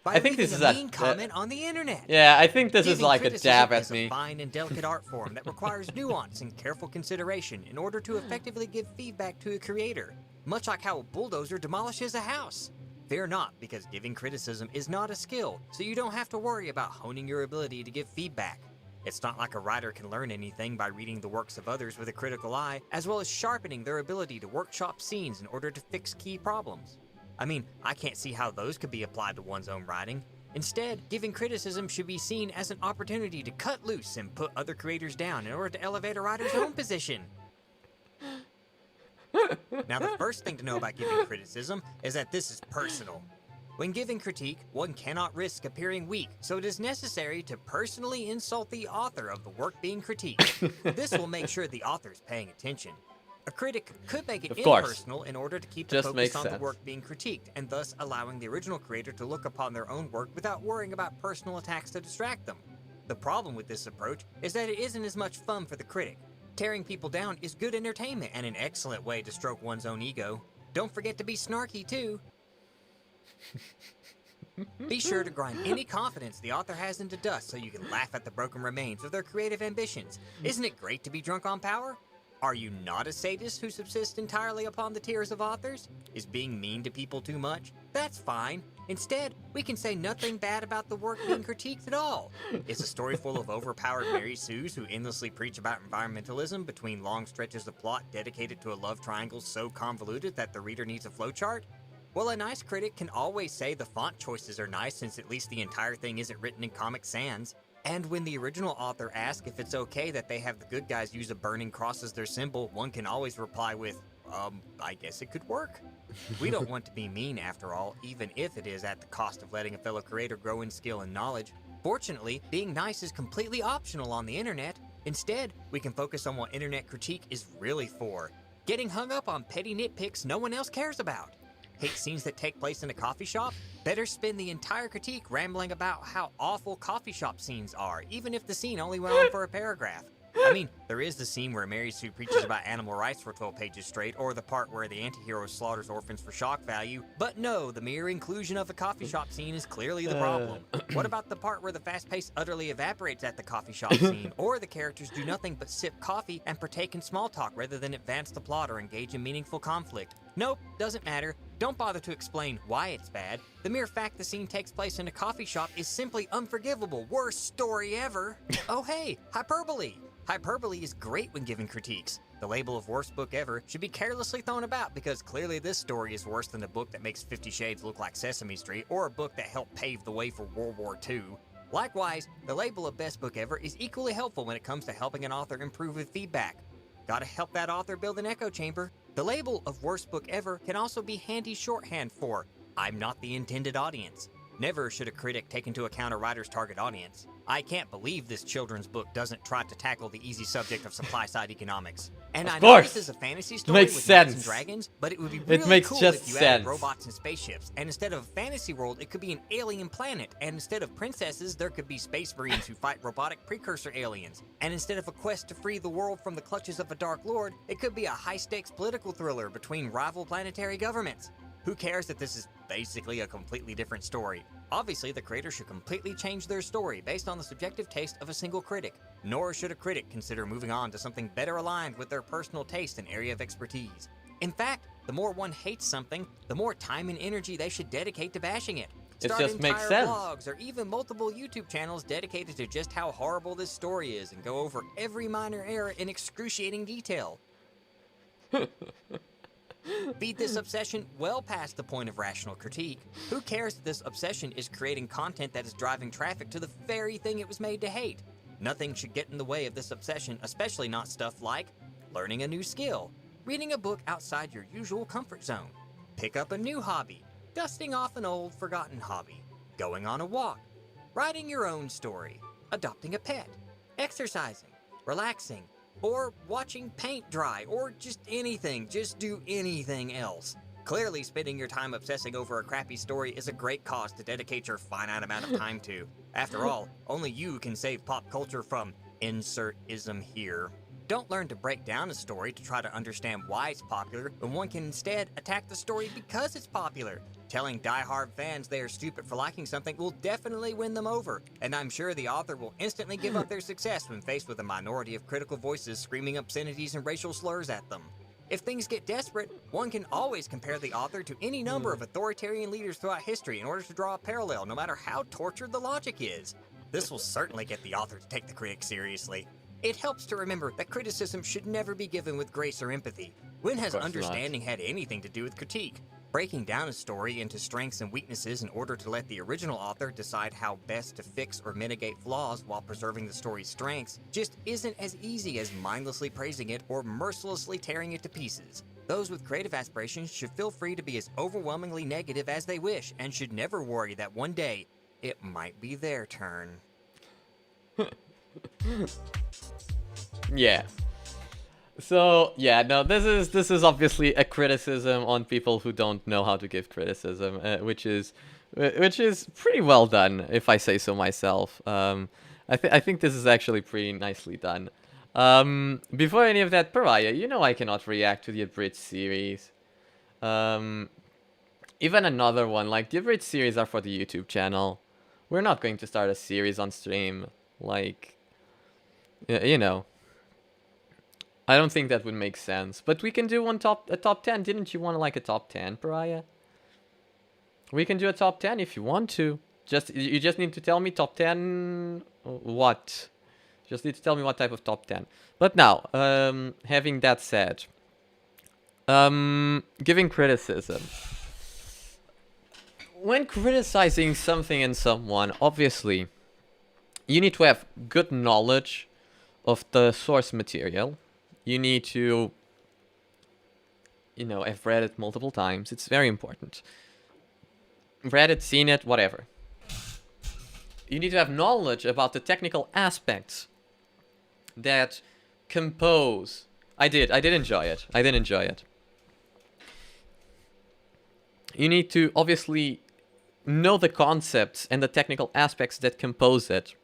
By I think leaving this is a a- mean comment on the internet. Yeah, I think this is Giving like a criticism jab at is me. a fine and delicate art form that requires nuance and careful consideration in order to effectively give feedback to a creator, much like how a bulldozer demolishes a house. Fear not, because giving criticism is not a skill, so you don't have to worry about honing your ability to give feedback. It's not like a writer can learn anything by reading the works of others with a critical eye, as well as sharpening their ability to workshop scenes in order to fix key problems. I mean, I can't see how those could be applied to one's own writing. Instead, giving criticism should be seen as an opportunity to cut loose and put other creators down in order to elevate a writer's own position. Now, the first thing to know about giving criticism is that this is personal. When giving critique, one cannot risk appearing weak, so it is necessary to personally insult the author of the work being critiqued. This will make sure the author is paying attention. A critic could make it Of course. impersonal in order to keep the Just focus makes on sense. the work being critiqued, and thus allowing the original creator to look upon their own work without worrying about personal attacks to distract them. The problem with this approach is that it isn't as much fun for the critic. Tearing people down is good entertainment and an excellent way to stroke one's own ego. Don't forget to be snarky too. Be sure to grind any confidence the author has into dust so you can laugh at the broken remains of their creative ambitions. Isn't it great to be drunk on power? Are you not a sadist who subsists entirely upon the tears of authors? Is being mean to people too much? That's fine. Instead, we can say nothing bad about the work being critiqued at all. Is a story full of overpowered Mary Sues who endlessly preach about environmentalism between long stretches of plot dedicated to a love triangle so convoluted that the reader needs a flowchart? Well, a nice critic can always say the font choices are nice since at least the entire thing isn't written in Comic Sans. And when the original author asks if it's okay that they have the good guys use a burning cross as their symbol, one can always reply with, I guess it could work. We don't want to be mean after all, even if it is at the cost of letting a fellow creator grow in skill and knowledge. Fortunately, being nice is completely optional on the internet. Instead, we can focus on what internet critique is really for. Getting hung up on petty nitpicks no one else cares about. Hate scenes that take place in a coffee shop? Better spend the entire critique rambling about how awful coffee shop scenes are, even if the scene only went on for a paragraph. I mean, there is the scene where Mary Sue preaches about animal rights for 12 pages straight, or the part where the anti-hero slaughters orphans for shock value. But no, the mere inclusion of a coffee shop scene is clearly the problem. What about the part where the fast pace utterly evaporates at the coffee shop scene, or the characters do nothing but sip coffee and partake in small talk rather than advance the plot or engage in meaningful conflict? Nope, doesn't matter. Don't bother to explain why it's bad. The mere fact the scene takes place in a coffee shop is simply unforgivable. Worst story ever. Oh hey, hyperbole. Hyperbole is great when giving critiques. The label of worst book ever should be carelessly thrown about because clearly this story is worse than a book that makes 50 Shades look like Sesame Street or a book that helped pave the way for World War II. Likewise, the label of best book ever is equally helpful when it comes to helping an author improve with feedback. Gotta help that author build an echo chamber. The label of worst book ever can also be handy shorthand for I'm not the intended audience. Never should a critic take into account a writer's target audience. I can't believe this children's book doesn't try to tackle the easy subject of supply-side economics. And I know this is a fantasy story Makes with knights and sense. dragons, but it would be really makes cool just if you sense. added robots and spaceships. And instead of a fantasy world, it could be an alien planet. And instead of princesses, there could be space marines who fight robotic precursor aliens. And instead of a quest to free the world from the clutches of a dark lord, it could be a high-stakes political thriller between rival planetary governments. Who cares that this is basically a completely different story? Obviously, the creator should completely change their story based on the subjective taste of a single critic. Nor should a critic consider moving on to something better aligned with their personal taste and area of expertise. In fact, the more one hates something, the more time and energy they should dedicate to bashing it. It Start just entire makes sense. blogs or even multiple YouTube channels dedicated to just how horrible this story is and go over every minor error in excruciating detail. Feed this obsession well past the point of rational critique. Who cares if this obsession is creating content that is driving traffic to the very thing it was made to hate? Nothing should get in the way of this obsession, especially not stuff like learning a new skill, reading a book outside your usual comfort zone, pick up a new hobby, dusting off an old forgotten hobby, going on a walk, writing your own story, adopting a pet, exercising, relaxing, or watching paint dry, or just anything. Just do anything else. Clearly, spending your time obsessing over a crappy story is a great cause to dedicate your finite amount of time to. After all, only you can save pop culture from insert-ism here. Don't learn to break down a story to try to understand why it's popular, when one can instead attack the story because it's popular. Telling die-hard fans they are stupid for liking something will definitely win them over, and I'm sure the author will instantly give up their success when faced with a minority of critical voices screaming obscenities and racial slurs at them. If things get desperate, one can always compare the author to any number of authoritarian leaders throughout history in order to draw a parallel, no matter how tortured the logic is. This will certainly get the author to take the critic seriously. It helps to remember that criticism should never be given with grace or empathy. When has understanding had anything to do with critique? Breaking down a story into strengths and weaknesses in order to let the original author decide how best to fix or mitigate flaws while preserving the story's strengths just isn't as easy as mindlessly praising it or mercilessly tearing it to pieces. Those with creative aspirations should feel free to be as overwhelmingly negative as they wish and should never worry that one day it might be their turn. Yeah. So yeah, no, this is obviously a criticism on people who don't know how to give criticism, which is pretty well done, if I say so myself. I think this is actually pretty nicely done. Before any of that, Pariah, you know I cannot react to the abridged series. Even another one, like the abridged series are for the YouTube channel. We're not going to start a series on stream, like, you know. I don't think that would make sense, but we can do a top 10. Didn't you want like a top 10, Pariah? We can do a top 10 if you want to. You just need to tell me top 10 what? Just need to tell me what type of top 10. But now, having that said, giving criticism. When criticizing something and someone, obviously, you need to have good knowledge of the source material. You need to, you know, have read it multiple times. It's very important. Read it, seen it, whatever. You need to have knowledge about the technical aspects that compose. I did enjoy it. I did enjoy it. You need to obviously know the concepts and the technical aspects that compose it,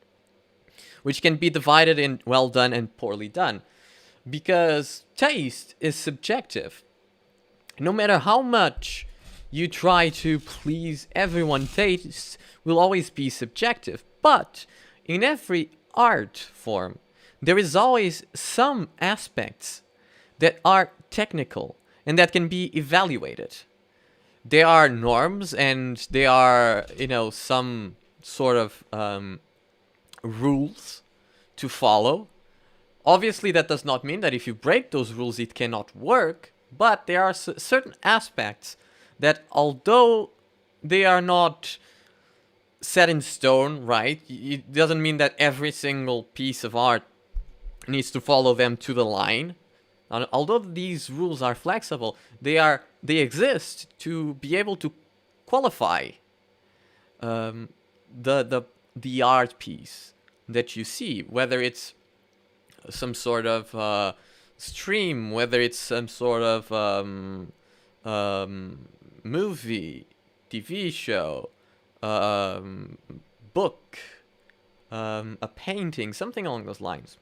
which can be divided in well done and poorly done. Because taste is subjective. No matter how much you try to please everyone, taste will always be subjective. But in every art form, there is always some aspects that are technical and that can be evaluated. There are norms and there are, you know, some sort of rules to follow. Obviously, that does not mean that if you break those rules, it cannot work. But there are certain aspects that, although they are not set in stone, right? It doesn't mean that every single piece of art needs to follow them to the line. And although these rules are flexible, they exist to be able to qualify the art piece that you see, whether it's some sort of stream, whether it's some sort of movie, TV show, book, a painting, something along those lines.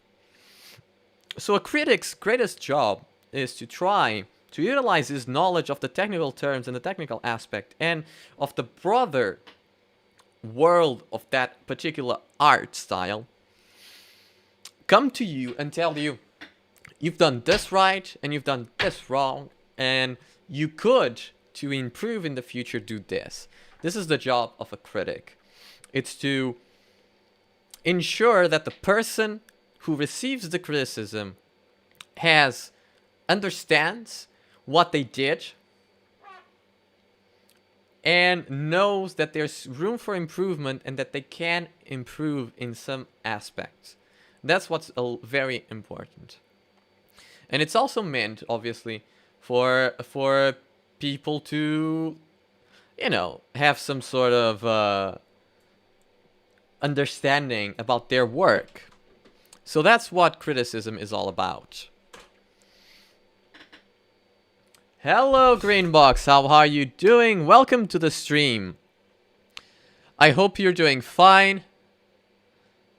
So a critic's greatest job is to try to utilize his knowledge of the technical terms and the technical aspect and of the broader world of that particular art style, come to you and tell you, you've done this right and you've done this wrong, and you could, to improve in the future, do this. This is the job of a critic. It's to ensure that the person who receives the criticism understands what they did and knows that there's room for improvement and that they can improve in some aspects. That's what's very important. And it's also meant, obviously, for people to, you know, have some sort of understanding about their work. So that's what criticism is all about. Hello, Greenbox. How are you doing? Welcome to the stream. I hope you're doing fine.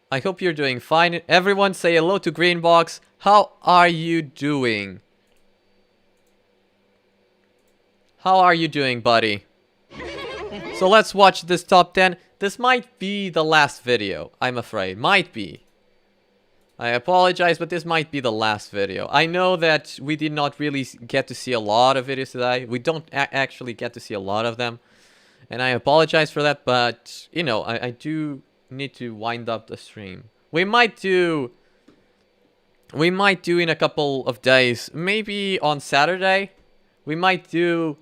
I hope you're doing fine. Everyone say hello to Greenbox. How are you doing? How are you doing, buddy? So let's watch this top 10. This might be the last video, I'm afraid. Might be. I apologize, but this might be the last video. I know that we did not really get to see a lot of videos today. We don't actually get to see a lot of them. And I apologize for that, but, you know, I do need to wind up the stream. We might do in a couple of days. Maybe on Saturday. We might do...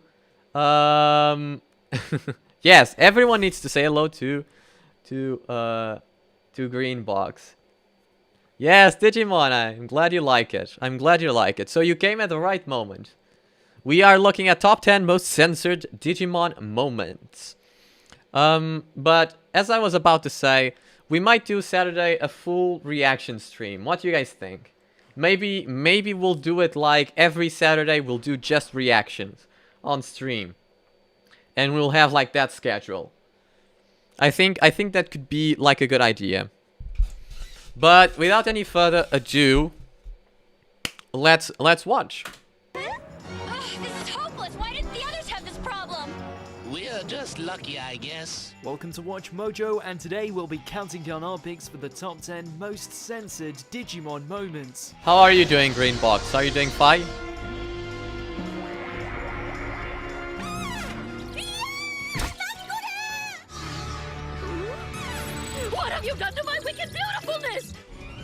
Yes, everyone needs to say hello to Greenbox. Yes, Digimon, I'm glad you like it. I'm glad you like it. So you came at the right moment. We are looking at top 10 most censored Digimon moments. But as I was about to say, we might do Saturday a full reaction stream. What do you guys think? Maybe we'll do it like every Saturday we'll do just reactions on stream. And we'll have like that schedule. I think that could be like a good idea. But without any further ado, let's watch. This is hopeless. Why didn't the others have this problem? We're just lucky, I guess. Welcome to Watch Mojo, and today we'll be counting down our picks for the top 10 most censored Digimon moments. How are you doing, Greenbox? Are you doing fine? What have you done to my wicked beautifulness?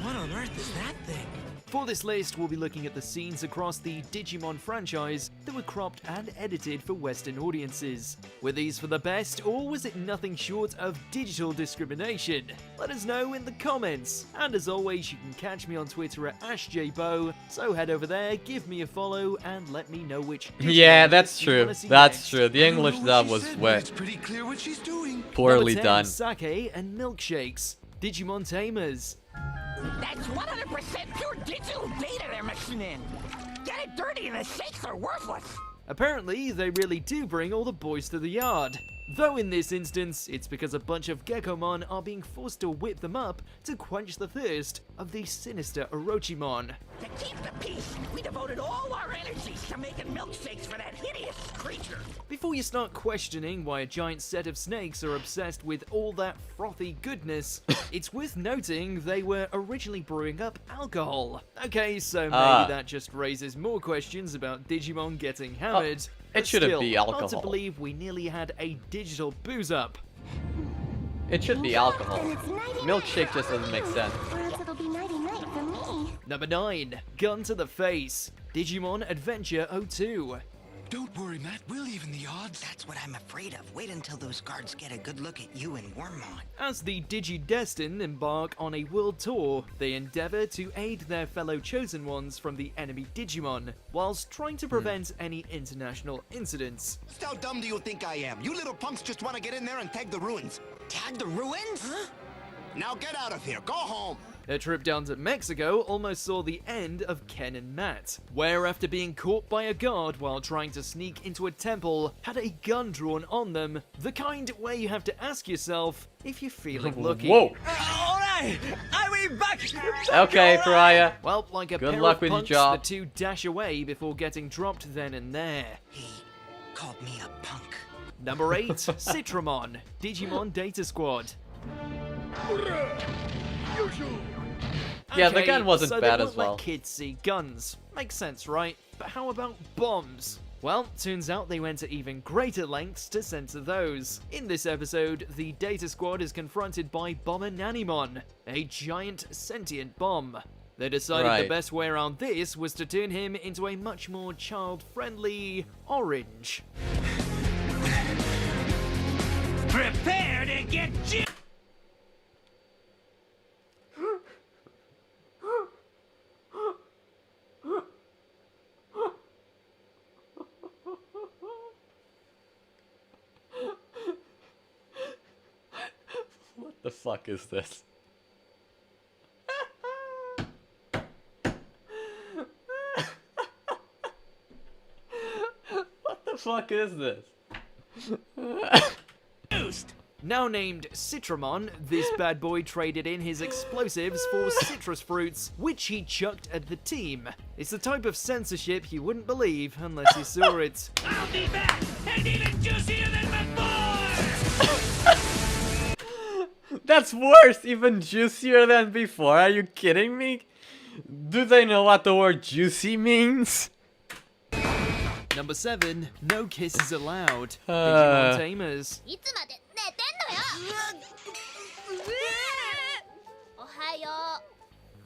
What on earth is that thing? For this list, we'll be looking at the scenes across the Digimon franchise that were cropped and edited for Western audiences. Were these for the best, or was it nothing short of digital discrimination? Let us know in the comments. And as always, you can catch me on Twitter at AshJBo, so head over there, give me a follow, and let me know which Digimon Yeah, that's you true. wanna see That's next. true. The English dub was It's pretty clear what she's doing. poorly Number 10, done. Sake and milkshakes. Digimon Tamers. That's 100% pure digital data they're mixing in. Get it dirty and the shakes are worthless. Apparently, they really do bring all the boys to the yard. Though in this instance, it's because a bunch of Gekomon are being forced to whip them up to quench the thirst of the sinister Orochimon. To keep the peace, we devoted all our energies to making milkshakes for that hideous creature. Before you start questioning why a giant set of snakes are obsessed with all that frothy goodness, it's worth noting they were originally brewing up alcohol. Okay, so maybe that just raises more questions about Digimon getting hammered. It shouldn't Still, be hard to alcohol. believe we nearly had a digital booze up. It should be alcohol. Milkshake just doesn't make sense. Or else it'll be nighty-night for me. Number 9, Gun to the Face. Digimon Adventure 02. Don't worry, Matt. We'll even the odds. That's what I'm afraid of. Wait until those guards get a good look at you and Wormmon. As the Digidestined embark on a world tour, they endeavor to aid their fellow Chosen Ones from the enemy Digimon, whilst trying to prevent any international incidents. How dumb do you think I am? You little punks just want to get in there and tag the ruins. Tag the ruins? Huh? Now get out of here. Go home. A trip down to Mexico almost saw the end of Ken and Matt, where after being caught by a guard while trying to sneak into a temple, had a gun drawn on them, the kind where you have to ask yourself if you're feeling lucky. Whoa. Alright, I'll be back. Okay, Pariah. Well, like a Good pair luck of with your punks, job. the two dash away before getting dropped then and there. He called me a punk. Number 8, Citramon, Digimon Data Squad. Yeah, the gun wasn't so bad they as won't well. let kids see guns. Makes sense, right? But how about bombs? Well, turns out they went to even greater lengths to censor those. In this episode, the Data Squad is confronted by Bomber Nanimon, a giant sentient bomb. They decided the Right. best way around this was to turn him into a much more child-friendly orange. Prepare to get What the fuck is this? What the fuck is this? Now named Citramon, this bad boy traded in his explosives for citrus fruits, which he chucked at the team. It's the type of censorship you wouldn't believe unless you saw it. I'll be back and even juicier than before! That's worse, even juicier than before. Are you kidding me? Do they know what the word juicy means? Number 7, no kisses allowed. Digimon Tamers.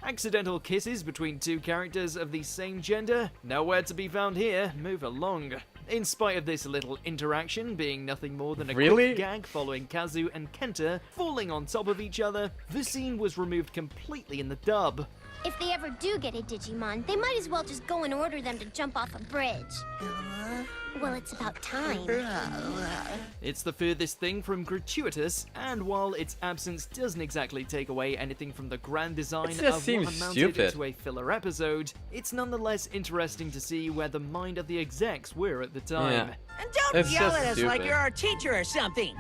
Accidental kisses between two characters of the same gender? Nowhere to be found here. Move along. In spite of this little interaction being nothing more than a Really? quick gag following Kazu and Kenta falling on top of each other, the scene was removed completely in the dub. If they ever do get a Digimon, they might as well just go and order them to jump off a bridge. Well, it's about time. It's the furthest thing from gratuitous, and while its absence doesn't exactly take away anything from the grand design It just of what seems amounted stupid. to a filler episode, it's nonetheless interesting to see where the mind of the execs were at the time. Yeah. And don't It's yell just at us like stupid. you're our teacher or something.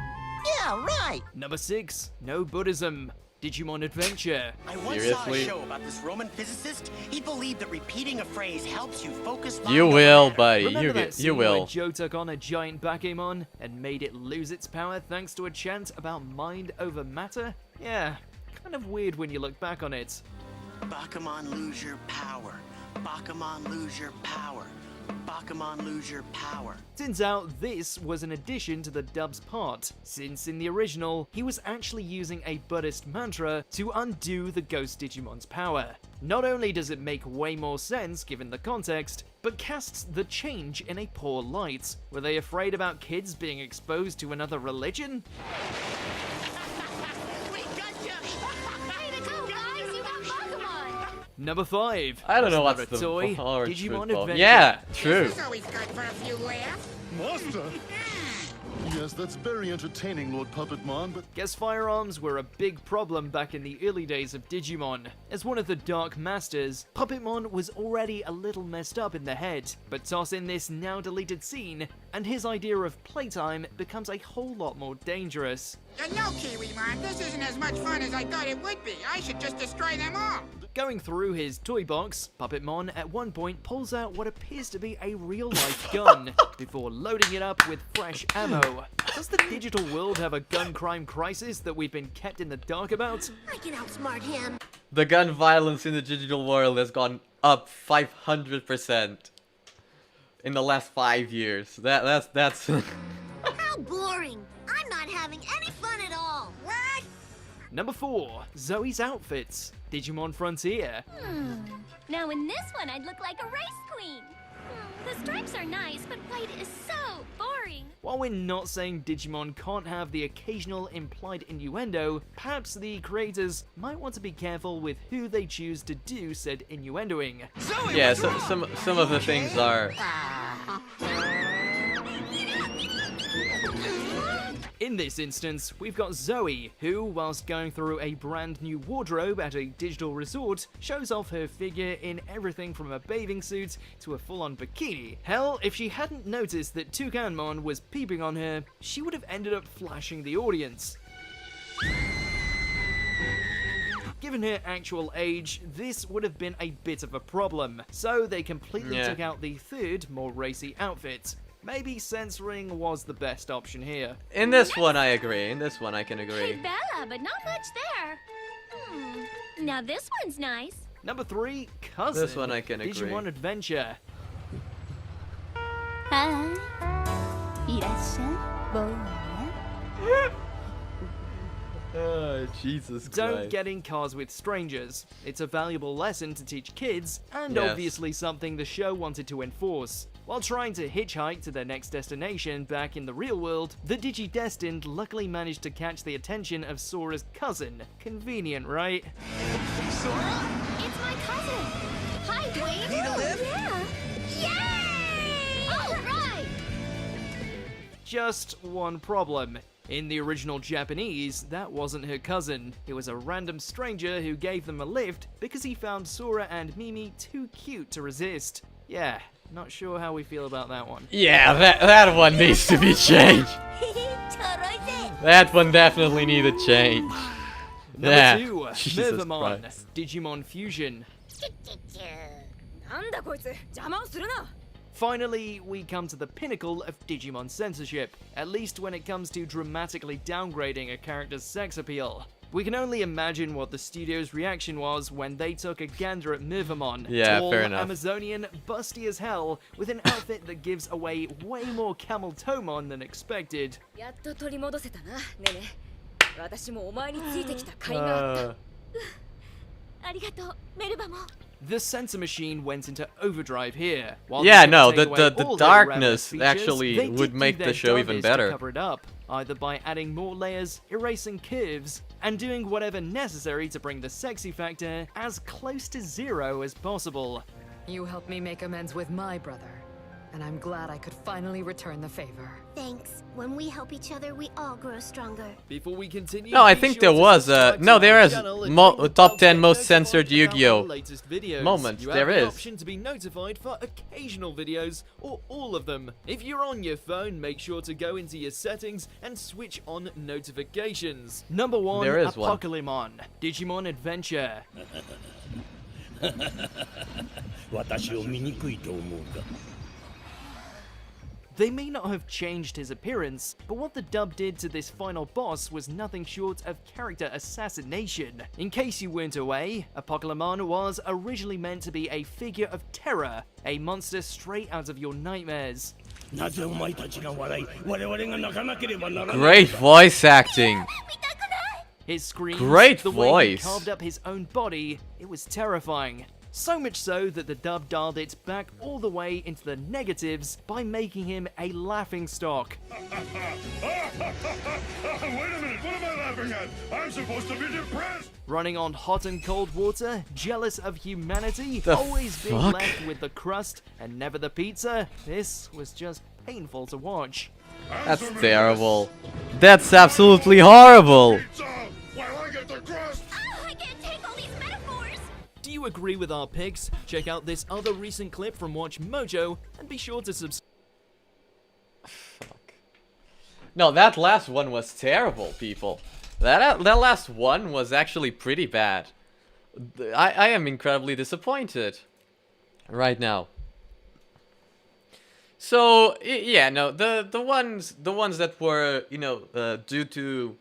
Yeah, right. Number 6, no Buddhism. Digimon Adventure. I once saw a show about this Roman physicist. He believed that repeating a phrase helps you focus. You will, buddy. Remember that You scene where will. Joe took on a giant Bakemon and made it lose its power thanks to a chant about mind over matter? Yeah, kind of weird when you look back on it. Bakuman, lose your power. Bakuman, lose your power. Bakuman, lose your power. Turns out this was an addition to the dub's part, since in the original, he was actually using a Buddhist mantra to undo the Ghost Digimon's power. Not only does it make way more sense given the context, but casts the change in a poor light. Were they afraid about kids being exposed to another religion? Number 5. I don't know That's what's not a the toy. power Digimon truth Adventure. Yeah, true. This is always good for a few laughs. Master! Yes, that's very entertaining, Lord Puppetmon, but Guess firearms were a big problem back in the early days of Digimon. As one of the Dark Masters, Puppetmon was already a little messed up in the head, but toss in this now deleted scene, and his idea of playtime becomes a whole lot more dangerous. You know, Kiwimon, this isn't as much fun as I thought it would be. I should just destroy them all. Going through his toy box, Puppetmon at one point pulls out what appears to be a real-life gun, before loading it up with fresh ammo. Does the digital world have a gun crime crisis that we've been kept in the dark about? I can outsmart him. The gun violence in the digital world has gone up 500% in the last 5 years. That's How boring. I'm not having any fun at all. What? Number 4, Zoe's outfits. Digimon Frontier. Now in this one, I'd look like a race queen. The stripes are nice, but white is so boring. While we're not saying Digimon can't have the occasional implied innuendo, perhaps the creators might want to be careful with who they choose to do said innuendoing. yeah. Some of the things are. In this instance, we've got Zoe, who, whilst going through a brand new wardrobe at a digital resort, shows off her figure in everything from a bathing suit to a full-on bikini. Hell, if she hadn't noticed that Toucanmon was peeping on her, she would have ended up flashing the audience. Given her actual age, this would have been a bit of a problem, so they completely took out the third, more racy outfit. Maybe censoring was the best option here. In this one, I agree. In this one, I can agree. Hey, Bella, but not much there. Now this one's nice. Number 3, Cousin. This one I can agree. Digimon Adventure. Oh, Jesus Don't Christ. get in cars with strangers. It's a valuable lesson to teach kids, and Yes. obviously something the show wanted to enforce. While trying to hitchhike to their next destination back in the real world, the Digi-Destined luckily managed to catch the attention of Sora's cousin. Convenient, right? Sora? It's my cousin. Hi, Dwayne. Need a lift? Yeah. Yay! All right. Just one problem. In the original Japanese, that wasn't her cousin. It was a random stranger who gave them a lift because he found Sora and Mimi too cute to resist. Yeah, not sure how we feel about that one. Yeah, that one needs to be changed. That one definitely needed change. Number 2, Jesus Mervamon, Christ. Digimon Fusion. なんだこいつ邪魔をするな Finally, we come to the pinnacle of Digimon censorship, at least when it comes to dramatically downgrading a character's sex appeal. We can only imagine what the studio's reaction was when they took a gander at Mervamon. Yeah, tall, fair enough. Amazonian, busty as hell, with an outfit that gives away way more camel tomon than expected. やっと取り戻せたなねね私もお前についてきた甲斐があったありがとうメルバも The censor machine went into overdrive here. While Yeah, they no, didn't take away the all their darkness irreverent features, actually they would did do make the their show even darndest to better. cover it up, either by adding more layers, erasing curves, and doing whatever necessary to bring the sexy factor as close to zero as possible. You helped me make amends with my brother, and I'm glad I could finally return the favor. Thanks. When we help each other, we all grow stronger. Before we continue, No, I be think sure there to was subscribe no, to there our is channel and ring the top bell 10 to most get censored notified about Yu-Gi-Oh! our latest videos. Moments. You There have the is. option to be notified for occasional videos or all of them. If you're on your phone, make sure to go into your settings and switch on notifications. Number 1, There is one. Apocalypse, Digimon Adventure. 私を醜いと思うか They may not have changed his appearance, but what the dub did to this final boss was nothing short of character assassination. In case you weren't aware, Apocalypse was originally meant to be a figure of terror, a monster straight out of your nightmares. なぜお前たちが笑い我々が泣かなければならない Great voice acting. His screams, Great the way he voice. carved up his own body, it was terrifying. So much so that the dub dialed it back all the way into the negatives by making him a laughingstock. Wait a minute, what am I laughing at? I'm supposed to be depressed! Running on hot and cold water, jealous of humanity, The always being fuck? left with the crust and never the pizza, this was just painful to watch. That's terrible. That's absolutely horrible. Do you agree with our picks? Check out this other recent clip from Watch Mojo and be sure to subscribe. No, that last one was terrible, people. That last one was actually pretty bad. I am incredibly disappointed right now. So yeah, no, the ones that were, you know, due to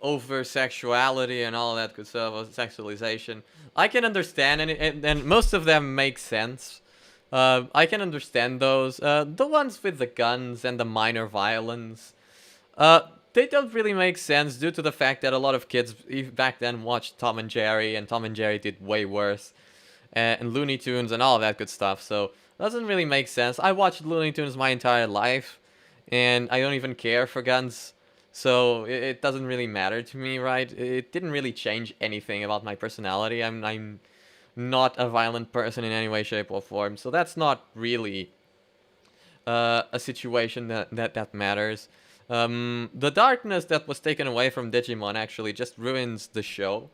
over sexuality and all that good stuff, sexualization, I can understand, and most of them make sense. I can understand those. The ones with the guns and the minor violence, they don't really make sense due to the fact that a lot of kids back then watched Tom and Jerry did way worse, and Looney Tunes and all that good stuff. So it doesn't really make sense. I watched Looney Tunes my entire life, and I don't even care for guns. So it doesn't really matter to me, right? It didn't really change anything about my personality. I'm not a violent person in any way, shape, or form. So that's not really a situation that matters. The darkness that was taken away from Digimon actually just ruins the show.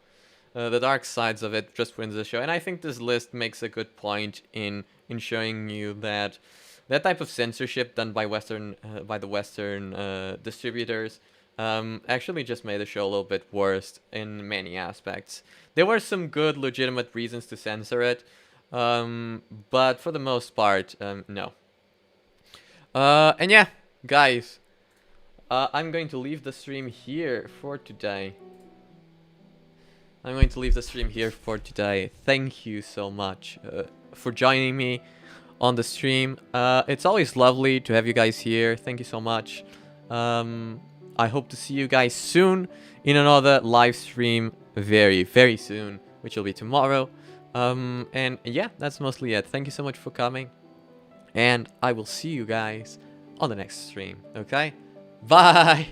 The dark sides of it just ruins the show. And I think this list makes a good point in showing you that that type of censorship done by the Western distributors actually just made the show a little bit worse in many aspects. There were some good, legitimate reasons to censor it, but for the most part, no. And yeah, guys, I'm going to leave the stream here for today. Thank you so much for joining me on the stream. It's always lovely to have you guys here. Thank you so much. I hope to see you guys soon in another live stream very, very soon, which will be tomorrow. And yeah, that's mostly it. Thank you so much for coming. And I will see you guys on the next stream. Okay? Bye!